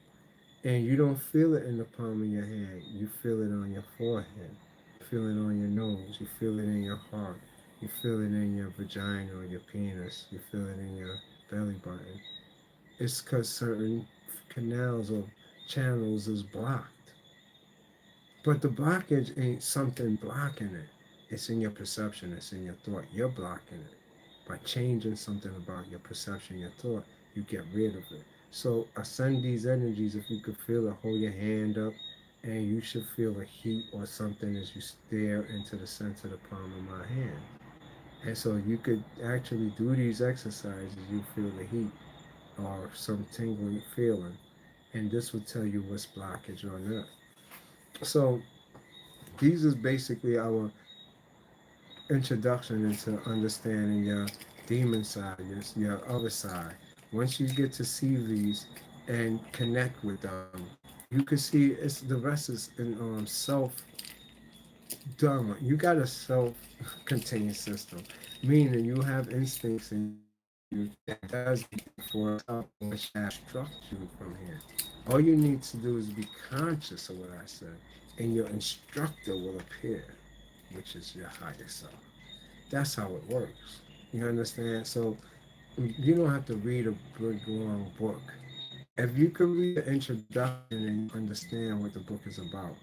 and you don't feel it in the palm of your hand. You feel it on your forehead. You feel it on your nose. You feel it in your heart. You feel it in your vagina or your penis. You feel it in your belly button. It's because certain canals or channels is blocked. But the blockage ain't something blocking it. It's in your perception, it's in your thought. You're blocking it. By changing something about your perception, your thought, you get rid of it. So ascend these energies, if you could feel it, hold your hand up, and you should feel a heat or something as you stare into the center of the palm of my hand. And so you could actually do these exercises, you feel the heat or some tingling feeling, and this will tell you what's blockage or not. So these is basically our introduction into understanding your demon side, your other side. Once you get to see these and connect with them, you can see it's the rest is in self done. You got a self-contained system, meaning you have instincts in you that does these things for itself, which instruct you from here. All you need to do is be conscious of what I said, and your instructor will appear, which is your higher self. That's how it works. You understand? So you don't have to read a big long book. If you can read the introduction and you understand what the book is about,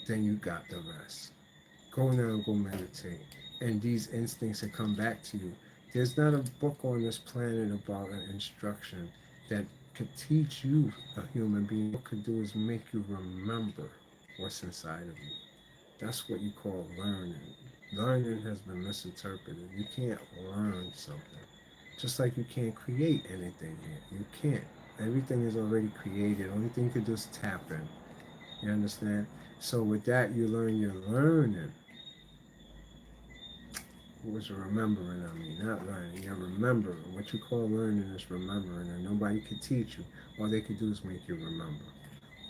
then you got the rest. Go now and go meditate. And these instincts will come back to you. There's not a book on this planet about an instruction that could teach you, a human being. What it could do is make you remember what's inside of you. That's what you call learning. Learning has been misinterpreted. You can't learn something. Just like you can't create anything here. You can't. Everything is already created. Only thing you can do is tap in. You understand? So with that, you learn your learning. Was remembering, I mean, not learning. You're remembering. What you call learning is remembering, and nobody could teach you. All they could do is make you remember.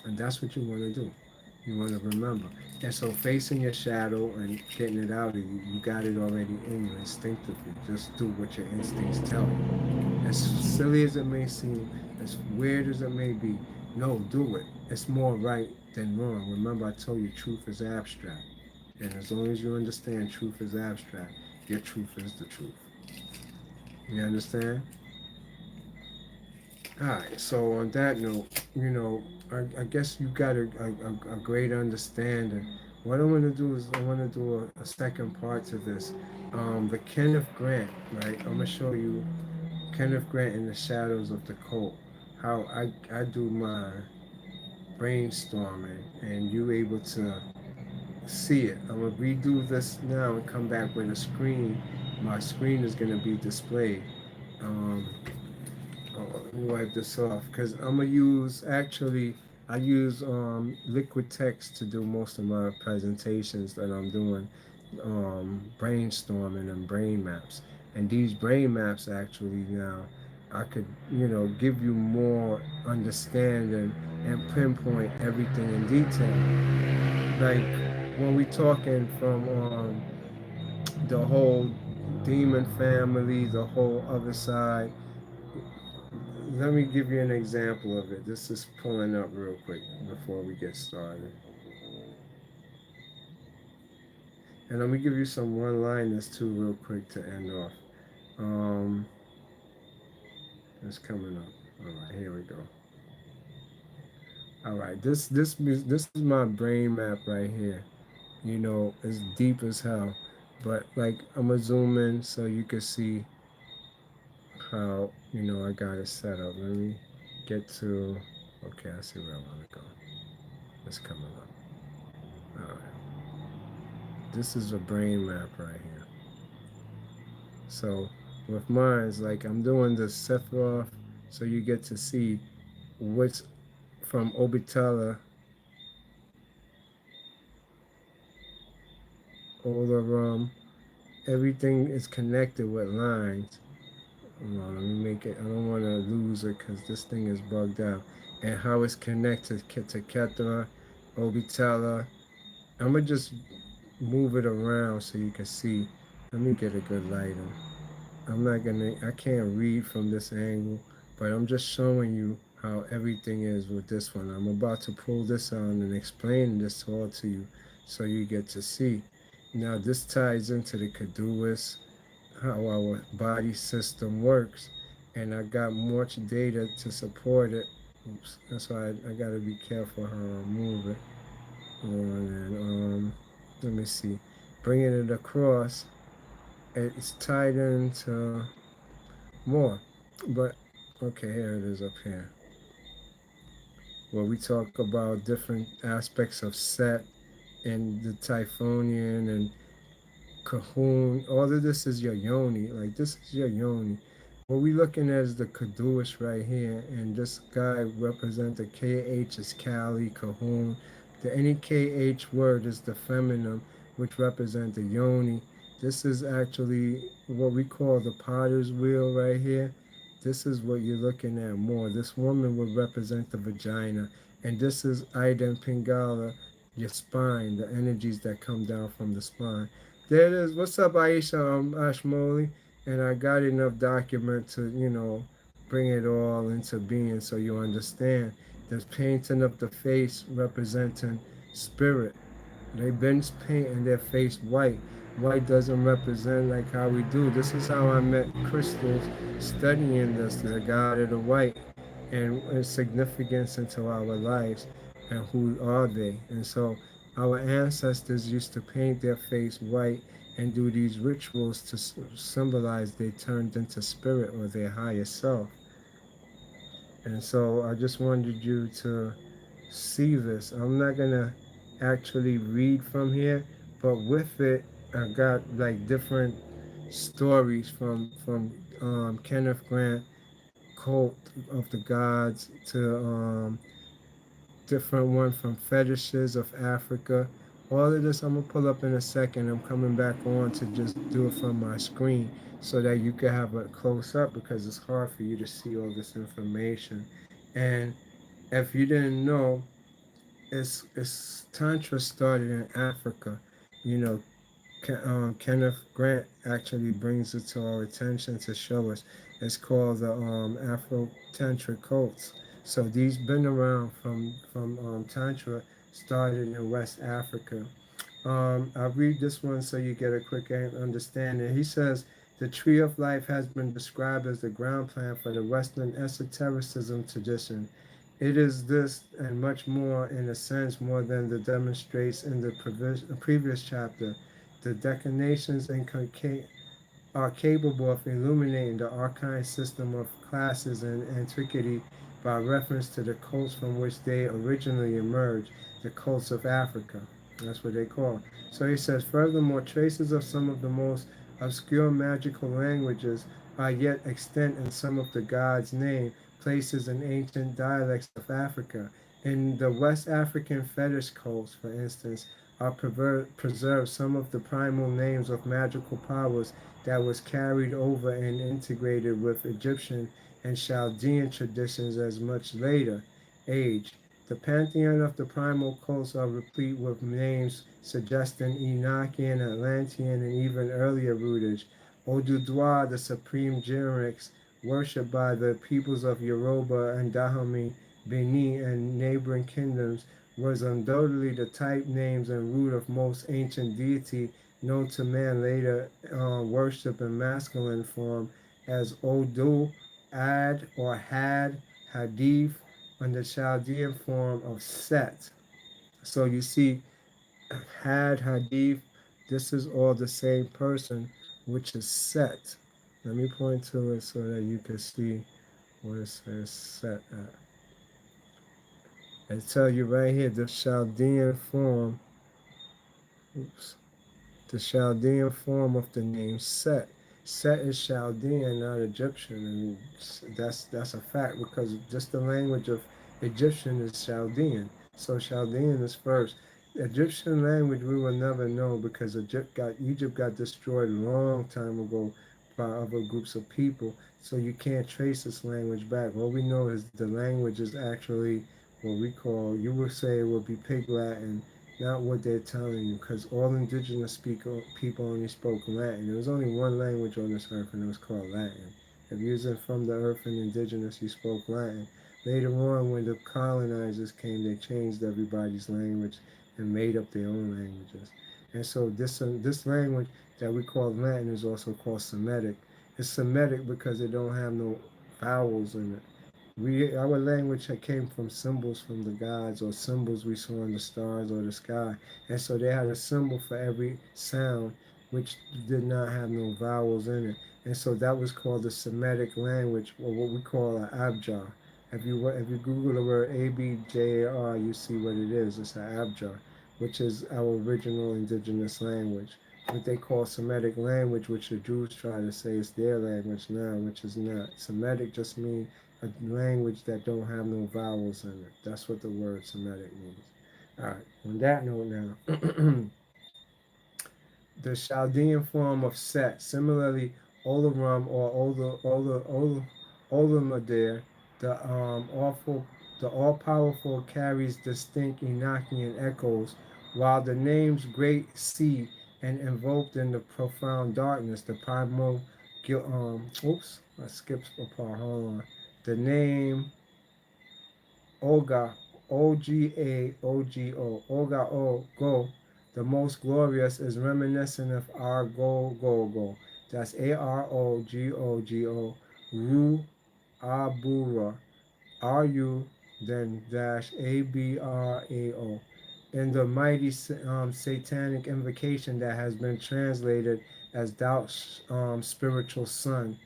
And that's what you want to do. You want to remember. And so facing your shadow and getting it out of you, you got it already in you instinctively. Just do what your instincts tell you. As silly as it may seem, as weird as it may be, no, do it. It's more right than wrong. Remember, I told you truth is abstract. And as long as you understand truth is abstract, your truth is the truth. You understand? Alright, so on that note, I guess you got a great understanding. What I want to do is I want to do a second part to this. The Kenneth Grant, right? I'm going to show you Kenneth Grant in the Shadows of the Cult. How I do my brainstorming and you able to see it. I'm going to redo this now and come back with a screen. My screen is going to be displayed. Um, let me wipe this off because I'm gonna use actually I use liquid text to do most of my presentations that I'm doing, brainstorming and brain maps. And these brain maps actually now I could give you more understanding and pinpoint everything in detail. Like when we talking from the whole demon family, the whole other side. Let me give you an example of it. This is pulling up real quick before we get started. And let me give you some one-liners too real quick to end off. Um, it's coming up. All right, here we go. All right, this is my brain map right here. It's deep as hell. But like I'm gonna zoom in so you can see how I got it set up. Let me get to okay, I see where I wanna go. It's coming up. All right. This is a brain map right here. So with mine, it's like I'm doing the Sephiroth, so you get to see what's from Obitala, Olarum. Everything is connected with lines. Hold on, let me make it. I don't want to lose it because this thing is bugged out. And how it's connected to Kethra, Obitala. I'm gonna just move it around so you can see. Let me get a good lighting. I can't read from this angle, but I'm just showing you how everything is with this one. I'm about to pull this on and explain this all to you so you get to see. Now this ties into the Caduceus, how our body system works, and I got much data to support it. Oops, that's why I gotta be careful how I move it. Let me see. Bringing it across, it's tied into more. But okay, here it is up here, where we talk about different aspects of Set and the Typhonian and Cahoon. All of this is your yoni. Like this is your yoni. What we looking at is the Caduceus right here, and this guy represents the KH is Kali, Cahoon. The any KH word is the feminine, which represents the yoni. This is actually what we call the potter's wheel right here. This is what you're looking at more. This woman would represent the vagina, and this is Ida and Pingala, your spine, the energies that come down from the spine. There it is. What's up, Aisha Ashmoli? And I got enough document to, bring it all into being so you understand. There's painting of the face representing spirit. They've been painting their face white. White doesn't represent like how we do. This is how I met crystals studying this, the God of the white, and its significance into our lives and who are they. And so our ancestors used to paint their face white and do these rituals to symbolize they turned into spirit or their higher self. And so I just wanted you to see this. I'm not gonna actually read from here, but with it, I got like different stories from Kenneth Grant, Cult of the Gods to different one from fetishes of Africa. All of this I'm gonna pull up in a second. I'm coming back on to just do it from my screen so that you can have a close up because it's hard for you to see all this information. And if you didn't know, it's Tantra started in Africa. You know, Kenneth Grant actually brings it to our attention to show us. It's called the Afro Tantra cults. So these been around from Tantra, started in West Africa. I'll read this one so you get a quick understanding. He says the tree of life has been described as the ground plan for the Western esotericism tradition. It is this and much more, in a sense, more than the demonstrates in the previous chapter. The declinations are capable of illuminating the arcane system of classes and antiquity by reference to the cults from which they originally emerged, the cults of Africa. That's what they call. So he says, furthermore, traces of some of the most obscure magical languages are yet extant in some of the gods' name places and ancient dialects of Africa. In the West African fetish cults, for instance, are preserved some of the primal names of magical powers that was carried over and integrated with Egyptian and Chaldean traditions as much later age. The pantheon of the primal cults are replete with names suggesting Enochian, Atlantean, and even earlier rootage. Oduduwa, the supreme Jinrics, worshipped by the peoples of Yoruba and Dahomey, Benin, and neighboring kingdoms, was undoubtedly the type, names, and root of most ancient deity known to man later worship in masculine form as Odu, Ad, or Had, Hadith, and the Chaldean form of Set. So you see, Had, Hadith, this is all the same person, which is Set. Let me point to it so that you can see where it says Set at. I tell you right here, the Chaldean form, oops, the Chaldean form of the name Set. Set is Chaldean, not Egyptian, and that's a fact because just the language of Egyptian is Chaldean. So Chaldean is first. Egyptian language we will never know because Egypt got destroyed a long time ago by other groups of people. So you can't trace this language back. All we know is the language is actually what we call, you would say it would be Pig Latin, not what they're telling you, because all indigenous people only spoke Latin. There was only one language on this earth, and it was called Latin. If you wasn't from the earth and indigenous, you spoke Latin. Later on, when the colonizers came, they changed everybody's language and made up their own languages. And so this language that we call Latin is also called Semitic. It's Semitic because it don't have no vowels in it. Our language came from symbols from the gods or symbols we saw in the stars or the sky, and so they had a symbol for every sound, which did not have no vowels in it, and so that was called the Semitic language, or what we call an Abjar. If you Google the word Abjar, you see what it is. It's an Abjar, which is our original indigenous language. What they call Semitic language, which the Jews try to say is their language now, which is not. Semitic just means a language that don't have no vowels in it. That's what the word Semitic means. All right. On that note now, the Chaldean form of Set, similarly, Olarum or Olamadir, the awful, the all-powerful carries distinct Enochian echoes, while the names Great Sea and invoked in the profound darkness, the primal, oops, I skipped a part. Hold on. The name Olga, Oga, Olga O, Go, the most glorious, is reminiscent of Go. That's Arogogo, Ru Abura, RU, then dash ABRAO. In the mighty satanic invocation that has been translated as thou spiritual son,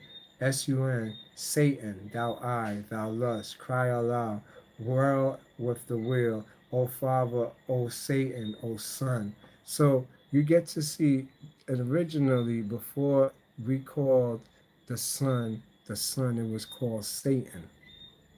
SUN, Satan, thou I, thou lust, cry aloud, whirl with the wheel, O Father, O Satan, O Son. So you get to see originally before we called the Son, it was called Satan.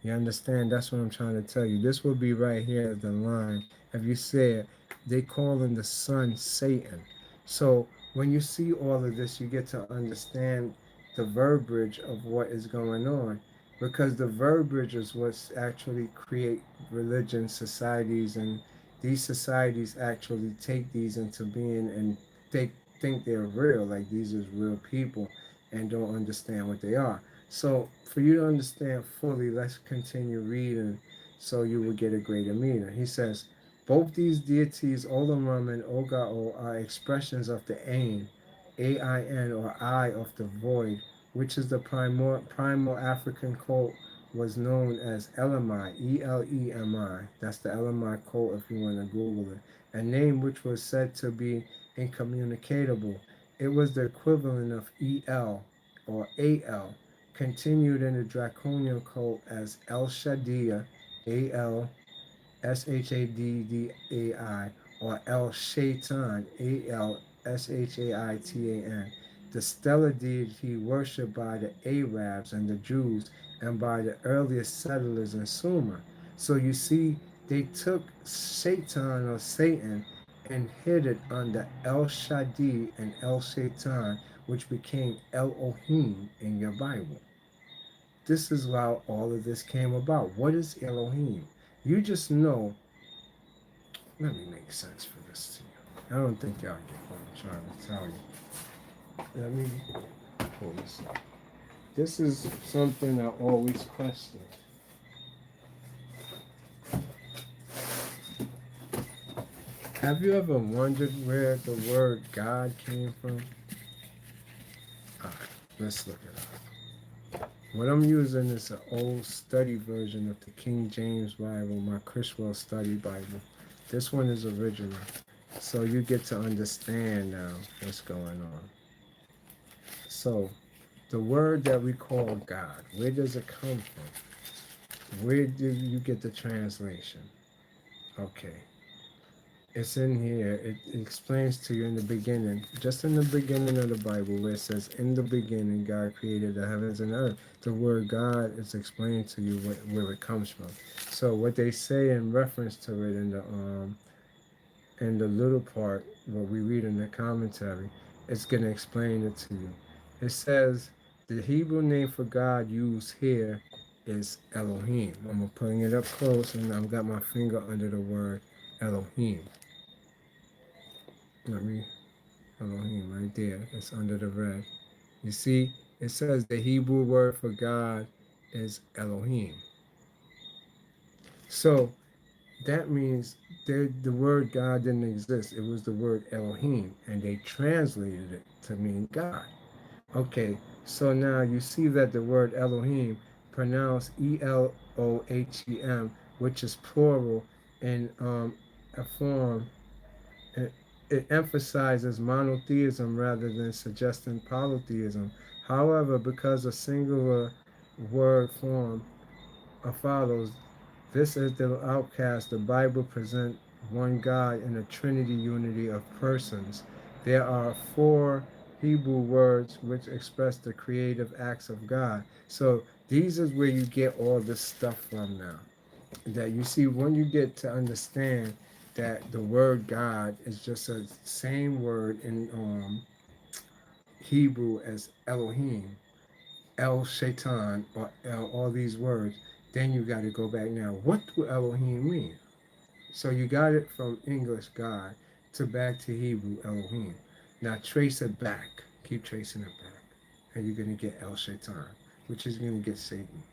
You understand? That's what I'm trying to tell you. This will be right here at the line. If you said they calling the sun Satan. So when you see all of this, you get to understand the verbiage of what is going on, because the verbiage is what's actually create religion societies, and these societies actually take these into being, and they think they're real, like these is real people, and don't understand what they are. So, for you to understand fully, let's continue reading so you will get a greater meaning. He says, both these deities, Olam and Ogao, are expressions of the Ain, A-I-N, or I of the void, which is the primal African cult was known as Elamai, E-L-E-M-I. That's the Elamai cult if you want to Google it. A name which was said to be incommunicatable. It was the equivalent of E-L or A-L, continued in the Draconian cult as El Shaddai, Alshaddai, or El Shaitan, Alshaitan, the stellar deity worshipped by the Arabs and the Jews and by the earliest settlers in Sumer. So you see, they took Shaitan or Satan and hid it under El Shaddai and El Shaitan, which became Elohim in your Bible. This is how all of this came about. What is Elohim? You just know. Let me make sense for this to you. I don't think y'all get what I'm trying to tell you. Let me pull this up. This is something I always question. Have you ever wondered where the word God came from? Alright, let's look it up. What I'm using is an old study version of the King James Bible, my Criswell Study Bible. This one is original. So you get to understand now what's going on. So, the word that we call God, where does it come from? Where do you get the translation? Okay, it's in here. It explains to you in the beginning, just in the beginning of the Bible, where it says, in the beginning, God created the heavens and earth. The word God is explained to you where it comes from. So, what they say in reference to it in the little part, what we read in the commentary, it's going to explain it to you. It says the Hebrew name for God used here is Elohim. I'm putting it up close, and I've got my finger under the word Elohim. Let me, Elohim, right there. It's under the red. You see, it says the Hebrew word for God is Elohim. So that means the word God didn't exist. It was the word Elohim, and they translated it to mean God. Okay, so now you see that the word Elohim, pronounced Elohim, which is plural in a form, it, it emphasizes monotheism rather than suggesting polytheism. However, because a singular word form follows, this is the outcast. The Bible presents one God in a Trinity unity of persons. There are four Hebrew words which express the creative acts of God. So these is where you get all this stuff from now. That you see when you get to understand that the word God is just a same word in Hebrew as Elohim, El Shaitan, or all these words, then you got to go back now. What do Elohim mean? So you got it from English God to back to Hebrew Elohim. Now trace it back. Keep tracing it back. And you're going to get El Shaitan, which is going to get Satan.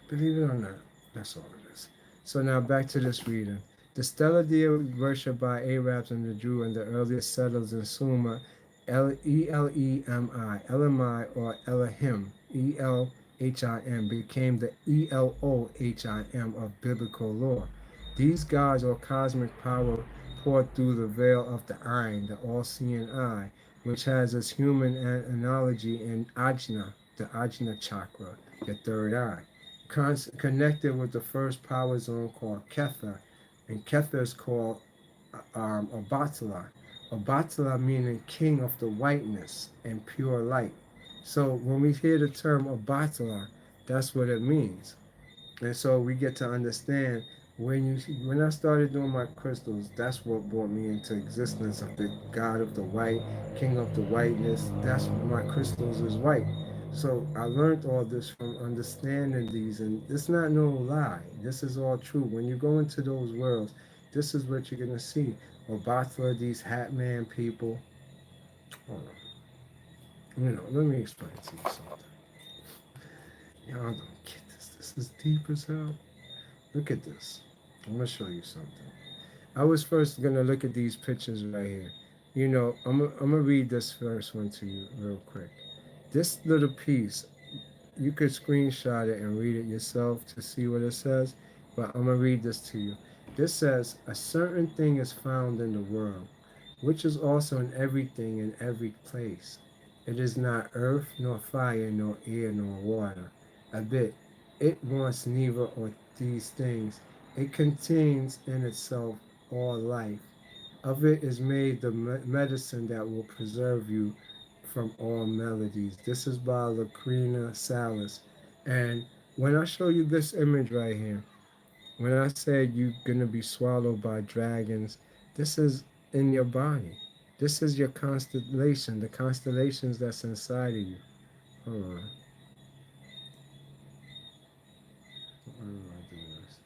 Believe it or not, that's all it is. So now back to this reading. The stellar deity worshipped by Arabs and the Jew and the earliest settlers in Sumer, Elami, or Elohim, Elhim, became the Elohim of biblical lore. These gods or cosmic power poured through the veil of the Ain, the all-seeing eye, which has its human analogy in Ajna, the Ajna chakra, the third eye, connected with the first power zone called Kether, and Kether is called Obatala. Obatala meaning king of the whiteness and pure light. So when we hear the term Obatala, that's what it means. And so we get to understand when I started doing my crystals, that's what brought me into existence of the God of the white, King of the whiteness. That's my crystals is white. So I learned all this from understanding these, and it's not no lie. This is all true. When you go into those worlds, this is what you're gonna see. Obatwa, these hat man people. Hold on. Let me explain to you something. Y'all don't get this. This is deep as hell. Look at this. I'm gonna show you something. I was first gonna look at these pictures right here. I'm gonna read this first one to you real quick. This little piece, you could screenshot it and read it yourself to see what it says, but I'm gonna read this to you. This says, a certain thing is found in the world, which is also in everything in every place. It is not earth, nor fire, nor air, nor water. A bit. It wants neither of these things. It contains in itself all life. Of it is made the medicine that will preserve you from all melodies. This is by Lacrina Salis. And when I show you this image right here, when I said you're going to be swallowed by dragons, this is in your body. This is your constellation, the constellations that's inside of you. Hold on. How do I do this?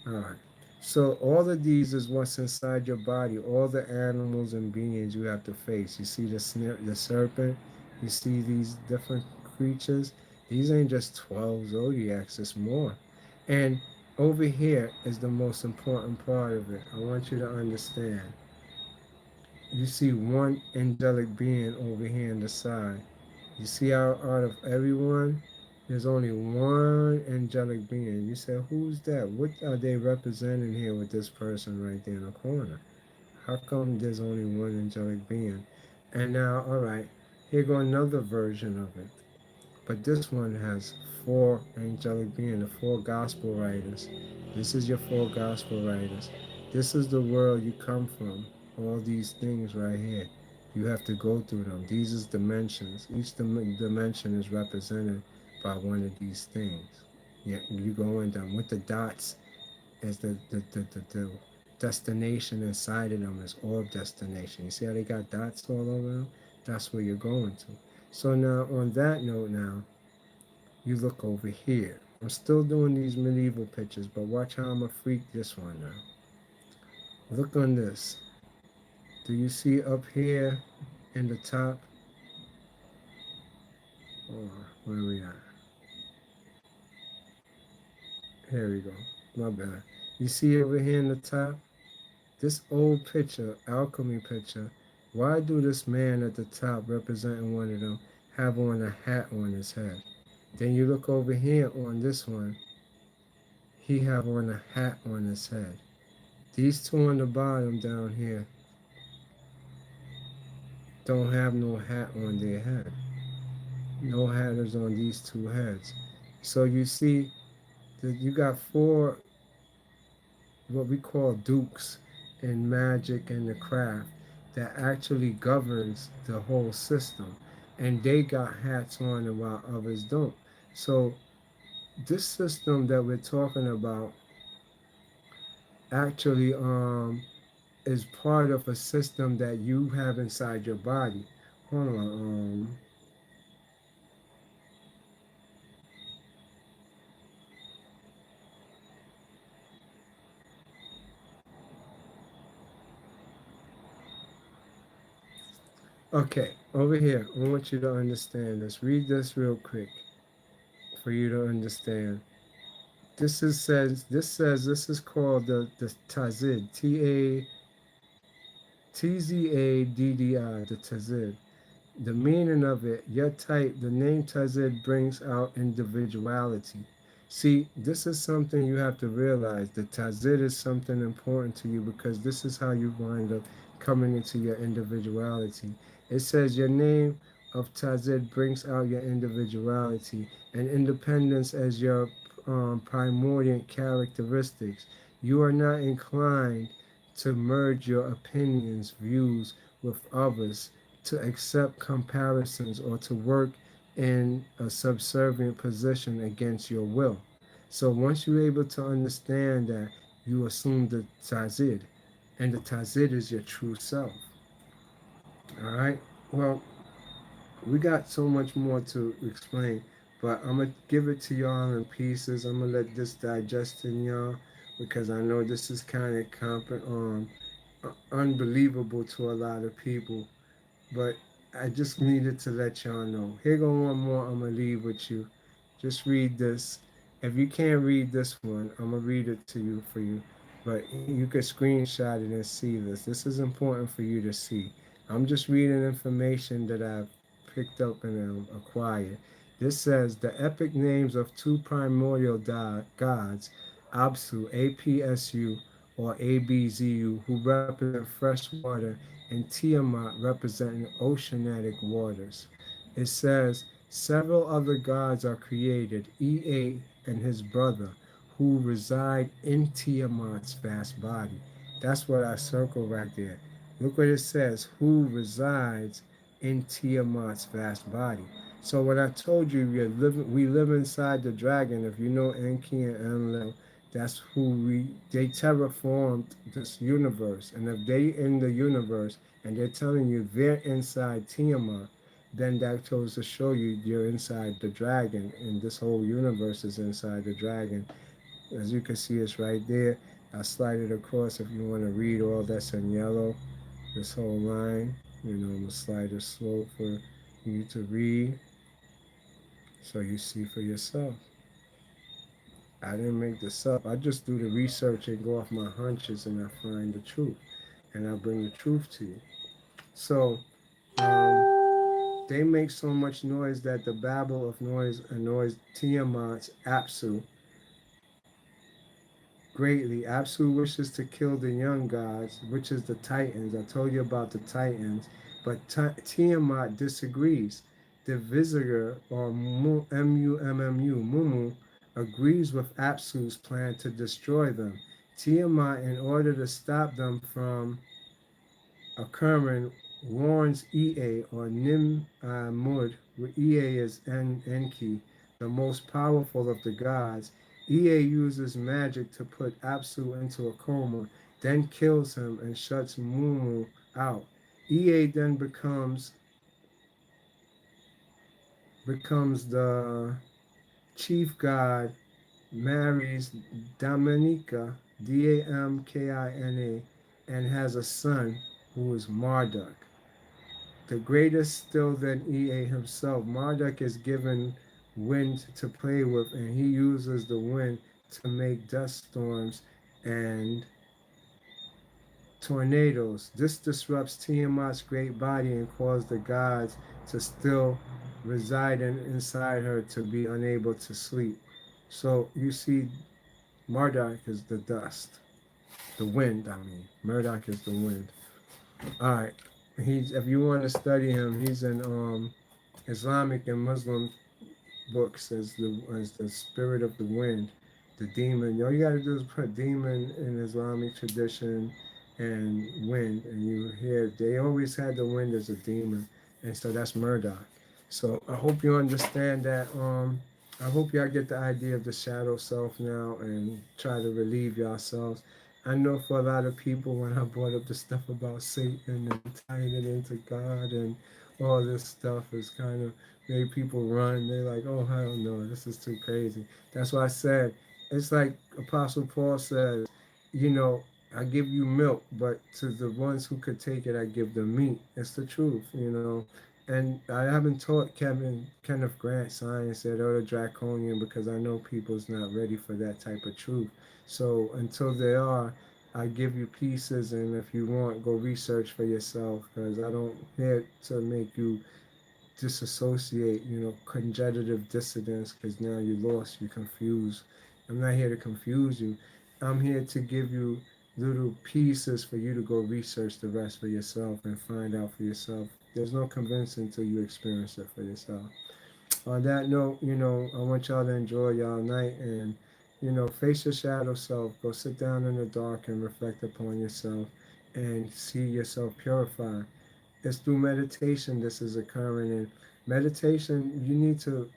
All right. So all of these is what's inside your body. All the animals and beings you have to face. You see the serpent. You see these different creatures. These ain't just 12 zodiacs. It's more. And over here is the most important part of it. I want you to understand. You see one angelic being over here on the side. You see how out of everyone, there's only one angelic being. You say, who's that? What are they representing here with this person right there in the corner? How come there's only one angelic being? And now, all right, here go another version of it. But this one has four angelic beings, the four gospel writers. This is your four gospel writers. This is the world you come from. All these things right here. You have to go through them. These is dimensions. Each dimension is represented by one of these things. Yeah, you go in them with the dots as the destination inside of them is orb destination. You see how they got dots all over them? That's where you're going to. So now on that note now, you look over here. I'm still doing these medieval pictures, but watch how I'm gonna freak this one now. Look on this. Do you see up here in the top? Or where we at? Here we go. My bad. You see over here in the top? This old picture, alchemy picture, why do this man at the top representing one of them have on a hat on his head? Then you look over here on this one, he have on a hat on his head. These two on the bottom down here don't have no hat on their head. No hat is on these two heads. So you see that you got four what we call dukes in magic and the craft that actually governs the whole system. And they got hats on and while others don't. So this system that we're talking about actually is part of a system that you have inside your body. Hold on. Okay, over here, I want you to understand this. Read this real quick for you to understand. This is called the Tazid, Tzadddi, the Tazid. The meaning of it, your type, the name Tazid brings out individuality. See, this is something you have to realize. The Tazid is something important to you because this is how you wind up coming into your individuality. It says your name of Tazid brings out your individuality and independence as your primordial characteristics. You are not inclined to merge your opinions, views with others, to accept comparisons, or to work in a subservient position against your will. So once you're able to understand that, you assume the Tazid, and the Tazid is your true self. All right. Well, we got so much more to explain, but I'm gonna give it to y'all in pieces. I'm gonna let this digest in y'all because I know this is kind of unbelievable to a lot of people. But I just needed to let y'all know. Here go one more. I'm gonna leave with you. Just read this. If you can't read this one, I'm gonna read it to you for you. But you could screenshot it and see this. This is important for you to see. I'm just reading information that I've picked up and acquired. This says the epic names of two primordial gods, Absu, APSU, or ABZU, who represent fresh water, and Tiamat, representing oceanic waters. It says several other gods are created, Ea and his brother, who reside in Tiamat's vast body. That's what I circle right there. Look what it says, who resides in Tiamat's vast body. So when I told you we live inside the dragon, if you know Enki and Enlil, that's who they terraformed this universe. And if they in the universe and they're telling you they're inside Tiamat, then that goes to show you you're inside the dragon, and this whole universe is inside the dragon. As you can see, it's right there. I slide it across if you want to read all that's in yellow. This whole line, I'm gonna slide it slow for you to read, so you see for yourself. I didn't make this up. I just do the research and go off my hunches, and I find the truth, and I bring the truth to you. So they make so much noise that the babble of noise annoys Tiamat's Apsu greatly. Apsu wishes to kill the young gods, which is the Titans. I told you about the Titans, but Tiamat disagrees. The visitor, or Mummu, Mumu, agrees with Apsu's plan to destroy them. Tiamat, in order to stop them from occurring, warns Ea, or Nimrud, where Ea is Enki, the most powerful of the gods. Ea uses magic to put Apsu into a coma, then kills him and shuts Mumu out. Ea then becomes the chief god, marries Dominica, Damkina, and has a son who is Marduk. The greatest still than Ea himself, Marduk is given wind to play with, and he uses the wind to make dust storms and tornadoes. This disrupts Tiamat's great body and causes the gods to still reside inside her to be unable to sleep. So you see, Marduk is the dust, the wind. I mean, Murdoch is the wind. All right. If you want to study him, he's in Islamic and Muslim books as the spirit of the wind, the demon. All you got to do is put demon in Islamic tradition and wind, and you hear they always had the wind as a demon, and so that's Murdoch. So I hope you understand that. I hope y'all get the idea of the shadow self now and try to relieve yourselves. I know for a lot of people, when I brought up the stuff about Satan and tying it into God and all this stuff, is kind of made people run. They're like, oh, hell no, this is too crazy. That's why I said, it's like Apostle Paul says, you know, I give you milk, but to the ones who could take it, I give them meat. It's the truth. And I haven't taught Kenneth Grant science at or draconian because I know people's not ready for that type of truth. So until they are, I give you pieces, and if you want, go research for yourself because I don't here to make you disassociate, cognitive dissonance, because now you're lost, you're confused. I'm not here to confuse you. I'm here to give you little pieces for you to go research the rest for yourself and find out for yourself. There's no convincing until you experience it for yourself. On that note, I want y'all to enjoy y'all night and, face your shadow self. Go sit down in the dark and reflect upon yourself and see yourself purified. It's through meditation this is occurring. And meditation, you need to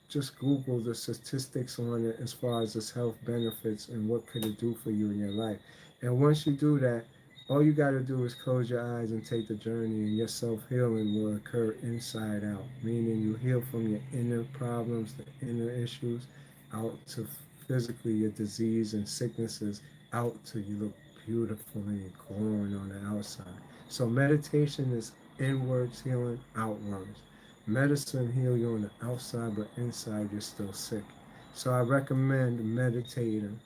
just Google the statistics on it as far as its health benefits and what could it do for you in your life. And once you do that, all you got to do is close your eyes and take the journey, and your self healing will occur inside out, meaning you heal from your inner problems, the inner issues, out to physically your disease and sicknesses, out to you look beautiful and glowing on the outside. So meditation is inwards healing, outwards. Medicine heal you on the outside, but inside you're still sick. So I recommend meditating,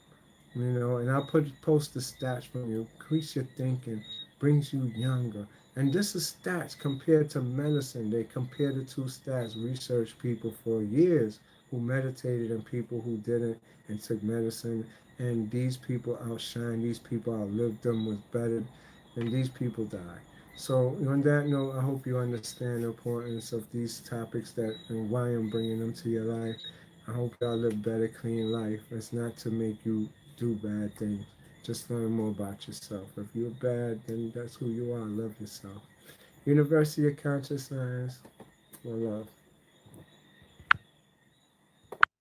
and I'll post the stats from you. Increase your thinking, brings you younger. And this is stats compared to medicine. They compare the two stats, research people for years who meditated and people who didn't and took medicine. And these people outshine, these people outlived them, was better, and these people died. So on that note, I hope you understand the importance of these topics that and why I'm bringing them to your life. I hope y'all live better, clean life. It's not to make you do bad things. Just learn more about yourself. If you're bad, then that's who you are. Love yourself. University of Conscious Science. One love.